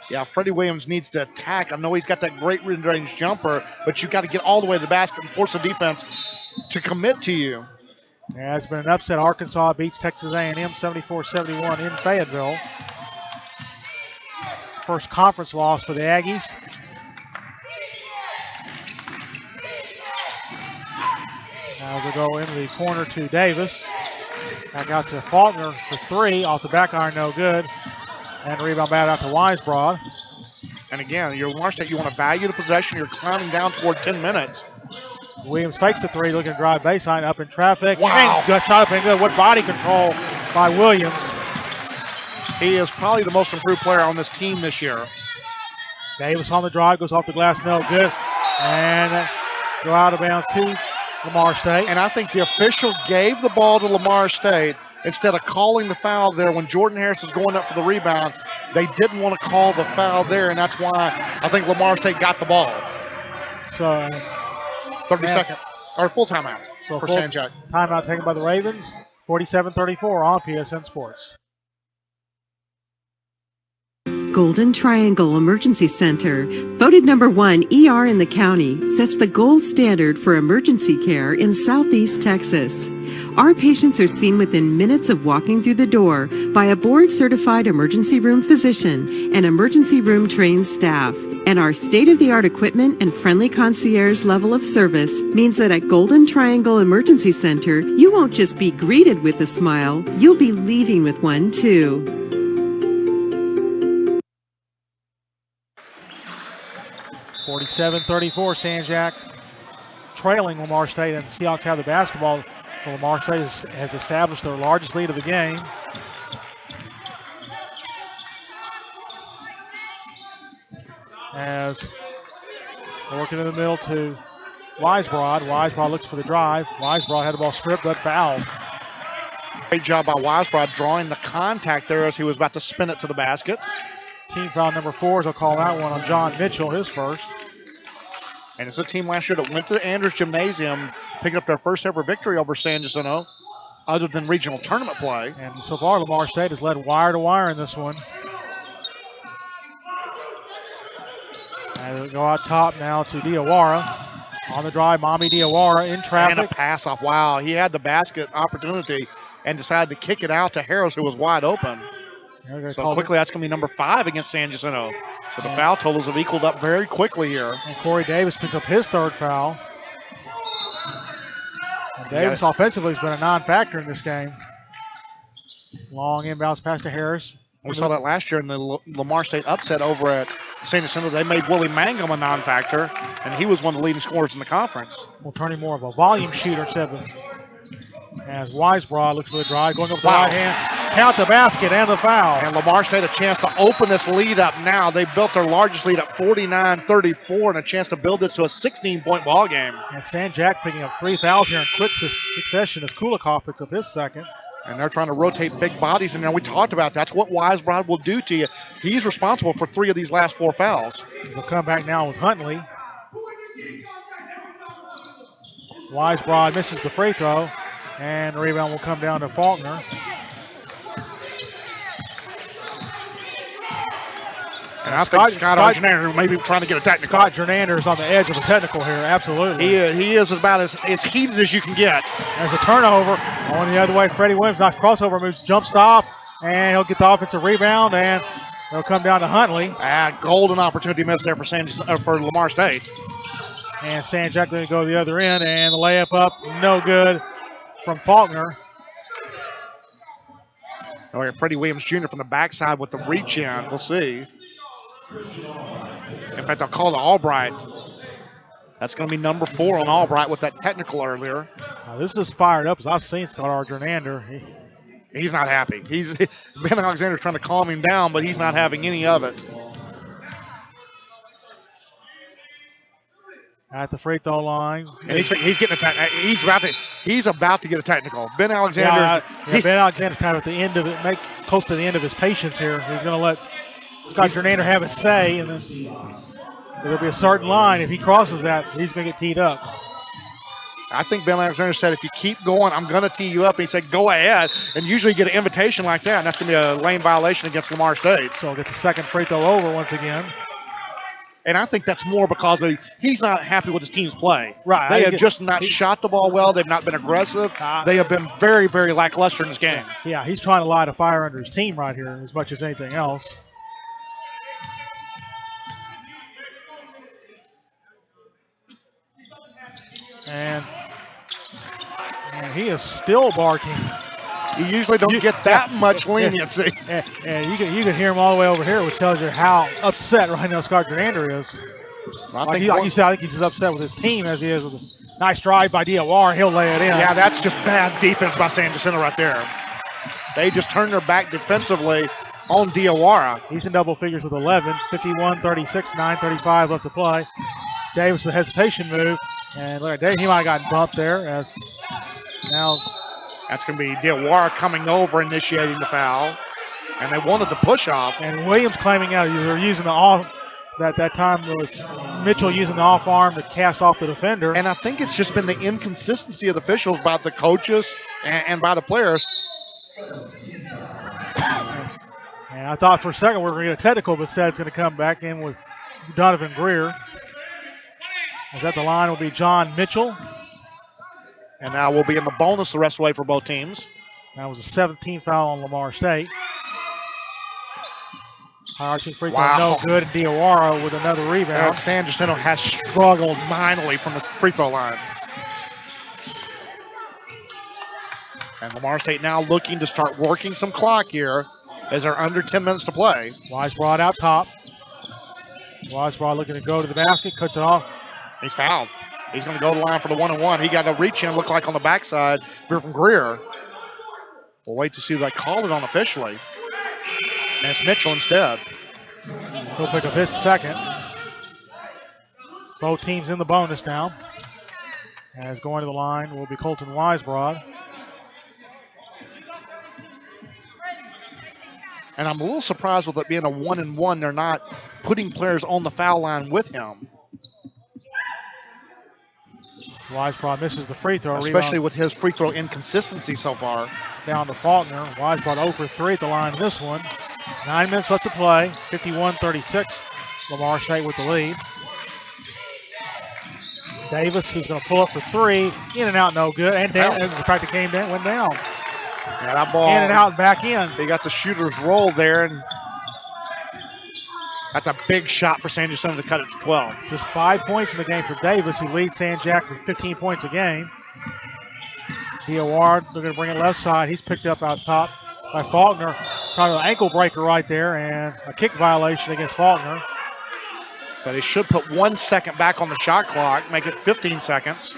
Yeah, Freddie Williams needs to attack. I know he's got that great mid-range jumper, but you've got to get all the way to the basket and force the defense to commit to you. Yeah, it's been an upset. Arkansas beats Texas A&M 74-71 in Fayetteville. First conference loss for the Aggies. Now they'll go into the corner to Davis. Back out to Faulkner for three. Off the back iron, no good. And rebound bad out to Weisbrod. And again, you're Lamar State, you want to value the possession. You're climbing down toward 10 minutes. Williams fakes the three, looking to drive baseline, up in traffic. Wow. And got shot up and good. What body control by Williams. He is probably the most improved player on this team this year. Davis on the drive, goes off the glass, no good. And go out of bounds to Lamar State. And I think the official gave the ball to Lamar State instead of calling the foul there when Jordan Harris was going up for the rebound. They didn't want to call the foul there, and that's why I think Lamar State got the ball. So 30 seconds, or full timeout so for full San Jack. Timeout taken by the Ravens. 47-34 on PSN Sports. Golden Triangle Emergency Center, voted #1 ER in the county, sets the gold standard for emergency care in Southeast Texas. Our patients are seen within minutes of walking through the door by a board-certified emergency room physician and emergency room trained staff. And our state-of-the-art equipment and friendly concierge level of service means that at Golden Triangle Emergency Center, you won't just be greeted with a smile, you'll be leaving with one too. 47-34, San Jack trailing Lamar State, and the Seahawks have the basketball. So Lamar State has established their largest lead of the game. As working in the middle to Weisbrod. Weisbrod looks for the drive. Weisbrod had the ball stripped, but fouled. Great job by Weisbrod drawing the contact there as he was about to spin it to the basket. Team foul number 4, as I'll call that one on John Mitchell, his first. And it's a team last year that went to Andrews Gymnasium, picking up their first ever victory over San Jacinto, other than regional tournament play. And so far, Lamar State has led wire to wire in this one. And it'll go out top now to Diawara. On the drive, Mami Diawara in traffic. And a pass off. Wow, he had the basket opportunity and decided to kick it out to Harris, who was wide open. So quickly, that's going to be number 5 against San Jacinto. So the foul totals have equaled up very quickly here. And Corey Davis picks up his third foul. And Davis offensively has been a non-factor in this game. Long inbounds pass to Harris. We saw that last year in the Lamar State upset over at San Jacinto. They made Willie Mangum a non-factor, and he was one of the leading scorers in the conference. We'll turn him more of a volume shooter instead of as Weisbrod looks for the drive, going up the right hand, count the basket and the foul. And Lamar State a chance to open this lead up now. They built their largest lead at 49-34 and a chance to build this to a 16-point ball game. And San Jack picking up 3 fouls here in quick succession as Kulikov picks up his second. And they're trying to rotate big bodies in there. We talked about that's what Weisbrod will do to you. He's responsible for 3 of these last 4 fouls. He'll come back now with Huntley. Weisbrod misses the free throw. And the rebound will come down to Faulkner. And I think Scott Jernander may be trying to get a technical. Scott Jernander is on the edge of a technical here, absolutely. He is about as heated as you can get. There's a turnover. Going the other way, Freddie Williams, nice crossover moves, jump stop, and he'll get the offensive rebound, and it'll come down to Huntley. Golden opportunity missed there for Lamar State. And San Jack going to go to the other end, and the layup up, no good from Faulkner. Oh, yeah, Freddie Williams Jr. from the backside with the reach in. We'll see. In fact, I'll call to Albright. That's going to be number 4 on Albright with that technical earlier. This is fired up as I've seen Scott Jernander. He's not happy. Ben Alexander's trying to calm him down, but he's not having any of it. At the free throw line, and he's getting he's about to get a technical. Ben Alexander. Ben Alexander's kind of at the end of it, close to the end of his patience here. He's going to let Scott Jernander have his say, and then there'll be a certain line. If he crosses that, he's going to get teed up. I think Ben Alexander said, if you keep going, I'm going to tee you up. And he said, go ahead. And usually you get an invitation like that, and that's going to be a lane violation against Lamar State. So he'll get the second free throw over once again. And I think that's more because he's not happy with his team's play. Right. They have just not shot the ball well. They've not been aggressive. They have been very, very lackluster in this game. Yeah, he's trying to light a fire under his team right here as much as anything else. And he is still barking. You usually don't get that much leniency. And you can hear him all the way over here, which tells you how upset right now Scott Jernander is. Like you said, I think he's as upset with his team as he is with a nice drive by Diawara. He'll lay it in. Yeah, that's just bad defense by San Jacinto right there. They just turned their back defensively on Diawara. He's in double figures with 11. 51-36, 9:35 left to play. Davis with a hesitation move. And look at Davis, he might have gotten bumped there as now. That's going to be Diawara coming over, initiating the foul. And they wanted the push off. And Williams claiming out they're using the off. That time was Mitchell using the off arm to cast off the defender. And I think it's just been the inconsistency of the officials by the coaches and by the players. And I thought for a second we were going to get a technical, but instead it's going to come back in with Donovan Greer. As at the line will be John Mitchell. And now we'll be in the bonus the rest of the way for both teams. That was a 17th foul on Lamar State. High-arching free throw, no good. And Diawara with another rebound. San Jacinto has struggled mightily from the free throw line. And Lamar State now looking to start working some clock here as they're under 10 minutes to play. Weisbrod out top. Weisbrod looking to go to the basket, cuts it off. He's fouled. He's going to go to the line for the 1-on-1. He got a reach in, look like on the backside from Greer. We'll wait to see if they call it on officially. And it's Mitchell instead. He'll pick up his second. Both teams in the bonus now. As going to the line will be Colton Weisbrod. And I'm a little surprised with it being a 1-and-1. They're not putting players on the foul line with him. Weisbrod misses the free throw. Especially with his free throw inconsistency so far. Down to Faulkner. Weisbrod 0 for 3 at the line in this one. 9 minutes left to play. 51-36. Lamar State with the lead. Davis is going to pull up for 3. In and out, no good. And down. In fact, it came down, went down. Yeah, that ball. In and out and back in. They got the shooter's roll there, and that's a big shot for San Jacinto to cut it to 12. Just 5 points in the game for Davis, who leads San Jack with 15 points a game. Diawara, they're going to bring it left side. He's picked up out top by Faulkner. Kind of an ankle breaker right there, and a kick violation against Faulkner. So they should put 1 second back on the shot clock, make it 15 seconds.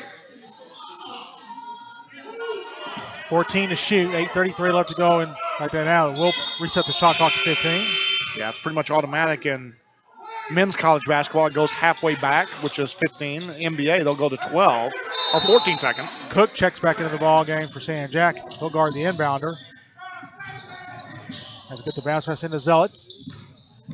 14 to shoot, 8:33 left to go, and like that now, we'll reset the shot clock to 15. Yeah, it's pretty much automatic in men's college basketball. It goes halfway back, which is 15. NBA, they'll go to 12 or 14 seconds. Cook checks back into the ball game for San Jack. He'll guard the inbounder. Has to get the bounce pass into Zealot.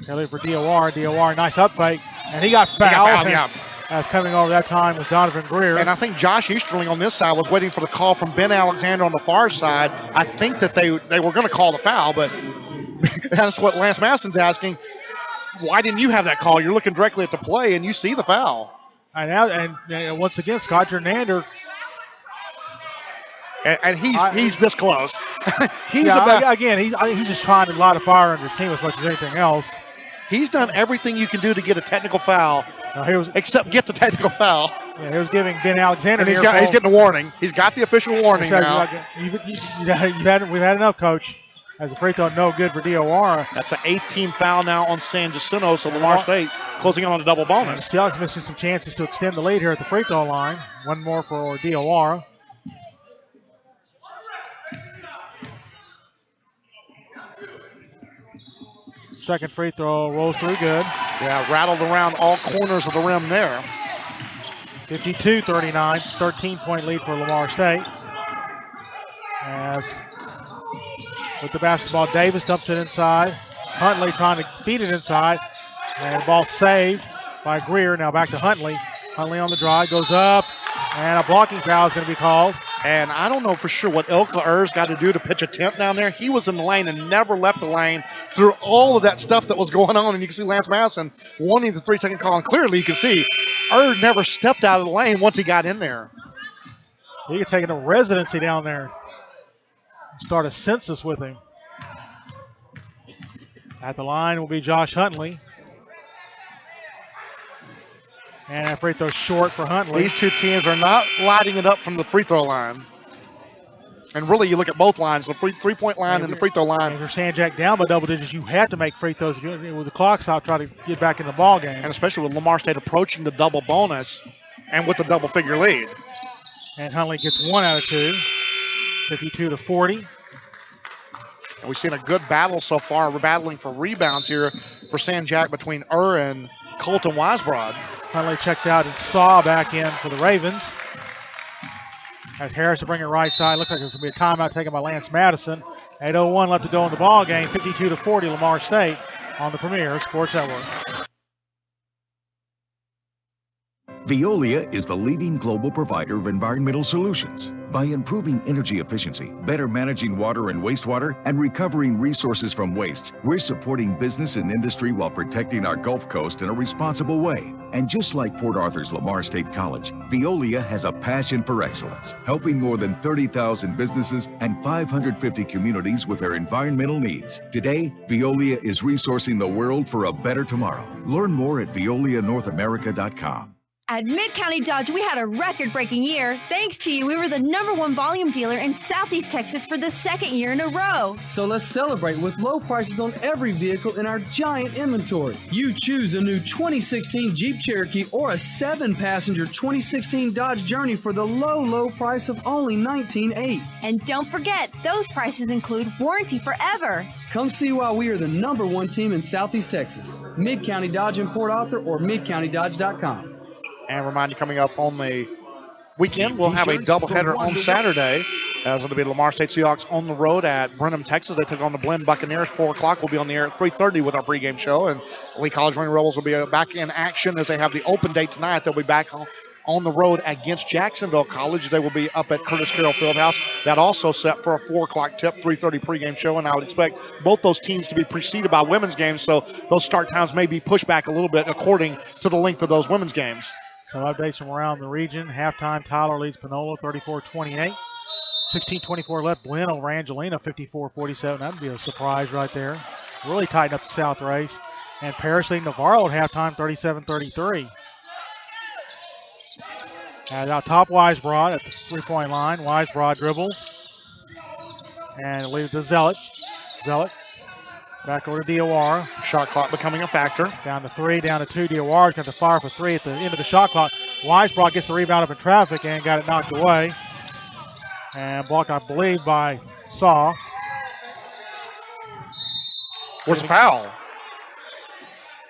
Kelly for Diawara. Diawara, nice up fake, and he got fouled. As coming over that time was Donovan Greer. And I think Josh Easterling on this side was waiting for the call from Ben Alexander on the far side. I think that they were going to call the foul, but that's what Lance Masson's asking. Why didn't you have that call? You're looking directly at the play, and you see the foul. And once again, Scott Jernander. And he's this close. He's just trying to light a fire under his team as much as anything else. He's done everything you can do to get a technical foul, except get the technical foul. Yeah, he was giving Ben Alexander. And he's getting a warning. He's got the official warning now. We've had enough, Coach. As a free throw, no good for Diawara. That's an 18 foul now on San Jacinto, so Lamar State closing in on a double bonus. Seahawks missing some chances to extend the lead here at the free throw line. One more for Diawara. Second free throw rolls through good. Yeah, rattled around all corners of the rim there. 52-39, 13-point lead for Lamar State. As with the basketball, Davis dumps it inside. Huntley trying to feed it inside. And the ball saved by Greer. Now back to Huntley. Huntley on the drive, goes up. And a blocking foul is going to be called. And I don't know for sure what Ilka Er's got to do to pitch a tent down there. He was in the lane and never left the lane through all of that stuff that was going on. And you can see Lance Masson wanting the 3-second call. And clearly you can see never stepped out of the lane once he got in there. He could take a residency down there. Start a census with him. At the line will be Josh Huntley. And that free throw short for Huntley. These two teams are not lighting it up from the free throw line. And really, you look at both lines, the three-point line and the free throw line. If you're San Jack down by double digits, you have to make free throws. With the clock stop, try to get back in the ball game. And especially with Lamar State approaching the double bonus and with the double-figure lead. And Huntley gets 1 out of 2, 52-40. And we've seen a good battle so far. We're battling for rebounds here for San Jac between and Colton Weisbrod. Huntley checks out and Saw back in for the Ravens. As Harris to bring it right side. Looks like there's going to be a timeout taken by Lance Madison. 8:01 left to go in the ball game. 52-40 Lamar State on the Premier Sports Network. Veolia is the leading global provider of environmental solutions. By improving energy efficiency, better managing water and wastewater, and recovering resources from waste, we're supporting business and industry while protecting our Gulf Coast in a responsible way. And just like Port Arthur's Lamar State College, Veolia has a passion for excellence, helping more than 30,000 businesses and 550 communities with their environmental needs. Today, Veolia is resourcing the world for a better tomorrow. Learn more at veolianorthamerica.com. At Mid-County Dodge, we had a record-breaking year. Thanks to you, we were the #1 volume dealer in Southeast Texas for the second year in a row. So let's celebrate with low prices on every vehicle in our giant inventory. You choose a new 2016 Jeep Cherokee or a 7-passenger 2016 Dodge Journey for the low price of only $19,800. And don't forget, those prices include warranty forever. Come see why we are the #1 team in Southeast Texas. Mid-County Dodge in Port Arthur or midcountydodge.com. And remind you, coming up on the weekend, we'll have a doubleheader on Saturday. As it'll be Lamar State Seahawks on the road at Brenham, Texas. They took on the Blinn Buccaneers. 4 o'clock. We'll be on the air at 3:30 with our pregame show. And Lee College Rain Rebels will be back in action as they have the open day tonight. They'll be back on the road against Jacksonville College. They will be up at Curtis Carroll Fieldhouse. That also set for a 4 o'clock tip, 3:30 pregame show. And I would expect both those teams to be preceded by women's games, so those start times may be pushed back a little bit according to the length of those women's games. Some updates from around the region. Halftime, Tyler leads Panola 34-28. 16-24 left. Blinn over Angelina 54-47. That would be a surprise right there. Really tighten up the South race. And Parrish leading Navarro at halftime 37-33. And out top, Weisbrod at the three-point line. Weisbrod dribbles. And it leaves to Zealot. Zealot back over to DOR. Shot clock becoming a factor. Down to 3, down to 2. DOR's got to fire for 3 at the end of the shot clock. Weisbrod gets the rebound up in traffic and got it knocked away. And blocked, I believe, by Saw. Where's the foul?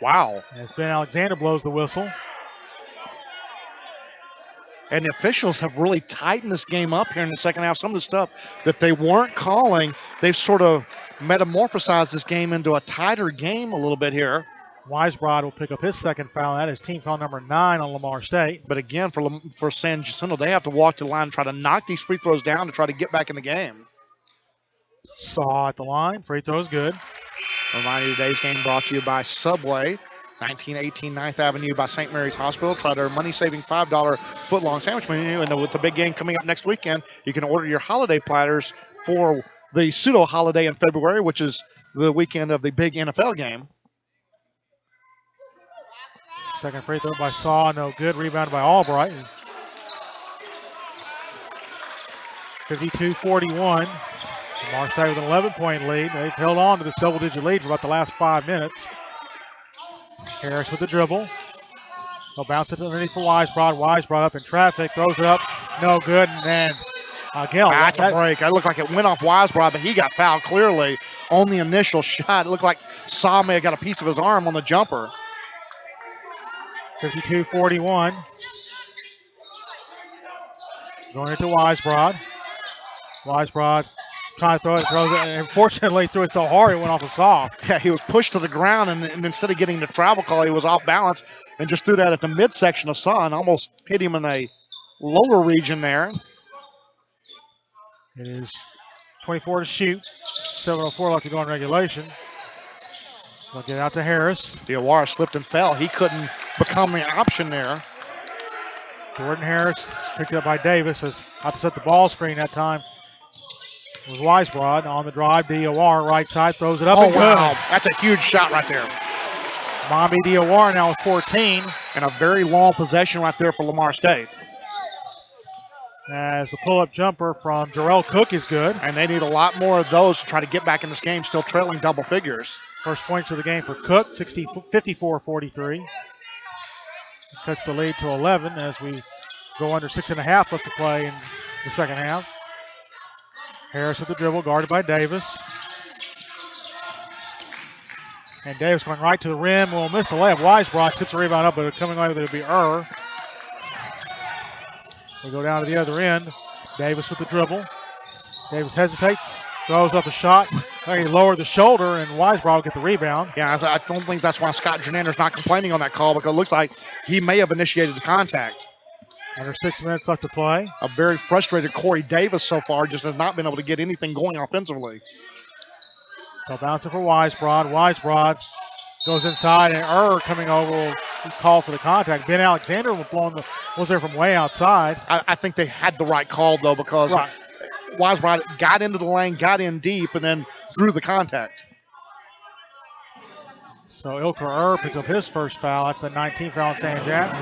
Wow. And it's Ben Alexander blows the whistle. And the officials have really tightened this game up here in the second half. Some of the stuff that they weren't calling, they've sort of metamorphosized this game into a tighter game a little bit here. Weisbrod will pick up his second foul. That is team foul number 9 on Lamar State. But again, for San Jacinto, they have to walk to the line and try to knock these free throws down to try to get back in the game. Saw at the line. Free throw's good. Remind you, today's game brought to you by Subway. 1918 9th Avenue by St. Mary's Hospital. Try their money-saving $5 foot-long sandwich menu. And with the big game coming up next weekend, you can order your holiday platters for the pseudo-holiday in February, which is the weekend of the big NFL game. Second free throw by Saw, no good. Rebounded by Albright. 52-41. Lamar State with an 11-point lead. They've held on to this double-digit lead for about the last 5 minutes. Harris with the dribble. He'll bounce it underneath for Weisbrod. Weisbrod up in traffic, throws it up, no good, and then again. That's a break. It looked like it went off Weisbrod, but he got fouled clearly on the initial shot. It looked like Saw may have got a piece of his arm on the jumper. 52-41. Going into Weisbrod. Weisbrod trying to throw it, throws it, and unfortunately threw it so hard it went off a Saw. Yeah, he was pushed to the ground, and instead of getting the travel call, he was off balance and just threw that at the midsection of Saw and almost hit him in a lower region there. It is 24 to shoot. 7:04 left to go in regulation. They'll get out to Harris. Diawara slipped and fell. He couldn't become an option there. Jordan Harris picked up by Davis as opposite the ball screen that time. Was Weisbrod on the drive. DOR right side throws it up. Oh, wow. That's a huge shot right there. Mombi DOR now with 14. And a very long possession right there for Lamar State. As the pull-up jumper from Jarrell Cook is good. And they need a lot more of those to try to get back in this game, still trailing double figures. First points of the game for Cook, 54-43. Cuts the lead to 11 as we go under 6.5 left to play in the second half. Harris with the dribble, guarded by Davis. And Davis going right to the rim. Will miss the layup. Weisbrod tips the rebound up, but coming over it'll be We go down to the other end. Davis with the dribble. Davis hesitates, throws up a shot. He lowered the shoulder, and Weisbrod will get the rebound. Yeah, I don't think that's why Scott Jernander's not complaining on that call, because it looks like he may have initiated the contact. Under 6 minutes left to play. A very frustrated Corey Davis so far, just has not been able to get anything going offensively. So bouncing for Weisbrod. Weisbrod goes inside, and coming over will call for the contact. Ben Alexander was there from way outside. I think they had the right call, though, because Weisbrod got into the lane, got in deep, and then drew the contact. So Ilker picks up his first foul. That's the 19th foul on San Jack.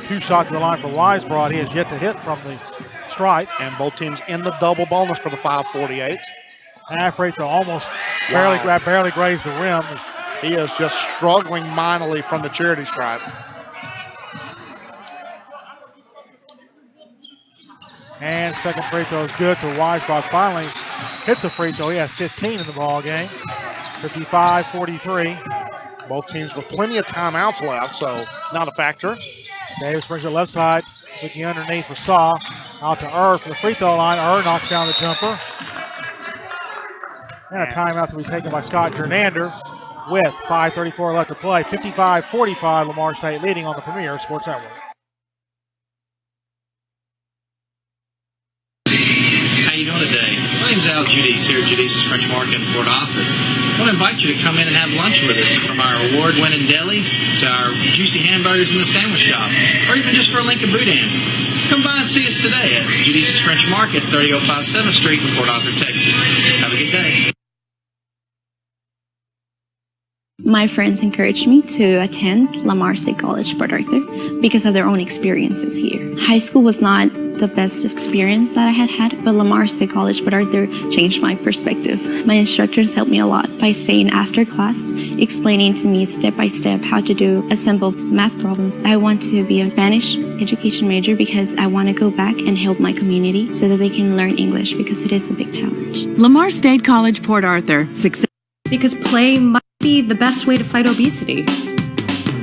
2 shots to the line for Weisbrod. He has yet to hit from the stripe. And both teams in the double bonus for the 5:48. Half free throw almost barely grazed the rim. He is just struggling mightily from the charity stripe. And second free throw is good, so Weisbrod finally hits a free throw. He has 15 in the ball game. 55-43. Both teams with plenty of timeouts left, so not a factor. Davis brings it left side, looking underneath for Saw. Out to for the free throw line. Knocks down the jumper. And a timeout to be taken by Scott Jernander with 5:34 left to play. 55-45, Lamar State leading on the Premier Sports Network. How you doing today? My name's Al Judice here at Judice's French Market in Port Arthur. I want to invite you to come in and have lunch with us, from our award-winning deli to our juicy hamburgers in the sandwich shop, or even just for a Lincoln Boudin. Come by and see us today at Judice's French Market, 3005 7th Street in Port Arthur, Texas. Have a good day. My friends encouraged me to attend Lamar State College, Port Arthur, because of their own experiences here. High school was not the best experience that I had, but Lamar State College, Port Arthur changed my perspective. My instructors helped me a lot by saying after class, explaining to me step by step how to do a simple math problem. I want to be a Spanish education major because I want to go back and help my community so that they can learn English, because it is a big challenge. Lamar State College, Port Arthur. Success. Because play might be the best way to fight obesity.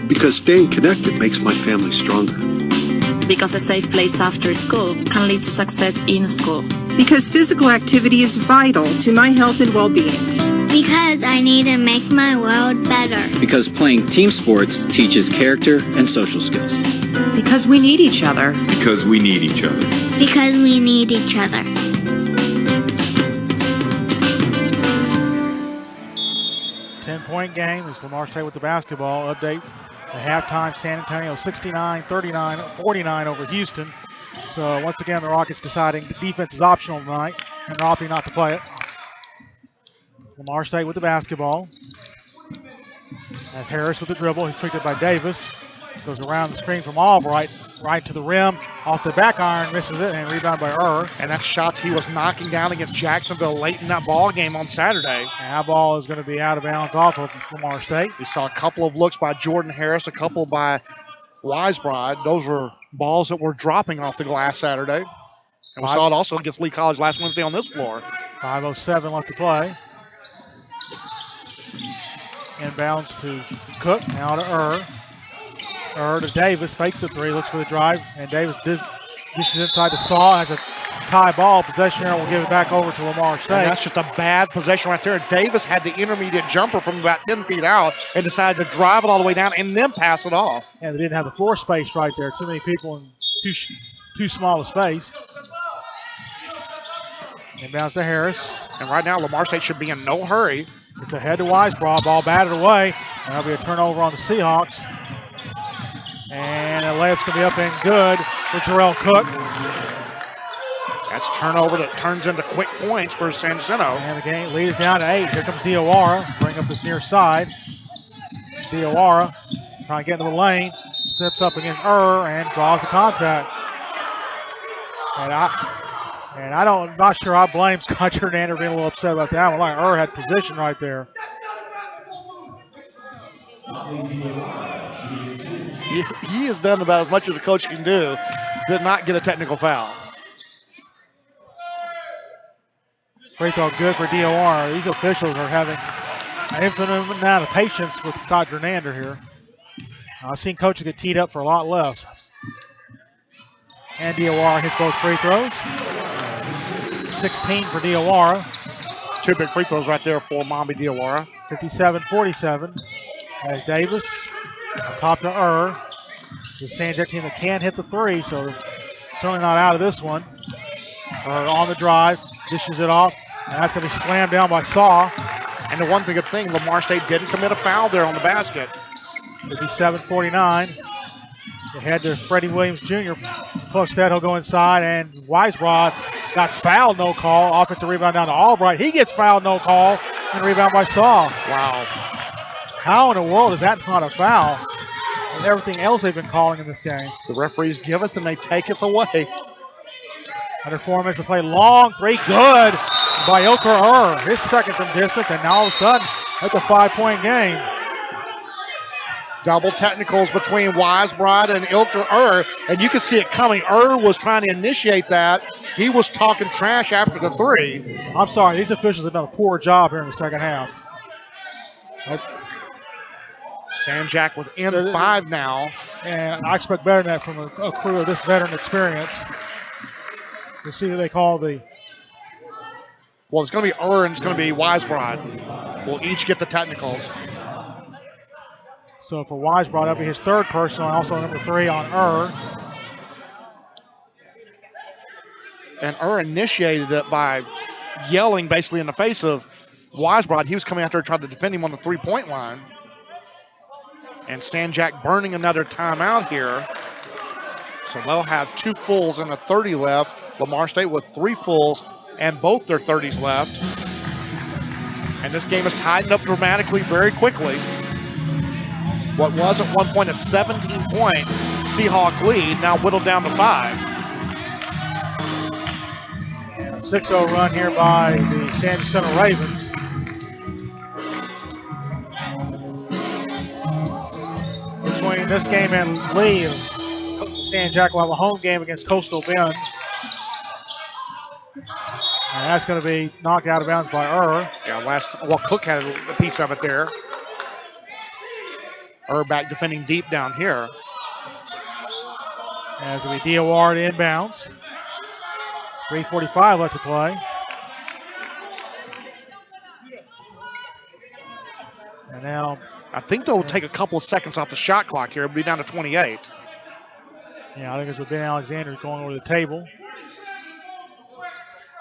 Because staying connected makes my family stronger. Because a safe place after school can lead to success in school. Because physical activity is vital to my health and well-being. Because I need to make my world better. Because playing team sports teaches character and social skills. Because we need each other. Because we need each other. Because we need each other. Point game is Lamar State with the basketball. Update at halftime, San Antonio 69-39, 49 over Houston. So once again, the Rockets deciding the defense is optional tonight, and they're opting not to play it. Lamar State with the basketball. As Harris with the dribble, he's picked up by Davis. Goes around the screen from Albright, right to the rim, off the back iron, misses it, and rebounded by And that's shots he was knocking down against Jacksonville late in that ball game on Saturday. And that ball is going to be out of bounds off of Lamar State. We saw a couple of looks by Jordan Harris, a couple by Weisbrod. Those were balls that were dropping off the glass Saturday. And we saw it also against Lee College last Wednesday on this floor. 5:07 left to play. Inbounds to Cook, now to to Davis, fakes the three, looks for the drive, and Davis dishes inside the Saw, has a tie ball. Possession here will give it back over to Lamar State. And that's just a bad possession right there. Davis had the intermediate jumper from about 10 feet out and decided to drive it all the way down and then pass it off. And they didn't have the floor space right there. Too many people in too small a space. Inbounds to Harris. And right now, Lamar State should be in no hurry. It's ahead to Weisbrod. Ball batted away. And that'll be a turnover on the Seahawks. And the layup's going to be up and good for Terrell Cook. That's turnover that turns into quick points for San Jacinto. And the game lead is down to 8. Here comes Diawara, bring up this near side. Diawara trying to get into the lane. Steps up against and draws the contact. And I'm not sure I blame Scott Jernander being a little upset about that one. Like had position right there. He has done about as much as a coach can do to not get a technical foul. Free throw good for Diawara. These officials are having an infinite amount of patience with Todd Jernander here. I've seen coaches get teed up for a lot less. And Diawara hits both free throws. 16 for Diawara. 2 big free throws right there for Mommy Diawara. 57-47. As Davis top to the Sanjak team that can hit the three, so certainly not out of this one. On the drive, dishes it off, and that's going to be slammed down by Saw. And the one good thing, Lamar State didn't commit a foul there on the basket. 57-49. They head to Freddie Williams Jr. Instead, he'll go inside, and Weisbrod got fouled, no call. Offensive rebound down to Albright. He gets fouled, no call, and rebound by Saw. Wow. How in the world is that not a foul? And everything else they've been calling in this game. The referees give it, and they take it away. Under 4 minutes to play. Long three, good by Ilker. His second from distance, and now all of a sudden, that's a 5-point game. Double technicals between Weisbrod and Ilker, and you can see it coming. Was trying to initiate that. He was talking trash after the three. I'm sorry, these officials have done a poor job here in the second half. Sanjak within 5 now. And I expect better than that from a crew of this veteran experience. We'll see who they call the... Well, it's going to be and it's going to be Weisbrod. We'll each get the technicals. So for Weisbrod, that'll be his third personal, and also number 3 on And initiated it by yelling basically in the face of Weisbrod. He was coming out there trying to defend him on the 3-point line. And Sanjak burning another timeout here. So they'll have 2 fulls and a 30 left. Lamar State with 3 fulls and both their 30s left. And this game is tightened up dramatically very quickly. What was at one point a 17-point Seahawk lead, now whittled down to 5. And a 6-0 run here by the Sandy Center Ravens. Between this game and Lee, Sanjak will have a home game against Coastal Bend. And that's going to be knocked out of bounds by Yeah, Cook had a piece of it there. back defending deep down here. As we Diawara to inbounds. 3:45 left to play. And now I think they'll take a couple of seconds off the shot clock here. It'll be down to 28. Yeah, I think it's with Ben Alexander going over the table.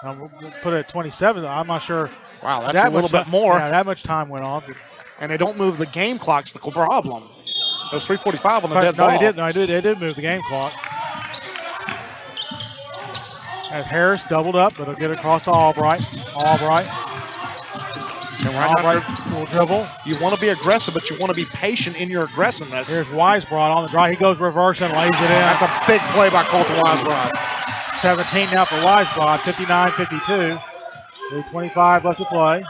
We'll put it at 27. I'm not sure. Wow, that's a little bit more. Yeah, that much time went on. And they don't move the game clock's the problem. It was 3:45 on the dead ball. They did move the game clock. As Harris doubled up, but he'll get it across to Albright. And Albright will dribble. You want to be aggressive, but you want to be patient in your aggressiveness. Here's Weisbrod on the drive. He goes reverse and lays it in. That's a big play by Colton Weisbrod. 17 now for Weisbrod, 59-52. 3:25 left to play.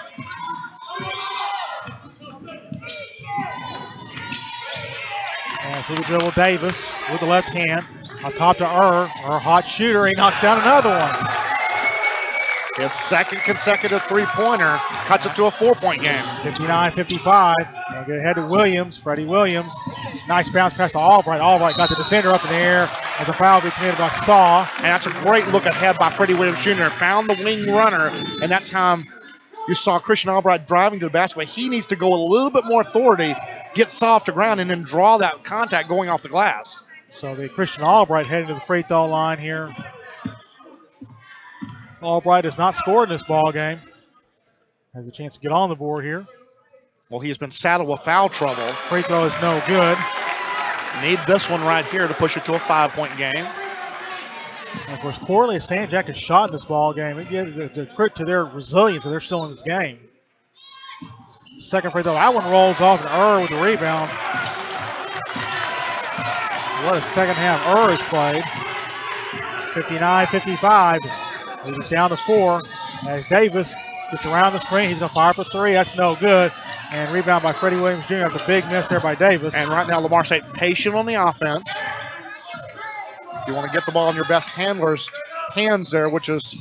And through the dribble, Davis with the left hand. On top to Our hot shooter. He knocks down another one. His second consecutive three-pointer cuts it to a 4-point game. 59-55. They'll get ahead to Williams, Freddie Williams. Nice bounce pass to Albright. Albright got the defender up in the air as a foul be committed by Saw. And that's a great look ahead by Freddie Williams Jr. Found the wing runner, and that time you saw Christian Albright driving to the basket, but he needs to go with a little bit more authority, get Saw off the ground, and then draw that contact going off the glass. So the Christian Albright heading to the free throw line here. Albright has not scored in this ball game. Has a chance to get on the board here. Well, he's been saddled with foul trouble. Free throw is no good. Need this one right here to push it to a 5-point game. And of course, poorly as Sanjak has shot in this ball game. It's a credit to their resilience that they're still in this game. Second free throw. That one rolls off, and with the rebound. What a second half has played. 59-55. He's down to 4 as Davis gets around the screen. He's going to fire for 3. That's no good. And rebound by Freddie Williams Jr. That's a big miss there by Davis. And right now, Lamar State patient on the offense. You want to get the ball in your best handler's hands there, which is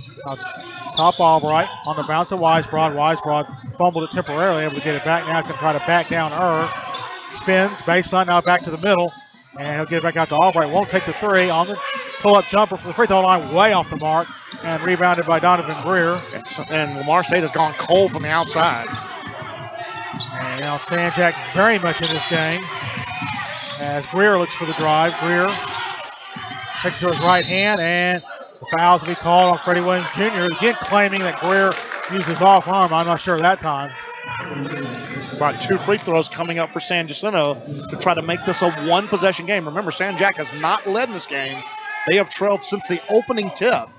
top Albright on the bounce to Weisbrod. Weisbrod fumbled it temporarily, able to get it back. Now he's going to try to back down spins, baseline, now back to the middle, and he'll get it back out to Albright. Won't take the three on the pull-up jumper from the free throw line, way off the mark, and rebounded by Donovan Greer. And Lamar State has gone cold from the outside. And now Sanjak very much in this game as Greer looks for the drive. Greer takes it to his right hand, and the fouls will be called on Freddie Williams Jr. Again claiming that Greer used his off arm. I'm not sure that time. About 2 free throws coming up for San Jacinto to try to make this a one-possession game. Remember, Sanjak has not led in this game. They have trailed since the opening tip.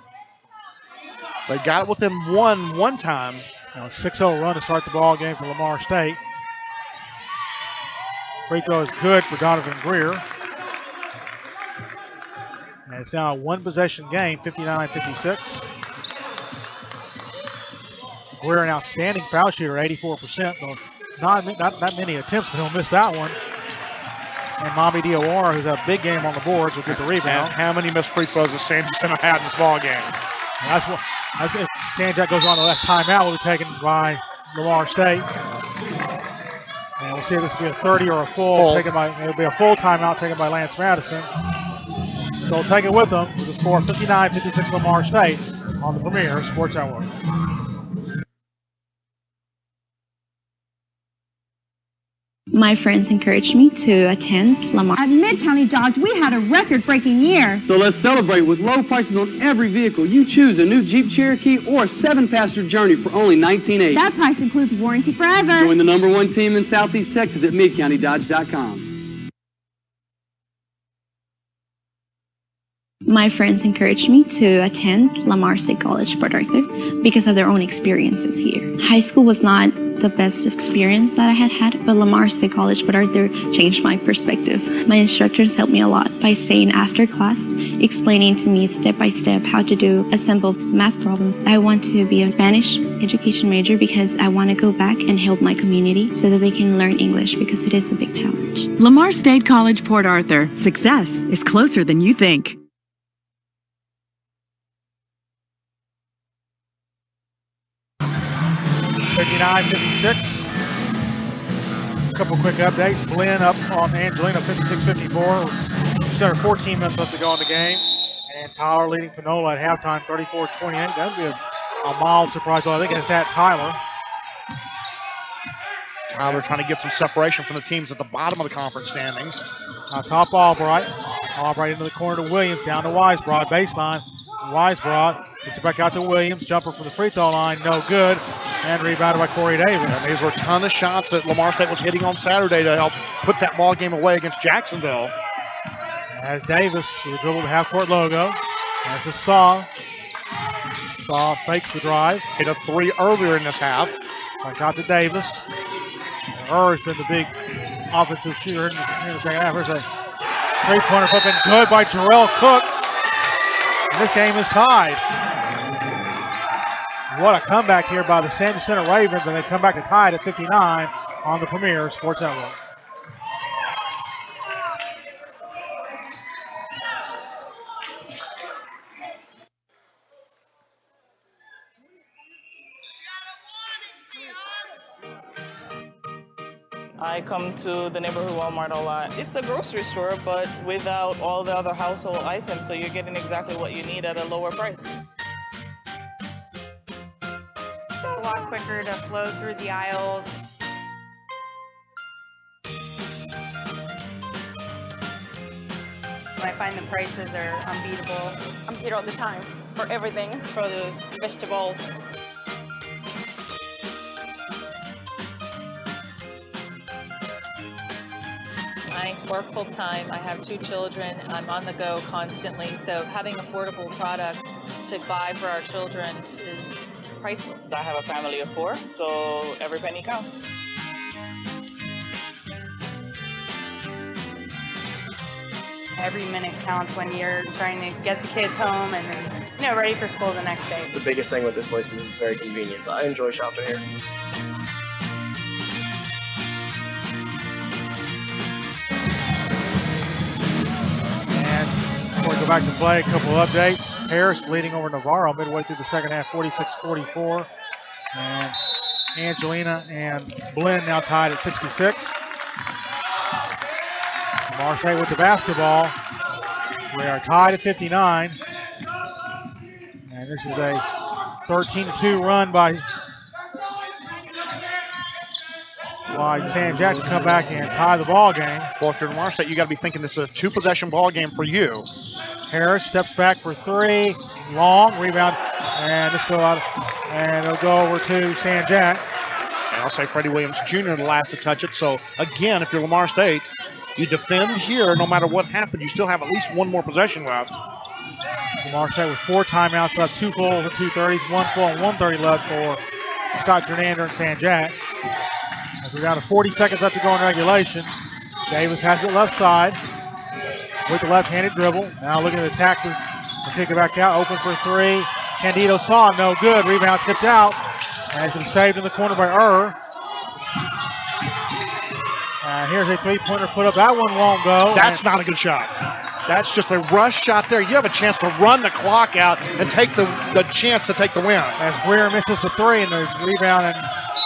They got it within one time. Now a 6-0 run to start the ball game for Lamar State. Free throw is good for Donovan Greer. And it's now a one-possession game, 59-56. Greer, an outstanding foul shooter, 84%. Though not many attempts, but he'll miss that one. And Mami Diawara, who's had a big game on the boards, will get the rebound. And how many missed free throws has San Jacinto had in this ball game? That's what. If Sanjak goes on the left timeout, will be taken by Lamar State. And we'll see if this will be a 30 or a full. It'll be a full timeout taken by Lance Madison. So we'll take it with them with a score of 59-56 Lamar State on the Premier Sports Network. My friends encouraged me to attend Lamar. At Mid-County Dodge, we had a record-breaking year. So let's celebrate with low prices on every vehicle. You choose a new Jeep Cherokee or a 7-passenger Journey for only $19,800. That price includes warranty forever. Join the #1 team in Southeast Texas at MidCountyDodge.com. My friends encouraged me to attend Lamar State College, Port Arthur, because of their own experiences here. High school was not the best experience that I had, but Lamar State College, Port Arthur changed my perspective. My instructors helped me a lot by staying after class, explaining to me step by step how to do a simple math problem. I want to be a Spanish education major because I want to go back and help my community so that they can learn English, because it is a big challenge. Lamar State College, Port Arthur. Success is closer than you think. $59-56. A couple quick updates. Blinn up on Angelina, 56-54. Just under 14 minutes left to go in the game. And Tyler leading Panola at halftime, 34-28. That would be a mild surprise. Well, I think it's that Tyler. Tyler trying to get some separation from the teams at the bottom of the conference standings. Now top Albright. Albright into the corner to Williams, down to Weisbrod, baseline. Weisbrod gets it back out to Williams. Jumper from the free throw line, no good. And rebounded by Corey Davis. And these were a ton of shots that Lamar State was hitting on Saturday to help put that ball game away against Jacksonville. As Davis with the dribble to half-court logo. As a Saw. Saw fakes the drive. Hit a 3 earlier in this half. Back out to Davis. Has been the big offensive shooter in the second half. Here's a three-pointer flipping good by Jarrell Cook. And this game is tied. What a comeback here by the San Jacinto Ravens, and they come back to tie it at 59 on the Premier Sports Network. I come to the neighborhood Walmart a lot. It's a grocery store, but without all the other household items, so you're getting exactly what you need at a lower price. It's a lot quicker to flow through the aisles. I find the prices are unbeatable. I'm here all the time for everything, produce, vegetables. I work full time, I have 2 children, I'm on the go constantly, so having affordable products to buy for our children is priceless. I have a family of 4, so every penny counts. Every minute counts when you're trying to get the kids home and then, ready for school the next day. The biggest thing with this place is it's very convenient. I enjoy shopping here. Towards the go back to play. A couple of updates. Harris leading over Navarro midway through the second half, 46-44. And Angelina and Blinn now tied at 66. Lamar State with the basketball. We are tied at 59. And this is a 13-2 run by Sam Jack to come back and tie the ball game. Well, if you're Lamar State, you got to be thinking this is a two-possession ball game for you. Harris steps back for three. Long rebound. And this go out. And it'll go over to Sam Jack. And I'll say Freddie Williams Jr. the last to touch it. So, again, if you're Lamar State, you defend here. No matter what happens, you still have at least one more possession left. Lamar State with 4 timeouts left, 2 full and 2 30s, 1 full and 1:30 left for Scott Jernander and Sam Jack. As we're down to 40 seconds left to go in regulation. Davis has it left side with the left-handed dribble. Now looking to attack to kick it back out. Open for three. Candido saw no good. Rebound tipped out. And it's been saved in the corner by here's a three-pointer put up. That one won't go. That's not a good shot. That's just a rush shot there. You have a chance to run the clock out and take the chance to take the win. As Greer misses the three and the rebound, and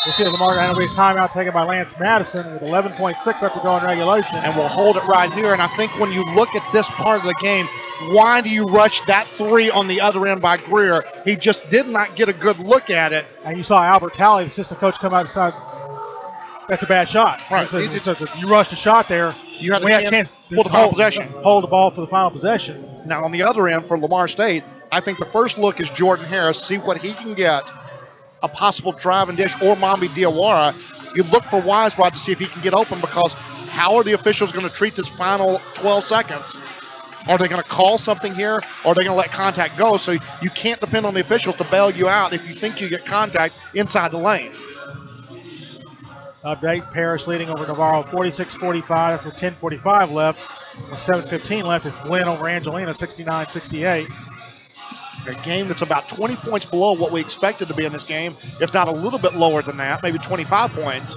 we'll see if Lamar will be a timeout taken by Lance Madison with 11.6 left to go in regulation. And we'll hold it right here. And I think when you look at this part of the game, why do you rush that three on the other end by Greer? He just did not get a good look at it. And you saw Albert Talley, the assistant coach, come out and say, that's a bad shot. Right. So you rushed a shot there. You had a chance for the final possession. Hold the ball for the final possession. Now, on the other end for Lamar State, I think the first look is Jordan Harris, see what he can get. A possible drive and dish, or Mambi Diawara. You look for Wisebroad to see if he can get open, because how are the officials going to treat this final 12 seconds? Are they going to call something here, or are they going to let contact go? So you can't depend on the officials to bail you out if you think you get contact inside the lane. Update, Paris leading over Navarro 46-45 with 10:45 left. With 7:15 left, it's Blinn over Angelina 69-68. A game that's about 20 points below what we expected to be in this game, if not a little bit lower than that, maybe 25 points.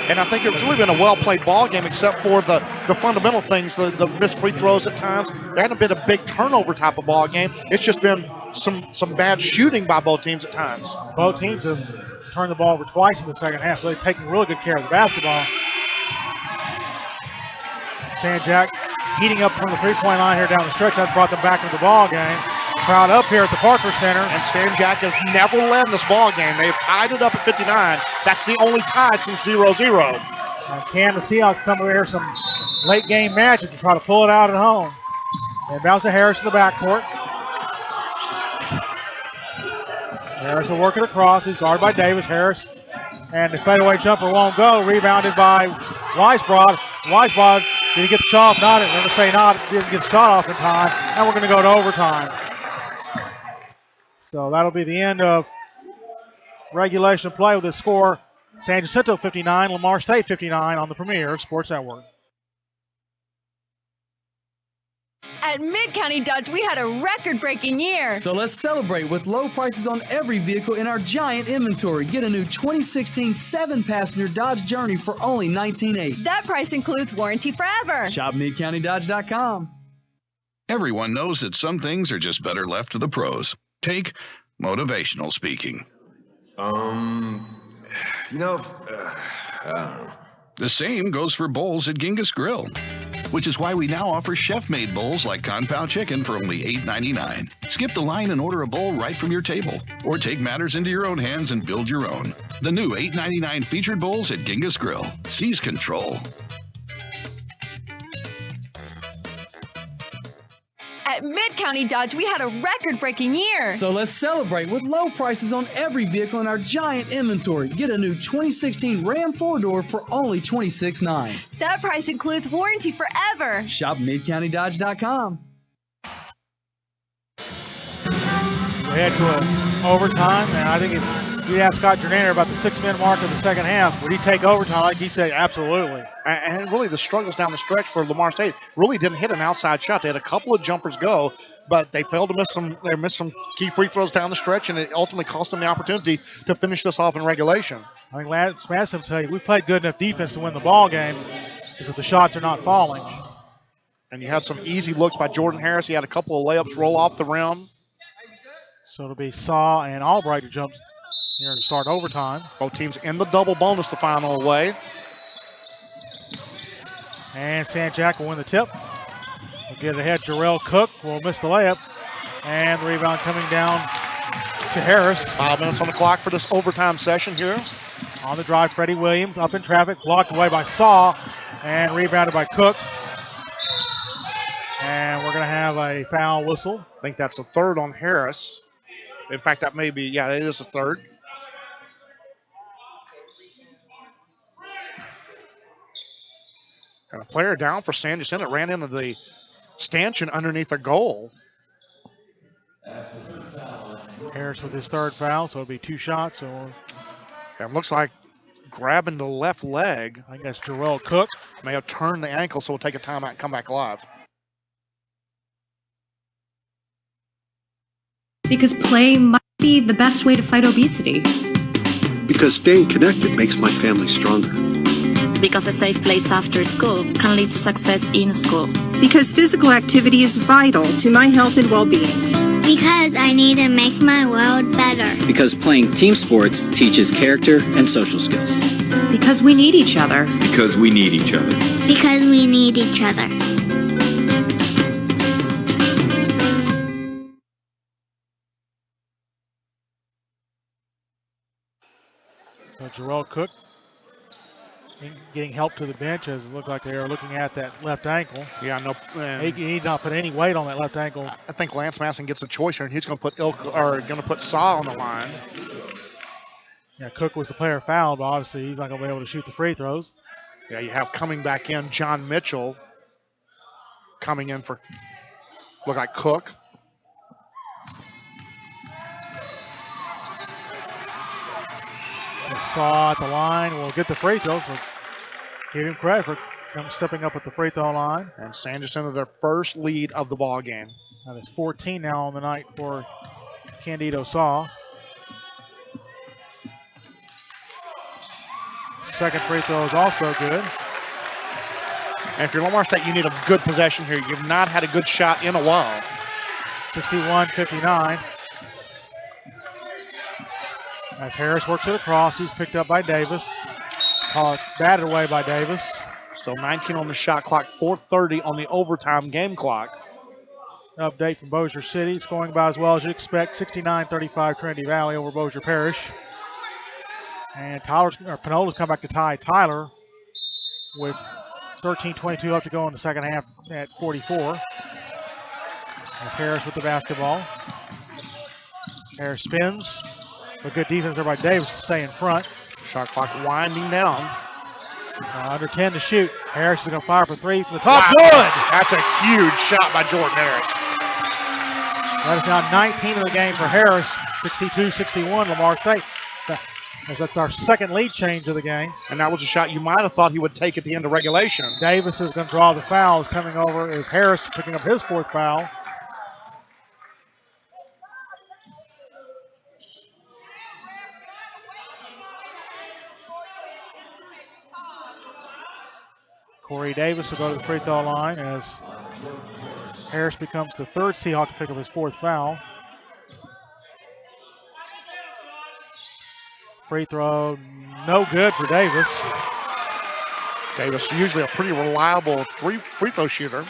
And I think it's really been a well-played ball game, except for the fundamental things, the missed free throws at times. There hasn't been a big turnover type of ball game. It's just been some bad shooting by both teams at times. Both teams have turned the ball over twice in the second half, so they've taken really good care of the basketball. Sam Jack heating up from the three-point line here down the stretch. That's brought them back into the ball game. Crowd up here at the Parker Center. And Sam Jack has never led in this ball game. They have tied it up at 59. That's the only tie since 0-0. Can the Seahawks come over here some late game magic to try to pull it out at home? And bounce to Harris in the backcourt. Harris will work it across. He's guarded by Davis. Harris. And the fadeaway jumper won't go. Rebounded by Wisebroad. Wisebroad, did he get the shot off? Not. Never say not. Didn't get the shot off in time. And we're going to go to overtime. So that'll be the end of regulation play with the score. San Jacinto 59, Lamar State 59 on the Premier Sports Network. At Mid-County Dodge, we had a record-breaking year. So let's celebrate with low prices on every vehicle in our giant inventory. Get a new 2016 7-passenger Dodge Journey for only $19,800. That price includes warranty forever. Shop MidCountyDodge.com. Everyone knows that some things are just better left to the pros. Take motivational speaking. I don't know. The same goes for bowls at Genghis Grill, which is why we now offer chef-made bowls like Compound Chicken for only $8.99. Skip the line and order a bowl right from your table, or take matters into your own hands and build your own. The new $8.99 featured bowls at Genghis Grill. Seize control. At Mid-County Dodge, we had a record-breaking year. So let's celebrate with low prices on every vehicle in our giant inventory. Get a new 2016 Ram 4-door for only $26,900. That price includes warranty forever. Shop MidCountyDodge.com. We head to overtime, and I think if you ask Scott Jernander about the 6-minute mark of the second half, would he take overtime? Like he said, absolutely. And really the struggles down the stretch for Lamar State really didn't hit an outside shot. They had a couple of jumpers go, but they failed to miss some key free throws down the stretch, and it ultimately cost them the opportunity to finish this off in regulation. I think Lance Madison will tell you, we played good enough defense to win the ball game because if the shots are not falling. And you had some easy looks by Jordan Harris. He had a couple of layups roll off the rim. So it'll be Saw and Albright to jump here to start overtime. Both teams in the double bonus the final away. And Sanjak will win the tip. We'll get it ahead. Jarrell Cook will miss the layup. And the rebound coming down to Harris. 5 minutes on the clock for this overtime session here. On the drive, Freddie Williams up in traffic, blocked away by Saw, and rebounded by Cook. And we're going to have a foul whistle. I think that's the third on Harris. In fact, that may be, yeah, it is the third. And a player down for San Jacinto ran into the stanchion underneath the goal. Harris with his third foul, so it'll be 2 shots. So it looks like grabbing the left leg. I think that's Jarrell Cook. May have turned the ankle, so we'll take a timeout and come back live. Because play might be the best way to fight obesity. Because staying connected makes my family stronger. Because a safe place after school can lead to success in school. Because physical activity is vital to my health and well-being. Because I need to make my world better. Because playing team sports teaches character and social skills. Because we need each other. Because we need each other. Because we need each other. So Jarrell Cook getting help to the bench as it looked like they are looking at that left ankle. Yeah, no. He did not put any weight on that left ankle. I think Lance Masson gets a choice here, and he's going to put Saw on the line. Yeah, Cook was the player fouled, but obviously he's not going to be able to shoot the free throws. Yeah, you have coming back in John Mitchell coming in for look like Cook. Saw at the line will get the free throws. So give him credit for stepping up at the free throw line. And San Jacinto their first lead of the ball game. That is 14 now on the night for Candido Saw. Second free throw is also good. And if you're Lamar State, you need a good possession here. You've not had a good shot in a while. 61-59. As Harris works it across, he's picked up by Davis. Batted away by Davis. Still 19 on the shot clock, 4:30 on the overtime game clock. Update from Bossier City, scoring about as well as you'd expect. 69-35 Trinity Valley over Bossier Parish. And Pinola's come back to tie Tyler with 13:22 left to go in the second half at 44. As Harris with the basketball. Harris spins. A good defense there by Davis to stay in front. Shot clock winding down. Under 10 to shoot. Harris is going to fire for 3 from the top. Wow. Good! That's a huge shot by Jordan Harris. That is now 19 of the game for Harris. 62-61 Lamar State. That's our second lead change of the game. And that was a shot you might have thought he would take at the end of regulation. Davis is going to draw the fouls. Coming over is Harris picking up his 4th foul. Corey Davis will go to the free throw line as Harris becomes the 3rd Seahawk to pick up his 4th foul. Free throw, no good for Davis. Davis usually a pretty reliable free throw shooter.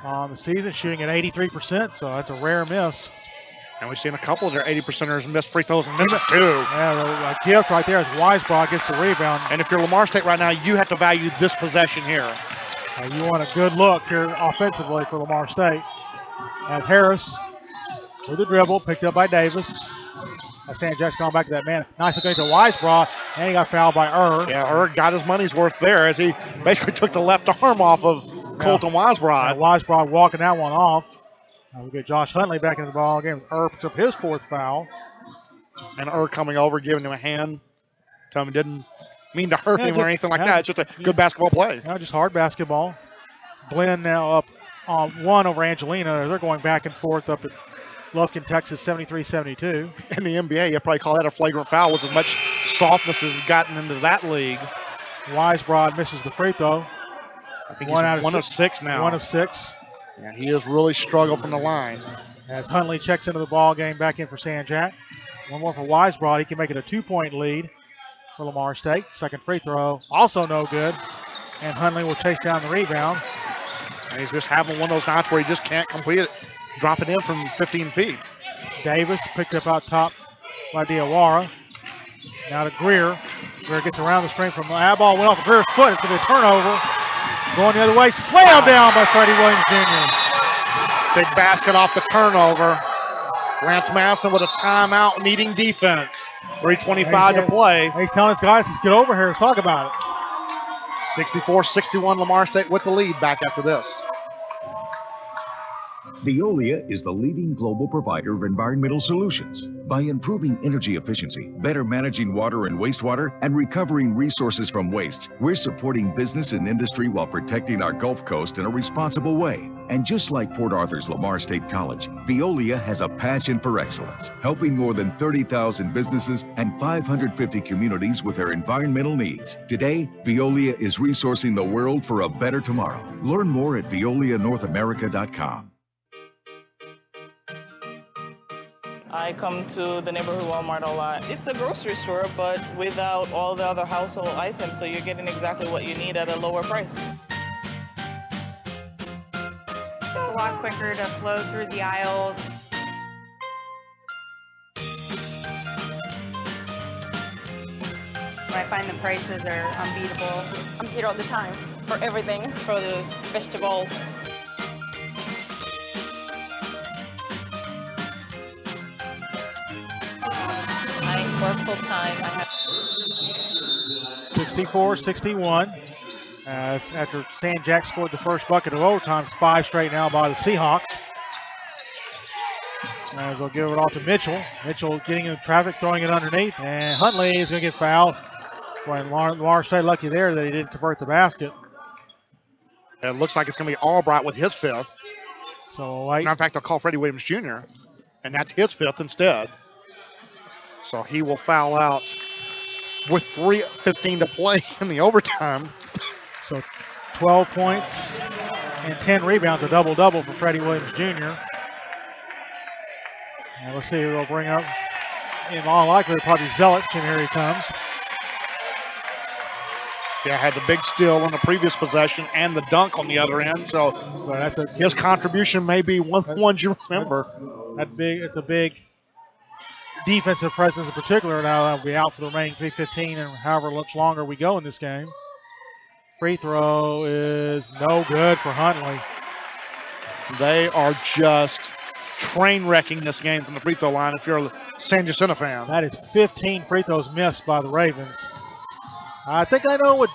On the season, shooting at 83%, so that's a rare miss. And we've seen a couple of their 80%ers miss free throws and misses too. Yeah, a gift right there as Weisbrod gets the rebound. And if you're Lamar State right now, you have to value this possession here. You want a good look here offensively for Lamar State. As Harris with the dribble, picked up by Davis. Sanjak's going back to that man. Nice looking to Weisbrod, and he got fouled by Yeah, got his money's worth there as he basically took the left arm off of Colton Weisbrod. Weisbrod walking that one off. We get Josh Huntley back in the ball game. Picks up his 4th foul. And coming over, giving him a hand. Tell him he didn't mean to hurt him or anything like that. It's just a good basketball play. Just hard basketball. Blinn now up on 1 over Angelina. They're going back and forth up at Lufkin, Texas, 73-72. In the NBA, you probably call that a flagrant foul with as much softness as has gotten into that league. Weisbrod misses the free throw. I think he's one of six now. 1 of 6. Yeah, he has really struggled from the line. As Huntley checks into the ball game, back in for Sanjak. One more for Weisbrod. He can make it a 2-point lead for Lamar State. Second free throw, also no good. And Huntley will chase down the rebound. And he's just having one of those nights where he just can't complete it, drop it in from 15 feet. Davis picked up out top by Diawara. Now to Greer. Greer gets around the screen from that ball, went off of Greer's foot. It's going to be a turnover. Going the other way, slammed down by Freddie Williams Jr. Big basket off the turnover. Lance Madison with a timeout needing defense. 3:25 to play. He's telling his guys, let's get over here and talk about it. 64-61 Lamar State with the lead back after this. Veolia is the leading global provider of environmental solutions. By improving energy efficiency, better managing water and wastewater, and recovering resources from waste, we're supporting business and industry while protecting our Gulf Coast in a responsible way. And just like Port Arthur's Lamar State College, Veolia has a passion for excellence, helping more than 30,000 businesses and 550 communities with their environmental needs. Today, Veolia is resourcing the world for a better tomorrow. Learn more at veolianorthamerica.com. I come to the neighborhood Walmart a lot. It's a grocery store, but without all the other household items, so you're getting exactly what you need at a lower price. It's a lot quicker to flow through the aisles. I find the prices are unbeatable. I'm here all the time for everything, produce, vegetables. I work full time. I have 64-61. As after Sanjak scored the first bucket of overtime, it's 5 straight now by the Seahawks. As they'll give it off to Mitchell. Mitchell getting in traffic, throwing it underneath, and Huntley is going to get fouled. When Lamar State lucky there that he didn't convert the basket. It looks like it's going to be Albright with his 5th. So like, in fact, they'll call Freddie Williams Jr., and that's his 5th instead. So he will foul out with 3:15 to play in the overtime. So 12 points and 10 rebounds, a double-double for Freddie Williams Jr. And let's see who they'll bring up. In all likelihood, probably Zelich, and here he comes. Yeah, had the big steal on the previous possession and the dunk on the other end. So his contribution may be one of the ones you remember. It's a big defensive presence in particular. Now that'll be out for the remaining 3:15 and however much longer we go in this game. Free throw is no good for Huntley. They are just train wrecking this game from the free throw line if you're a San Jacinto fan. That is 15 free throws missed by the Ravens. I think I know what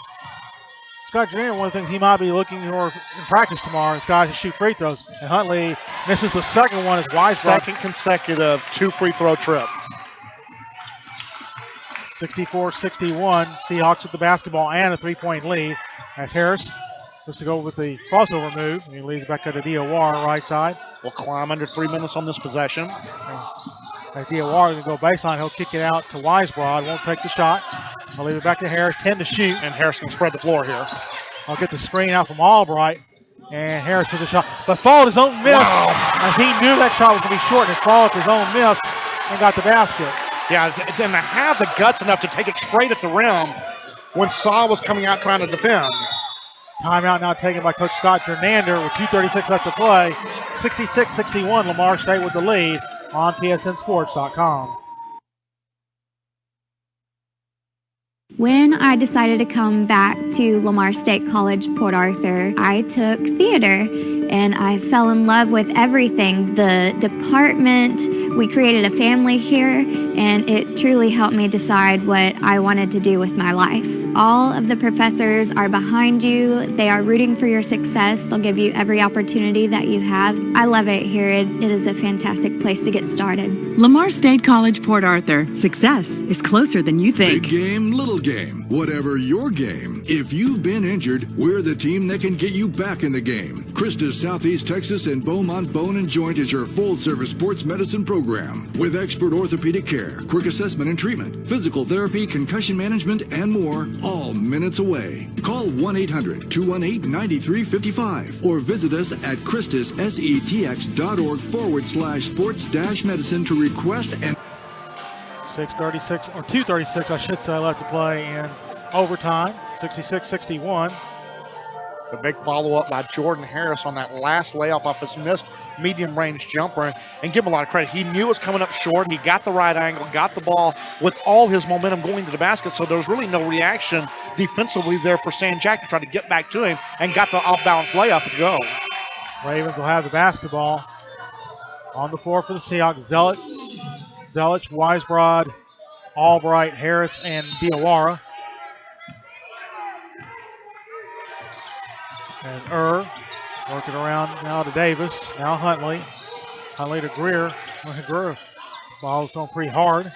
Scott Jr., one of the things he might be looking for in practice tomorrow is guys to shoot free throws. And Huntley misses the second one as Weisbrod. Second consecutive 2 free throw trip. 64-61. Seahawks with the basketball and a 3-point lead as Harris looks to go with the crossover move. And he leaves back to the Diawara right side. We'll climb under 3 minutes on this possession. As Diawara will go baseline, he'll kick it out to Weisbrod. Won't take the shot. I'll leave it back to Harris. 10 to shoot. And Harris can spread the floor here. I'll get the screen out from Albright. And Harris with the shot. But fouled his own miss. Wow. As he knew that shot was going to be short and fouled his own miss and got the basket. Yeah, and to have the guts enough to take it straight at the rim when Saw was coming out trying to defend. Timeout now taken by Coach Scott Jernander with 2:36 left to play. 66-61, Lamar State with the lead on PSNSports.com. When I decided to come back to Lamar State College, Port Arthur, I took theater and I fell in love with everything. The department, we created a family here, and it truly helped me decide what I wanted to do with my life. All of the professors are behind you. They are rooting for your success. They'll give you every opportunity that you have. I love it here. It is a fantastic place to get started. Lamar State College, Port Arthur. Success is closer than you think. Big game, little game. Whatever your game. If you've been injured, we're the team that can get you back in the game. Christus Southeast Texas and Beaumont Bone and Joint is your full-service sports medicine program with expert orthopedic care, quick assessment and treatment, physical therapy, concussion management, and more, all minutes away. Call 1-800-218-9355 or visit us at christussetx.org/sports-medicine to request and 6:36 or 2:36, I should say, left to play in overtime. 66-61. The big follow-up by Jordan Harris on that last layup off his missed medium-range jumper. And give him a lot of credit. He knew it was coming up short. He got the right angle, got the ball with all his momentum going to the basket, so there was really no reaction defensively there for San Jack to try to get back to him, and got the off-balance layup to go. Ravens will have the basketball on the floor for the Seahawks. Zelich, Weisbrod, Albright, Harris, and Diawara. And working around now to Davis. Now Huntley. Huntley to Greer. Greer ball's going pretty hard.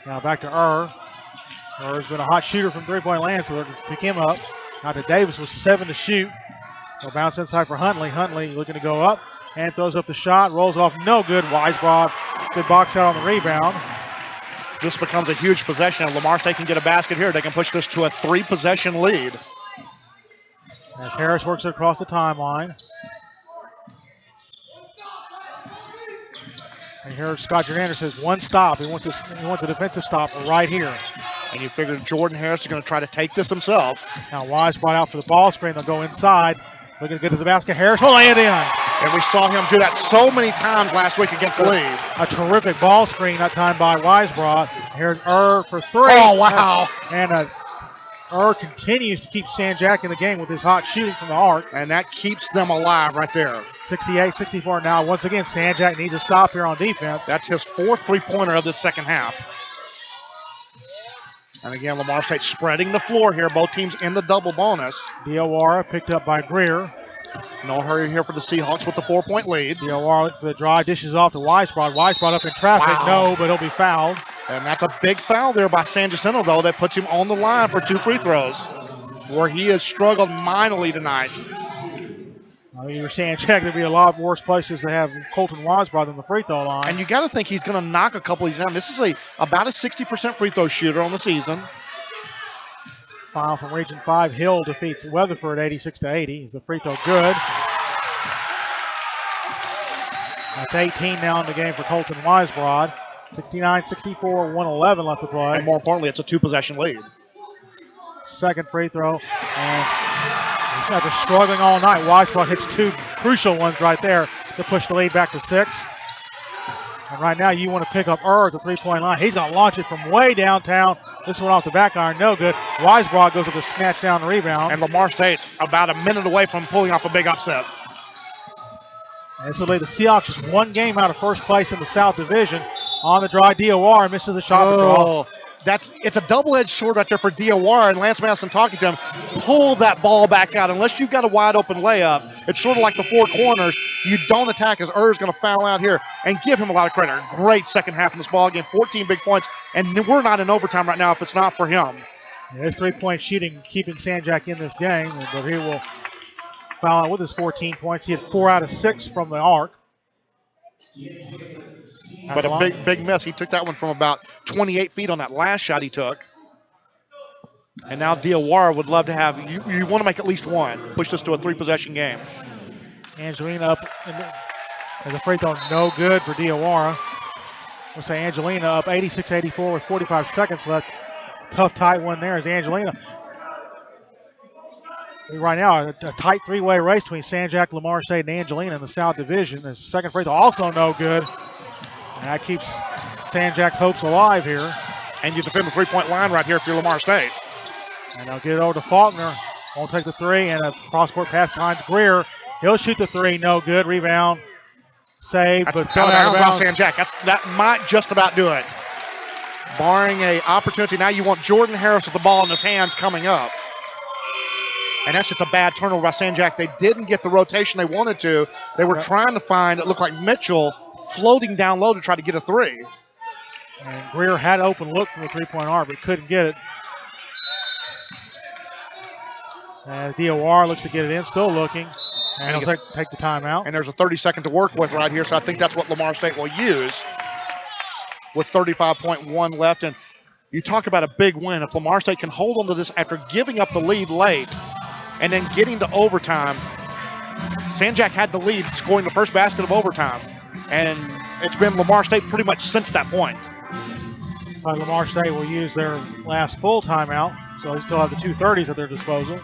Now back to Err's been a hot shooter from three-point land, so they're going to pick him up. Now to Davis with 7 to shoot. They'll bounce inside for Huntley. Huntley looking to go up and throws up the shot. Rolls off, no good. Weisbrod, good box out on the rebound. This becomes a huge possession. If Lamar State can get a basket here, they can push this to a 3-possession lead. As Harris works it across the timeline. And here Scott Jordan says one stop. He wants a defensive stop right here. And you figure Jordan Harris is going to try to take this himself. Now Wise brought out for the ball screen. They'll go inside. Looking to get to the basket. Harris will lay it in. And we saw him do that so many times last week against the lead. A terrific ball screen that time by Weisbrod. Here's for 3. Oh, wow. And continues to keep San Jack in the game with his hot shooting from the arc. And that keeps them alive right there. 68-64 now. Once again, San Jack needs a stop here on defense. That's his 4th three-pointer of this second half. And again, Lamar State spreading the floor here. Both teams in the double bonus. Diawara picked up by Greer. No hurry here for the Seahawks with the 4-point lead. Diawara looking for the draw, dishes off to Weisbrod. Weisbrod up in traffic. Wow. No, but he'll be fouled. And that's a big foul there by San Jacinto, though. That puts him on the line for 2 free throws, where he has struggled minorly tonight. You were saying Jack, there'd be a lot worse places to have Colton Weisbrod than the free throw line. And you got to think he's going to knock a couple of these down. This is about a 60% free throw shooter on the season. Final from Region 5, Hill defeats Weatherford 86-80. Is the free throw good? That's 18 now in the game for Colton Weisbrod. 69-64, 111 left to play. And more importantly, it's a 2-possession lead. Second free throw, and after struggling all night, Weisbrod hits 2 crucial ones right there to push the lead back to 6. And right now, you want to pick up at the three-point line. He's going to launch it from way downtown. This one off the back iron, no good. Weisbrod goes up to snatch down the rebound. And Lamar State about a minute away from pulling off a big upset. And this will leave the Seahawks just 1 game out of first place in the South Division. On the draw, Diawara misses the shot. It's a double-edged sword right there for Diawara, and Lance Madison talking to him. Pull that ball back out. Unless you've got a wide-open layup, it's sort of like the 4 corners. You don't attack as Er's going to foul out here, and give him a lot of credit. Great second half in this ball game, 14 big points, and we're not in overtime right now if it's not for him. Yeah, his three-point shooting keeping San Jack in this game, but he will foul out with his 14 points. He had 4 out of 6 from the arc. But a big miss. He took that one from about 28 feet on that last shot he took. And now Diawara would love to have, you want to make at least 1. Push this to a 3-possession game. Angelina up, and the free throw no good for Diawara. We'll say Angelina up 86-84 with 45 seconds left. Tough tight one there as Angelina. Right now, a tight 3-way race between San Jac, Lamar State, and Angelina in the South Division. The second free throw also no good. And that keeps San Jac's hopes alive here. And you defend the 3-point line right here if you're Lamar State. And they'll get it over to Faulkner. Won't take the 3, and a cross-court pass finds Greer. He'll shoot the 3, no good. Rebound, save, but out of bounds. San Jac. That might just about do it. Barring a opportunity, now you want Jordan Harris with the ball in his hands coming up. And that's just a bad turnover by San Jac. They didn't get the rotation they wanted to. They were trying to find, it looked like Mitchell floating down low to try to get a 3. And Greer had an open look from the 3-point arc, but couldn't get it. As Diawara looks to get it in, still looking. And he'll take the timeout. And there's a 30-second to work with right here, so I think that's what Lamar State will use with 35.1 left. And you talk about a big win. If Lamar State can hold on to this after giving up the lead late and then getting to overtime, Sanjak had the lead scoring the first basket of overtime. And it's been Lamar State pretty much since that point. Lamar State will use their last full timeout, so they still have the 2:30s at their disposal.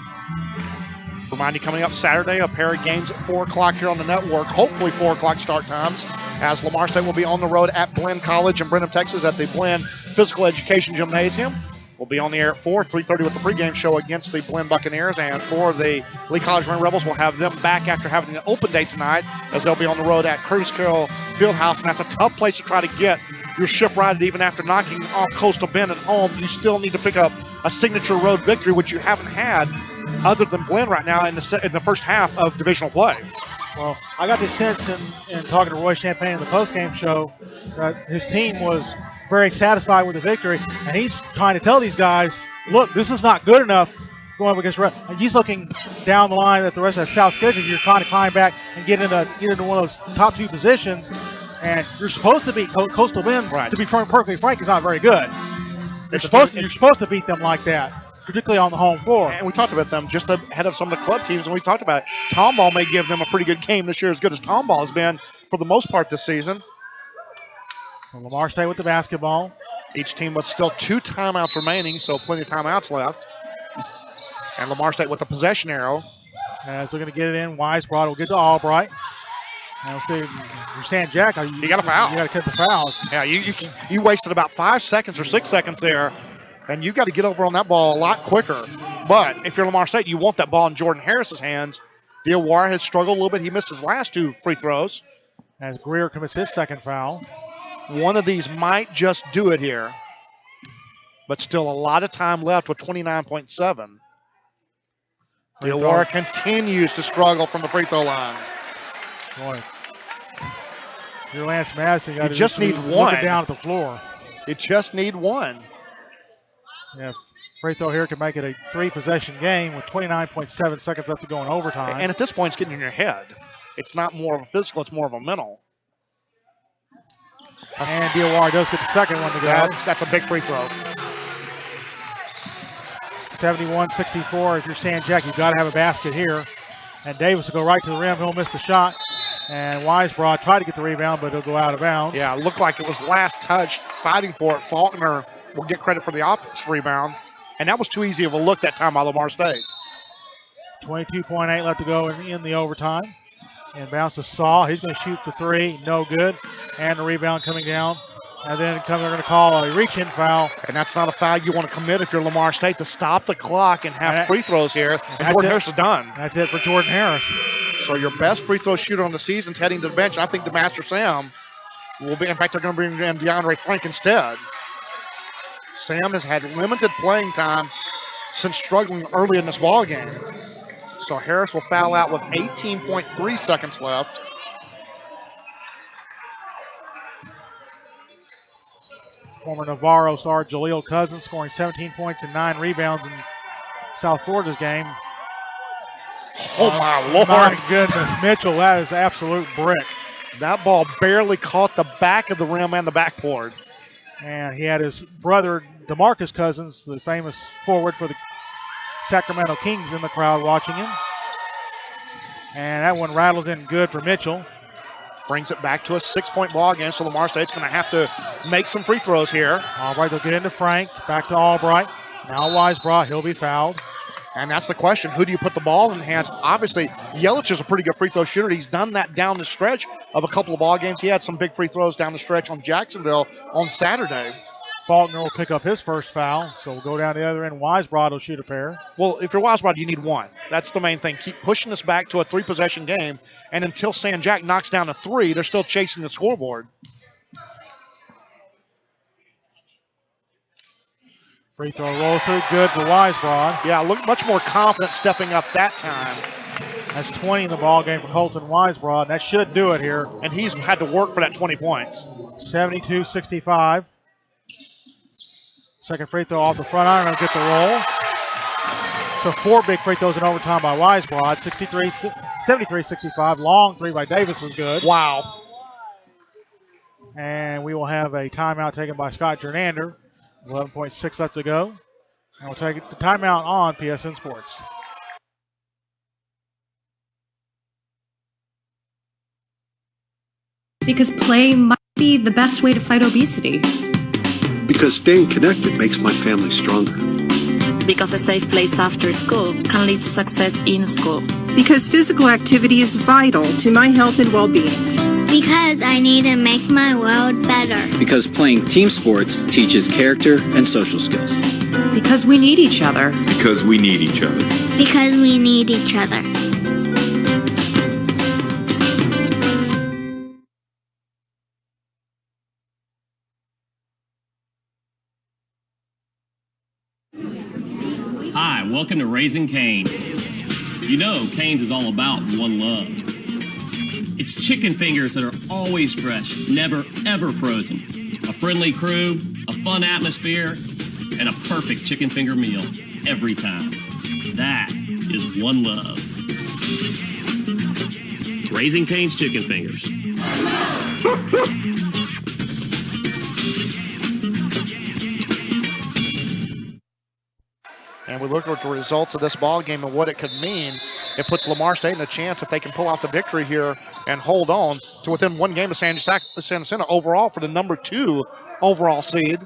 Remind you, coming up Saturday, a pair of games at 4 o'clock here on the network. Hopefully 4 o'clock start times, as Lamar State will be on the road at Blinn College in Brenham, Texas at the Blinn Physical Education Gymnasium. We'll be on the air at 4, 3:30 with the pregame show against the Blinn Buccaneers. And for the Lee College Red Rebels, we'll have them back after having an open day tonight, as they'll be on the road at Curtis Carroll Fieldhouse. And that's a tough place to try to get your ship righted. Even after knocking off Coastal Bend at home, you still need to pick up a signature road victory, which you haven't had other than Blinn right now in the first half of divisional play. Well, I got the sense in talking to Roy Champagne in the postgame show that his team was very satisfied with the victory, and he's trying to tell these guys, look, this is not good enough going up against and he's looking down the line at the rest of the South schedule. You're trying to climb back and get into one of those top 2 positions, and you're supposed to beat Coastal Bend. Right. To be perfectly frank, is not very good. You're supposed to beat them like that, particularly on the home floor. And we talked about them just ahead of some of the club teams, and we talked about it. Tomball may give them a pretty good game this year, as good as Tomball has been for the most part this season. So Lamar State with the basketball. Each team with still 2 timeouts remaining, so plenty of timeouts left. And Lamar State with the possession arrow. As they're going to get it in, Weisbrod will get to Albright. Now, see, you're saying, Jack, you got a foul. You got to cut the foul. Yeah, you wasted about 5 seconds or 6 seconds there, and you've got to get over on that ball a lot quicker. But if you're Lamar State, you want that ball in Jordan Harris's hands. Diawara has struggled a little bit. He missed his last 2 free throws. As Greer commits his second foul. One of these might just do it here, but still a lot of time left with 29.7. Diawara continues to struggle from the free throw line. Boy, your Lance Madison got to just need one. Looking down at the floor. You just need one. Yeah, free throw here can make it a 3-possession game with 29.7 seconds left to go in overtime. And at this point, it's getting in your head. It's not more of a physical, it's more of a mental. And Diawara does get the second one to go. That's a big free throw. 71-64. If you're saying, Jack, you've got to have a basket here. And Davis will go right to the rim. He'll miss the shot. And Weisbrod tried to get the rebound, but he'll go out of bounds. Yeah, it looked like it was last touched, fighting for it. Faulkner will get credit for the offensive rebound. And that was too easy of a look that time by Lamar State. 22.8 left to go in the overtime. And bounce to Saw. He's going to shoot the 3. No good. And the rebound coming down. And then they're going to call a reach-in foul. And that's not a foul you want to commit if you're Lamar State, to stop the clock and have free throws here. And Jordan Harris is done. That's it for Jordan Harris. So your best free throw shooter on the season's heading to the bench. I think the Master Sam will be. In fact, they're going to bring in DeAndre Frank instead. Sam has had limited playing time since struggling early in this ball game. So Harris will foul out with 18.3 seconds left. Former Navarro star Jaleel Cousins scoring 17 points and 9 rebounds in South Florida's game. Oh, my Lord. My goodness, Mitchell, that is absolute brick. That ball barely caught the back of the rim and the backboard. And he had his brother, DeMarcus Cousins, the famous forward for the Sacramento Kings, in the crowd watching him. And that one rattles in good for Mitchell. Brings it back to a 6-point ball game, so Lamar State's going to have to make some free throws here. Albright will get into Frank. Back to Albright. Now Weisbrod, he'll be fouled. And that's the question. Who do you put the ball in the hands? Obviously, Yelich is a pretty good free throw shooter. He's done that down the stretch of a couple of ball games. He had some big free throws down the stretch on Jacksonville on Saturday. Faulkner will pick up his first foul, so we'll go down the other end. Weisbrod will shoot a pair. Well, if you're Weisbrod, you need one. That's the main thing. Keep pushing this back to a 3-possession game, and until Sanjak knocks down a 3, they're still chasing the scoreboard. Free throw rolls through, good for Weisbrod. Yeah, look much more confident stepping up that time. That's 20 in the ball game for Colton Weisbrod, and that should do it here. And he's had to work for that 20 points. 72-65. Second free throw off the front iron, he'll get the roll. So 4 big free throws in overtime by Weisbrod. 73-65. Long three by Davis is good. Wow. And we will have a timeout taken by Scott Jernander. 11.6 left to go. And we'll take the timeout on PSN Sports. Because play might be the best way to fight obesity. Because staying connected makes my family stronger. Because a safe place after school can lead to success in school. Because physical activity is vital to my health and well-being. Because I need to make my world better. Because playing team sports teaches character and social skills. Because we need each other. Because we need each other. Because we need each other. Hi, welcome to Raising Cane's. You know Cane's is all about one love. It's chicken fingers that are always fresh, never ever frozen. A friendly crew, a fun atmosphere, and a perfect chicken finger meal every time. That is one love. Raising Cane's Chicken Fingers. And we look at the results of this ball game and what it could mean. It puts Lamar State in a chance if they can pull out the victory here and hold on to within one game of San Jacinto overall for the number 2 overall seed.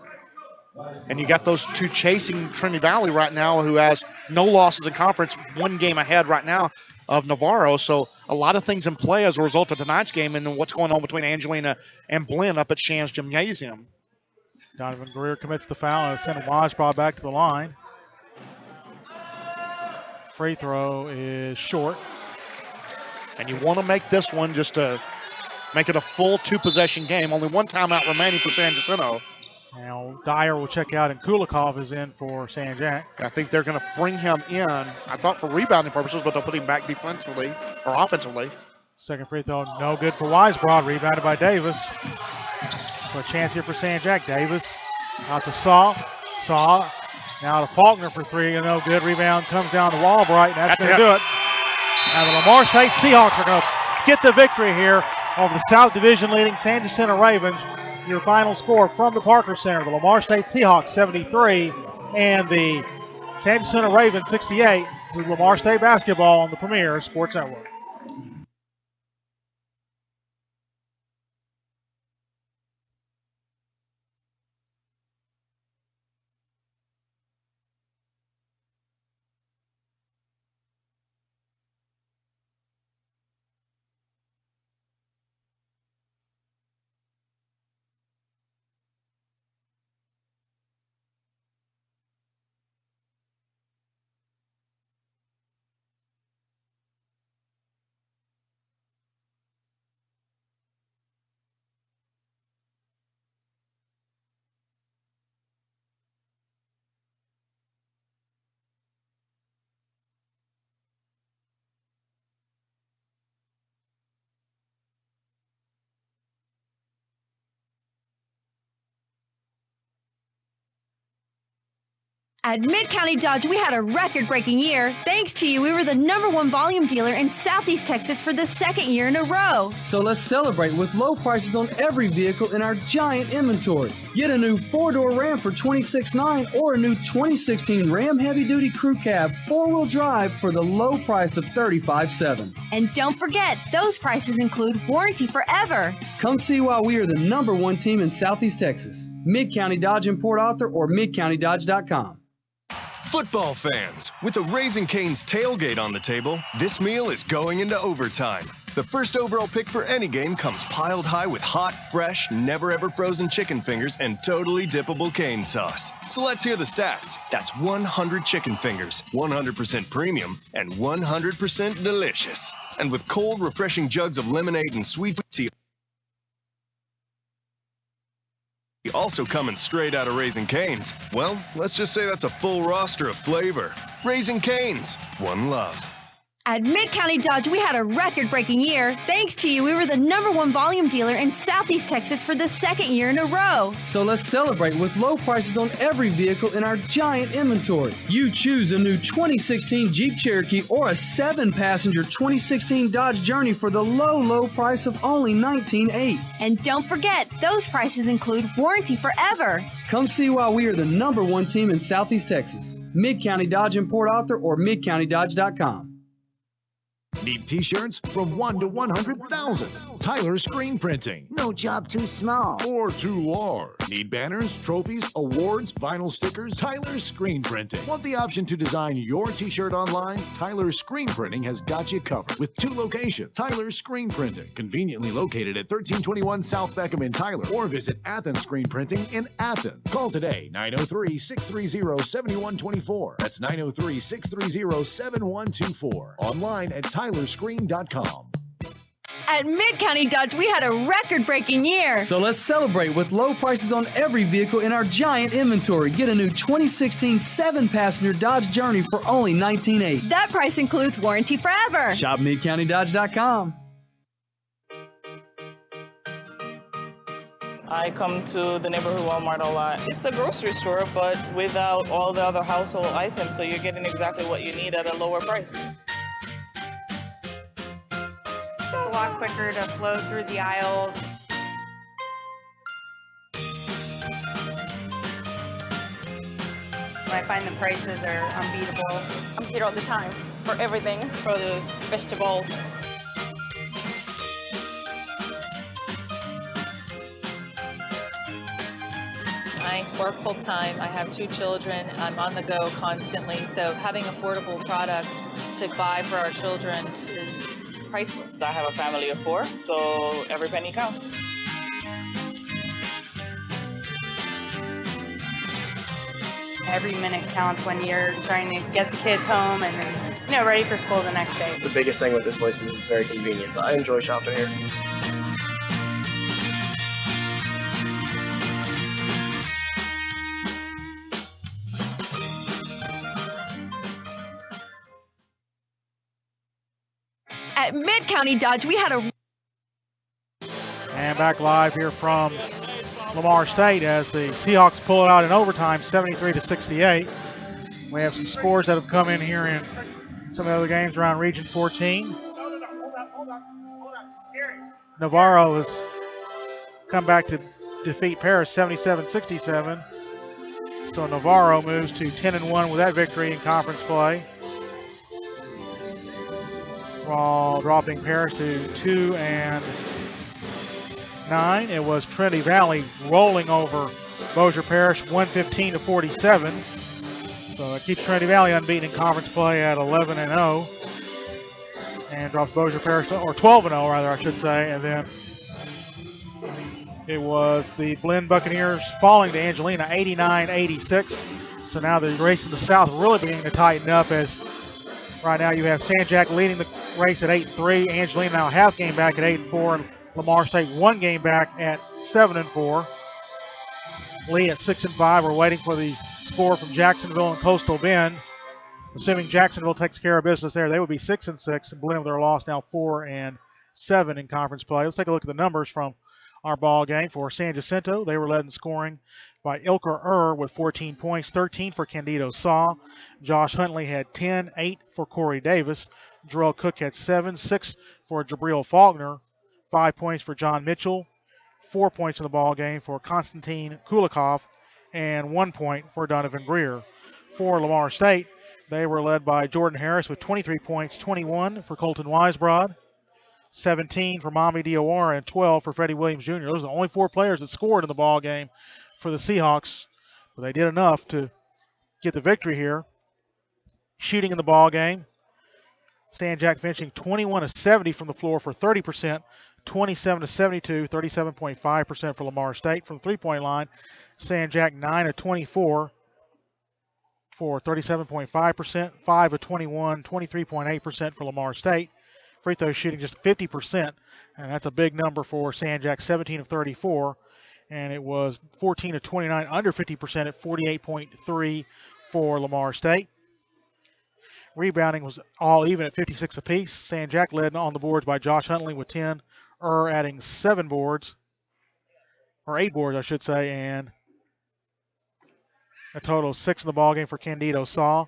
And you got those two chasing Trinity Valley right now, who has no losses in conference, one game ahead right now of Navarro. So a lot of things in play as a result of tonight's game and what's going on between Angelina and Blinn up at Shands Gymnasium. Donovan Greer commits the foul and sent Washbaugh back to the line. Free throw is short. And you want to make this one just to make it a full 2-possession game. Only one timeout remaining for San Jacinto. Now Dyer will check out and Kulikov is in for San Jac. I think they're going to bring him in, I thought for rebounding purposes, but they'll put him back defensively or offensively. Second free throw, no good for Weisbrod. Rebounded by Davis. So a chance here for San Jac. Davis out to Saw. Saw now to Faulkner for three. No good. Rebound comes down to Walbright. And that's going to do it. Now the Lamar State Seahawks are going to get the victory here over the South Division leading San Jacinto Ravens. Your final score from the Parker Center, the Lamar State Seahawks 73 and the San Jacinto Ravens 68. This is Lamar State Basketball on the Premier Sports Network. At Mid-County Dodge, we had a record-breaking year. Thanks to you, we were the #1 volume dealer in Southeast Texas for the second year in a row. So let's celebrate with low prices on every vehicle in our giant inventory. Get a new 4-door Ram for $26,900 or a new 2016 Ram Heavy Duty Crew Cab 4-wheel drive for the low price of $35,700. And don't forget, those prices include warranty forever. Come see why we are the #1 team in Southeast Texas. Mid-County Dodge in Port Arthur or midcountydodge.com. Football fans, with a Raising Cane's tailgate on the table, this meal is going into overtime. The first overall pick for any game comes piled high with hot, fresh, never-ever-frozen chicken fingers and totally dippable cane sauce. So let's hear the stats. That's 100 chicken fingers, 100% premium, and 100% delicious. And with cold, refreshing jugs of lemonade and sweet tea, also coming straight out of Raising Cane's. Well, let's just say that's a full roster of flavor. Raising Cane's, one love. At Mid-County Dodge, we had a record-breaking year. Thanks to you, we were the #1 volume dealer in Southeast Texas for the second year in a row. So let's celebrate with low prices on every vehicle in our giant inventory. You choose a new 2016 Jeep Cherokee or a 7-passenger 2016 Dodge Journey for the low price of only $19,800. And don't forget, those prices include warranty forever. Come see why we are the #1 team in Southeast Texas. Mid-County Dodge in Port Arthur or midcountydodge.com. Need t-shirts from 1 to 100,000. Tyler Screen Printing. No job too small or too large. Need banners, trophies, awards, vinyl stickers? Tyler Screen Printing. Want the option to design your t-shirt online? Tyler Screen Printing has got you covered with 2 locations. Tyler Screen Printing, conveniently located at 1321 South Beckham in Tyler, or visit Athens Screen Printing in Athens. Call today, 903-630-7124. That's 903-630-7124. Online at tylerscreen.com. At Mid-County Dodge, we had a record-breaking year. So let's celebrate with low prices on every vehicle in our giant inventory. Get a new 2016 7-passenger Dodge Journey for only $19,800. That price includes warranty forever. Shop midcountydodge.com. I come to the neighborhood Walmart a lot. It's a grocery store, but without all the other household items, so you're getting exactly what you need at a lower price. It's a lot quicker to flow through the aisles. I find the prices are unbeatable. I'm here all the time for everything, produce, vegetables. I work full time. I have 2 children. I'm on the go constantly. So having affordable products to buy for our children is priceless. I have a family of 4, so every penny counts. Every minute counts when you're trying to get the kids home and then, ready for school the next day. The biggest thing with this place is it's very convenient. I enjoy shopping here. At Mid-County Dodge, we had a... And back live here from Lamar State as the Seahawks pull it out in overtime, 73-68. We have some scores that have come in here in some of the other games around Region 14. Navarro has come back to defeat Paris 77-67. So Navarro moves to 10-1 with that victory in conference play, while dropping Paris to 2-9. It was Trinity Valley rolling over Bossier Parish 115-47. So it keeps Trinity Valley unbeaten in conference play at 11-0, and drops Bossier Parish, or 12-0 rather, I should say. And then it was the Blinn Buccaneers falling to Angelina 89-86. So now the race in the South really beginning to tighten up, as right now you have San Jack leading the race at 8-3. Angelina now half game back at 8-4, and Lamar State 1 game back at 7-4. Lee at 6-5. We're waiting for the score from Jacksonville and Coastal Bend. Assuming Jacksonville takes care of business there, they would be 6-6. Blinn with their loss now 4-7 in conference play. Let's take a look at the numbers from our ball game. For San Jacinto, they were led in scoring by Ilker with 14 points, 13 for Candido Saw. Josh Huntley had 10, 8 for Corey Davis. Jarrell Cook had 7, 6 for Jabril Faulkner, 5 points for John Mitchell, 4 points in the ball game for Konstantin Kulikov, and 1 point for Donovan Greer. For Lamar State, they were led by Jordan Harris with 23 points, 21 for Colton Weisbrod, 17 for Mami Diawara, and 12 for Freddie Williams Jr. Those are the only 4 players that scored in the ball game for the Seahawks, but they did enough to get the victory here. Shooting in the ball game, San Jack finishing 21 of 70 from the floor for 30%, 27 of 72, 37.5% for Lamar State. From the three-point line, San Jack 9 of 24 for 37.5%, 5 of 21, 23.8% for Lamar State. Free throw shooting just 50%, and that's a big number for San Jack, 17 of 34, and it was 14 of 29, under 50% at 48.3 for Lamar State. Rebounding was all even at 56 apiece. San Jac led on the boards by Josh Huntley with 10. Adding 7 boards, or 8 boards, I should say, and a total of 6 in the ballgame for Candido Saw.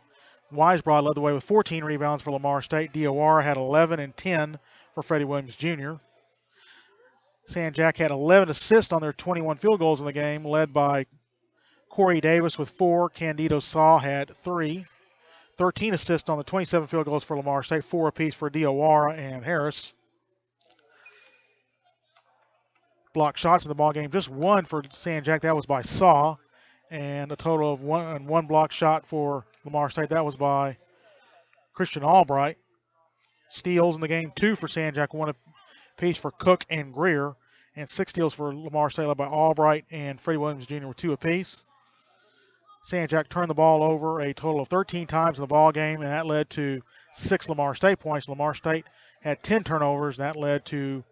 Weisbrod led the way with 14 rebounds for Lamar State. Diawara had 11 and 10 for Freddie Williams Jr. San Jac had 11 assists on their 21 field goals in the game, led by Corey Davis with 4. Candido Saw had 3. 13 assists on the 27 field goals for Lamar State, 4 apiece for Diawara and Harris. Block shots in the ballgame, just 1 for San Jac, that was by Saw, and a total of 1 block shot for Lamar State, that was by Christian Albright. Steals in the game, 2 for San Jac, 1 apiece for Cook and Greer, and 6 steals for Lamar State, led by Albright and Freddie Williams Jr. with 2 apiece. San Jac turned the ball over a total of 13 times in the ball game, and that led to 6 Lamar State points. Lamar State had 10 turnovers, and that led to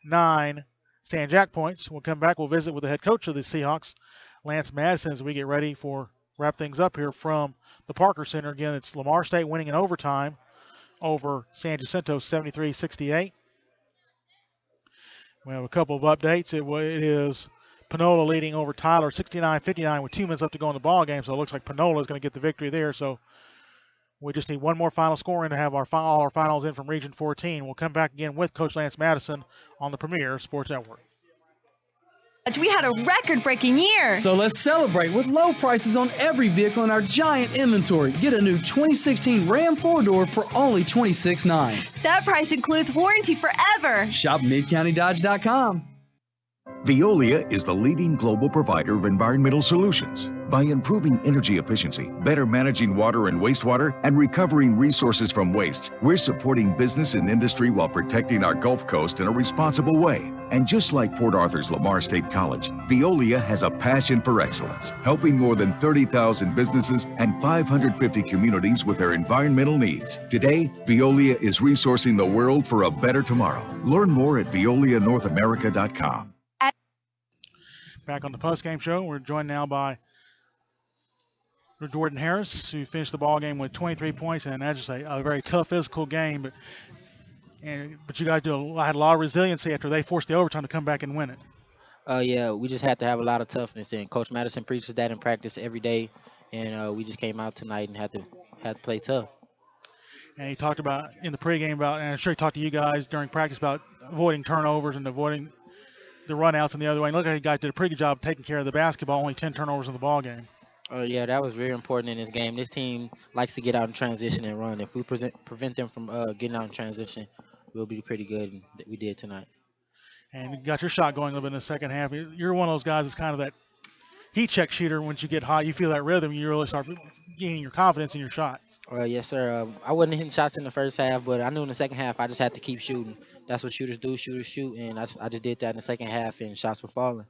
9 San Jac points. We'll come back. We'll visit with the head coach of the Seahawks, Lance Madison, as we get ready for wrap things up here from the Parker Center. Again, it's Lamar State winning in overtime over San Jacinto 73-68. We have a couple of updates. It is Panola leading over Tyler 69-59 with 2 minutes left to go in the ball game. So it looks like Panola is going to get the victory there. So we just need one more final score in to have all our finals in from Region 14. We'll come back again with Coach Lance Madison on the Premier Sports Network. We had a record-breaking year. So let's celebrate with low prices on every vehicle in our giant inventory. Get a new 2016 Ram 4-door for only $26,900. That price includes warranty forever. Shop MidCountyDodge.com. Veolia is the leading global provider of environmental solutions. By improving energy efficiency, better managing water and wastewater, and recovering resources from waste, we're supporting business and industry while protecting our Gulf Coast in a responsible way. And just like Port Arthur's Lamar State College, Veolia has a passion for excellence, helping more than 30,000 businesses and 550 communities with their environmental needs. Today, Veolia is resourcing the world for a better tomorrow. Learn more at VeoliaNorthAmerica.com. Back on the postgame show, we're joined now by Jordan Harris, who finished the ball game with 23 points, and that's just a very tough physical game. But you guys had a lot of resiliency after they forced the overtime to come back and win it. Yeah, we just had to have a lot of toughness, and Coach Madison preaches that in practice every day, and we just came out tonight and had to play tough. And he talked about in the pregame and I'm sure he talked to you guys during practice about avoiding turnovers and avoiding the runouts in the other way. And look, you guys did a pretty good job taking care of the basketball. Only 10 turnovers in the ball game. Yeah, that was very important in this game. This team likes to get out in transition and run. If we prevent them from getting out in transition, we'll be pretty good. And we did tonight. And you got your shot going a little bit in the second half. You're one of those guys that's kind of that heat check shooter. Once you get hot, you feel that rhythm. You really start gaining your confidence in your shot. Yes, sir. I wasn't hitting shots in the first half, but I knew in the second half I just had to keep shooting. That's what shooters do. Shooters shoot, and I just did that in the second half, and shots were falling.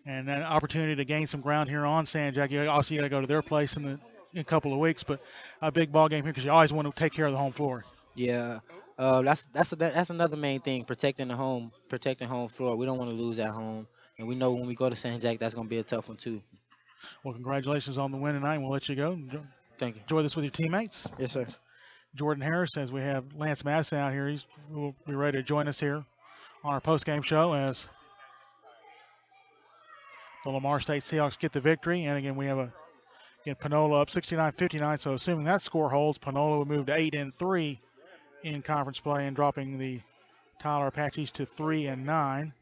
And that opportunity to gain some ground here on San Jac. You got to go to their place in a couple of weeks, but a big ball game here because you always want to take care of the home floor. Yeah, that's another main thing, protecting home floor. We don't want to lose at home, and we know when we go to San Jac, that's going to be a tough one too. Well, congratulations on the win tonight. We'll let you go. Thank you. Enjoy this with your teammates. Yes, sir. Jordan Harris, as we have Lance Madison out here, will be ready to join us here on our post-game show as the Lamar State Seahawks get the victory. And again, we have Panola up 69-59. So assuming that score holds, Panola will move to 8-3 in conference play and dropping the Tyler Apaches to 3-9.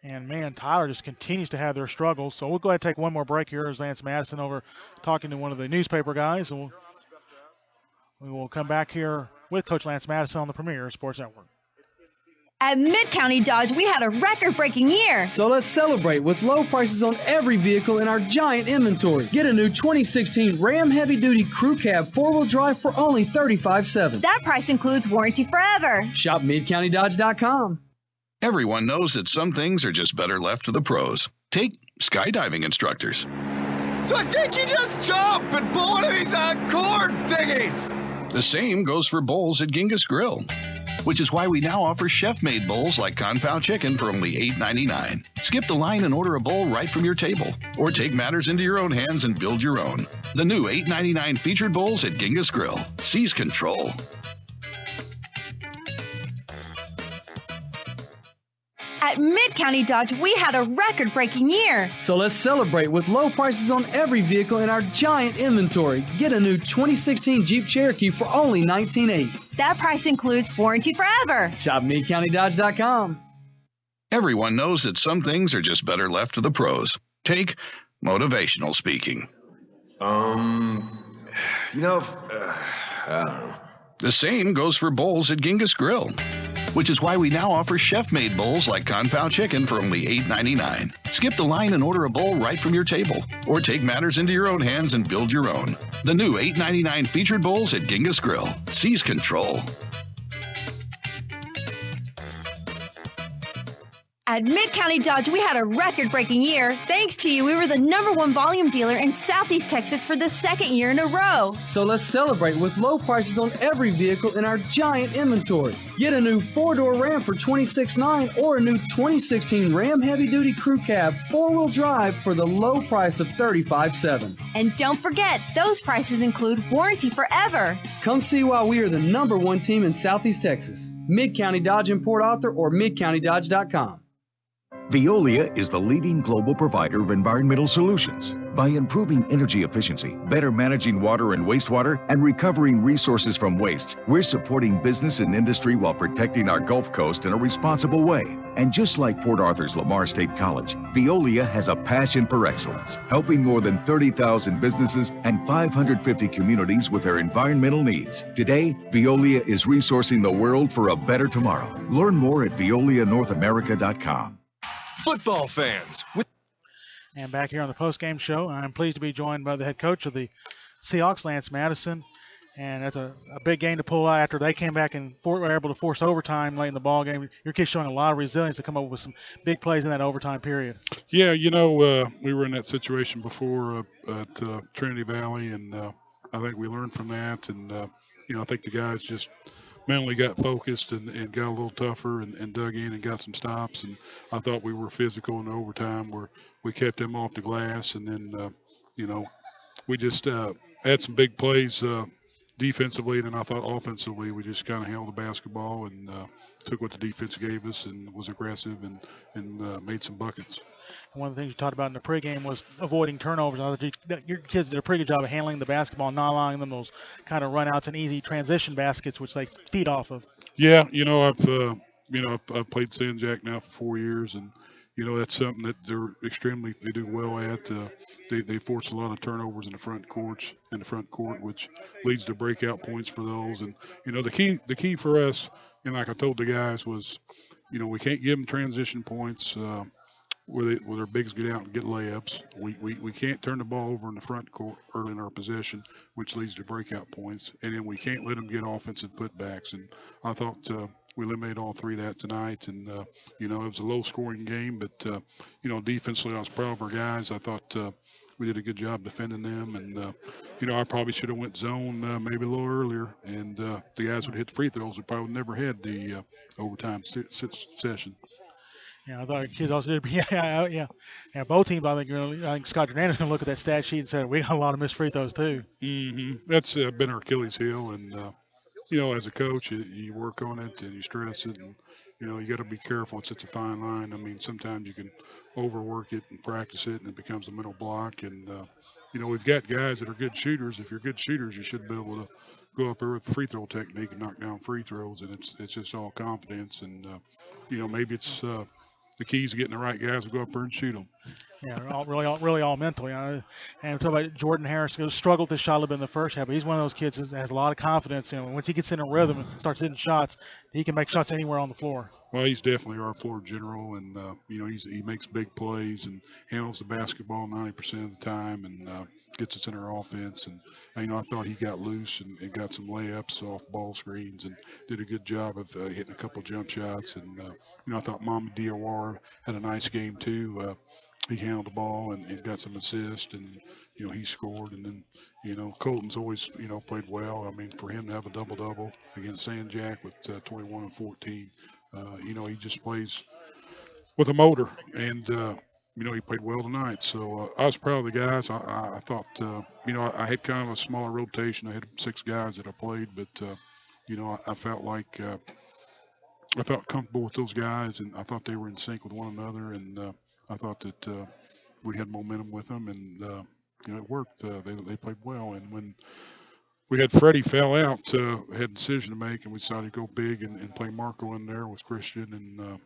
And, man, Tyler just continues to have their struggles. So we'll go ahead and take one more break here as Lance Madison over talking to one of the newspaper guys. And we will come back here with Coach Lance Madison on the Premier Sports Network. At Mid-County Dodge, we had a record-breaking year. So let's celebrate with low prices on every vehicle in our giant inventory. Get a new 2016 Ram Heavy Duty Crew Cab 4-wheel drive for only $35,700. That price includes warranty forever. Shop MidCountyDodge.com. Everyone knows that some things are just better left to the pros. Take skydiving instructors. So I think you just jump and pull one of these cord thingies. The same goes for bowls at Genghis Grill. which is why we now offer chef-made bowls like Kung-Pao chicken for only $8.99. Skip the line and order a bowl right from your table, or take matters into your own hands and build your own. The new $8.99 featured bowls at Genghis Grill. Seize control. At Mid-County Dodge, we had a record-breaking year. So let's celebrate with low prices on every vehicle in our giant inventory. Get a new 2016 Jeep Cherokee for only $19,800. That price includes warranty forever. Shop MidCountyDodge.com. Everyone knows that some things are just better left to the pros. Take motivational speaking. I don't know. The same goes for bowls at Genghis Grill, which is why we now offer chef-made bowls like Kung-Pao chicken for only $8.99. Skip the line and order a bowl right from your table, or take matters into your own hands and build your own. The new $8.99 featured bowls at Genghis Grill. Seize control. At Mid-County Dodge, we had a record-breaking year. Thanks to you, we were the #1 volume dealer in Southeast Texas for the second year in a row. So let's celebrate with low prices on every vehicle in our giant inventory. Get a new 4-door Ram for $26,900 or a new 2016 Ram Heavy Duty Crew Cab 4-wheel drive for the low price of $35,700. And don't forget, those prices include warranty forever. Come see why we are the #1 team in Southeast Texas. Mid-County Dodge in Port Arthur or MidCountyDodge.com. Veolia is the leading global provider of environmental solutions. By improving energy efficiency, better managing water and wastewater, and recovering resources from waste, we're supporting business and industry while protecting our Gulf Coast in a responsible way. And just like Port Arthur's Lamar State College, Veolia has a passion for excellence, helping more than 30,000 businesses and 550 communities with their environmental needs. Today, Veolia is resourcing the world for a better tomorrow. Learn more at VeoliaNorthAmerica.com. Football fans, And back here on the post-game show, I'm pleased to be joined by the head coach of the Seahawks, Lance Madison. And that's a big game to pull out after they came back and were able to force overtime late in the ball game. Your kids showing a lot of resilience to come up with some big plays in that overtime period. Yeah, we were in that situation before at Trinity Valley, and I think we learned from that. And, I think the guys just mentally got focused and got a little tougher and dug in and got some stops. And I thought we were physical in overtime where we kept them off the glass. And then, we just had some big plays defensively. And then I thought offensively we just kind of held the basketball and took what the defense gave us and was aggressive and made some buckets. And one of the things you talked about in the pregame was avoiding turnovers. I thought your kids did a pretty good job of handling the basketball, not allowing them those kind of runouts and easy transition baskets, which they feed off of. Yeah, I've played Sanjack now for 4 years, and that's something that they do well at. They force a lot of turnovers in the front court, which leads to breakout points for those. And the key for us, and like I told the guys, was we can't give them transition points. Where their bigs get out and get layups. We can't turn the ball over in the front court early in our possession, which leads to breakout points. And then we can't let them get offensive putbacks. And I thought we eliminated all three of that tonight. And, it was a low-scoring game. But, defensively, I was proud of our guys. I thought we did a good job defending them. And, I probably should have went zone maybe a little earlier. And the guys would hit the free throws. We probably never had the overtime session. Yeah, I thought our kids also did. Yeah. Both teams, I think Scott Hernandez going to look at that stat sheet and say we got a lot of missed free throws too. Mm-hmm. That's been our Achilles heel, and as a coach, you work on it and you stress it, and you got to be careful. It's such a fine line. I mean, sometimes you can overwork it and practice it, and it becomes a mental block. And we've got guys that are good shooters. If you're good shooters, you should be able to go up there with free throw technique and knock down free throws, and it's just all confidence. And maybe it's the key is getting the right guys to go up there and shoot them. Yeah, really all mental. And we're talking about Jordan Harris, who struggled this shot a little bit in the first half, but he's one of those kids that has a lot of confidence. Once he gets in a rhythm and starts hitting shots, he can make shots anywhere on the floor. Well, he's definitely our floor general, and he makes big plays and handles the basketball 90% of the time, and gets us in our offense. And I thought he got loose and got some layups off ball screens and did a good job of hitting a couple jump shots. And I thought Mama Diawara had a nice game too. he handled the ball and got some assists, and he scored. And then Colton's always played well. I mean, for him to have a double-double against San Jack with 21 and 14, he just plays with a motor, and he played well tonight. So I was proud of the guys. I thought I had kind of a smaller rotation. I had 6 guys that I played, but I felt like I felt comfortable with those guys, and I thought they were in sync with one another, and I thought that we had momentum with them, and it worked. They played well, and when we had Freddie fell out, had a decision to make, and we decided to go big and play Marco in there with Christian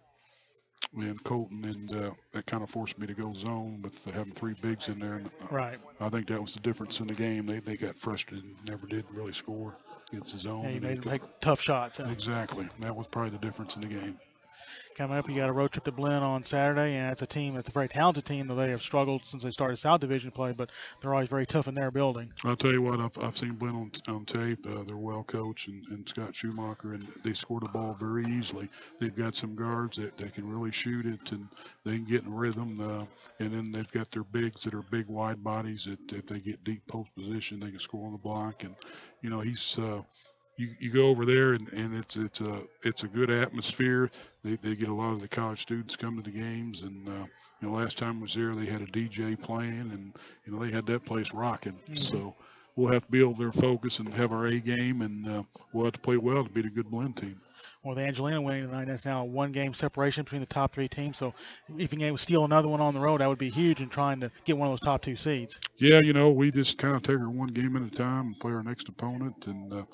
and Colton, and that kind of forced me to go zone with having 3 bigs in there. And right. I think that was the difference in the game. They got frustrated and never did really score against the zone. Yeah, you made them take tough shots. Huh? Exactly. That was probably the difference in the game. Coming up, you got a road trip to Blinn on Saturday, and it's a very talented team, though they have struggled since they started South Division play, but they're always very tough in their building. I'll tell you what, I've seen Blinn on tape. They're well coached, and Scott Schumacher, and they score the ball very easily. They've got some guards that can really shoot it, and they can get in rhythm. And then they've got their bigs that are big, wide bodies that if they get deep post position, they can score on the block. And he's you go over there, and it's a good atmosphere. They get a lot of the college students come to the games, and last time I was there, they had a DJ playing, and they had that place rocking. Mm-hmm. So we'll have to be able to focus and have our A game, and we'll have to play well to beat a good Blinn team. Well, with Angelina winning tonight, that's now a 1-game separation between the top 3 teams. So if you can steal another one on the road, that would be huge in trying to get one of those top 2 seeds. Yeah, we just kind of take her 1 game at a time and play our next opponent. And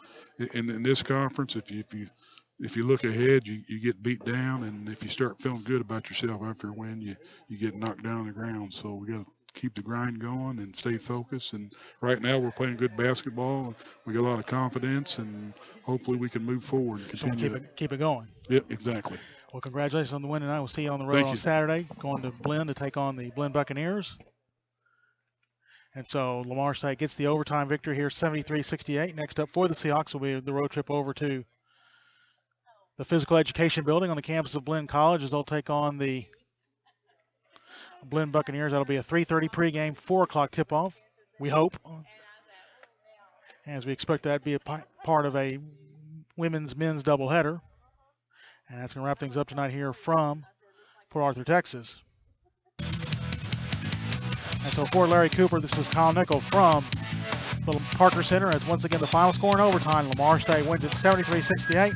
in this conference, if you look ahead, you get beat down, and if you start feeling good about yourself after a win, you get knocked down on the ground. So we got to keep the grind going and stay focused. And right now we're playing good basketball. We got a lot of confidence, and hopefully we can move forward and continue. So keep it going. Yep, exactly. Well, congratulations on the win tonight. We'll see you on the road on Saturday, going to Blinn to take on the Blinn Buccaneers. And so Lamar State gets the overtime victory here, 73-68. Next up for the Seahawks will be the road trip over to the physical education building on the campus of Blinn College as they'll take on the Blinn Buccaneers. That'll be a 3:30 pregame, 4 o'clock tip-off, we hope, as we expect that to be a part of a women's-men's doubleheader. And that's going to wrap things up tonight here from Port Arthur, Texas. And so for Larry Cooper, this is Kyle Nickel from the Parker Center, as once again the final score in overtime, Lamar State wins it 73-68.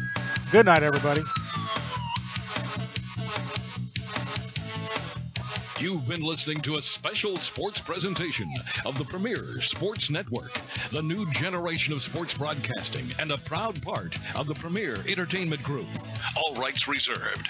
Good night, everybody. You've been listening to a special sports presentation of the Premier Sports Network, the new generation of sports broadcasting and a proud part of the Premier Entertainment Group. All rights reserved.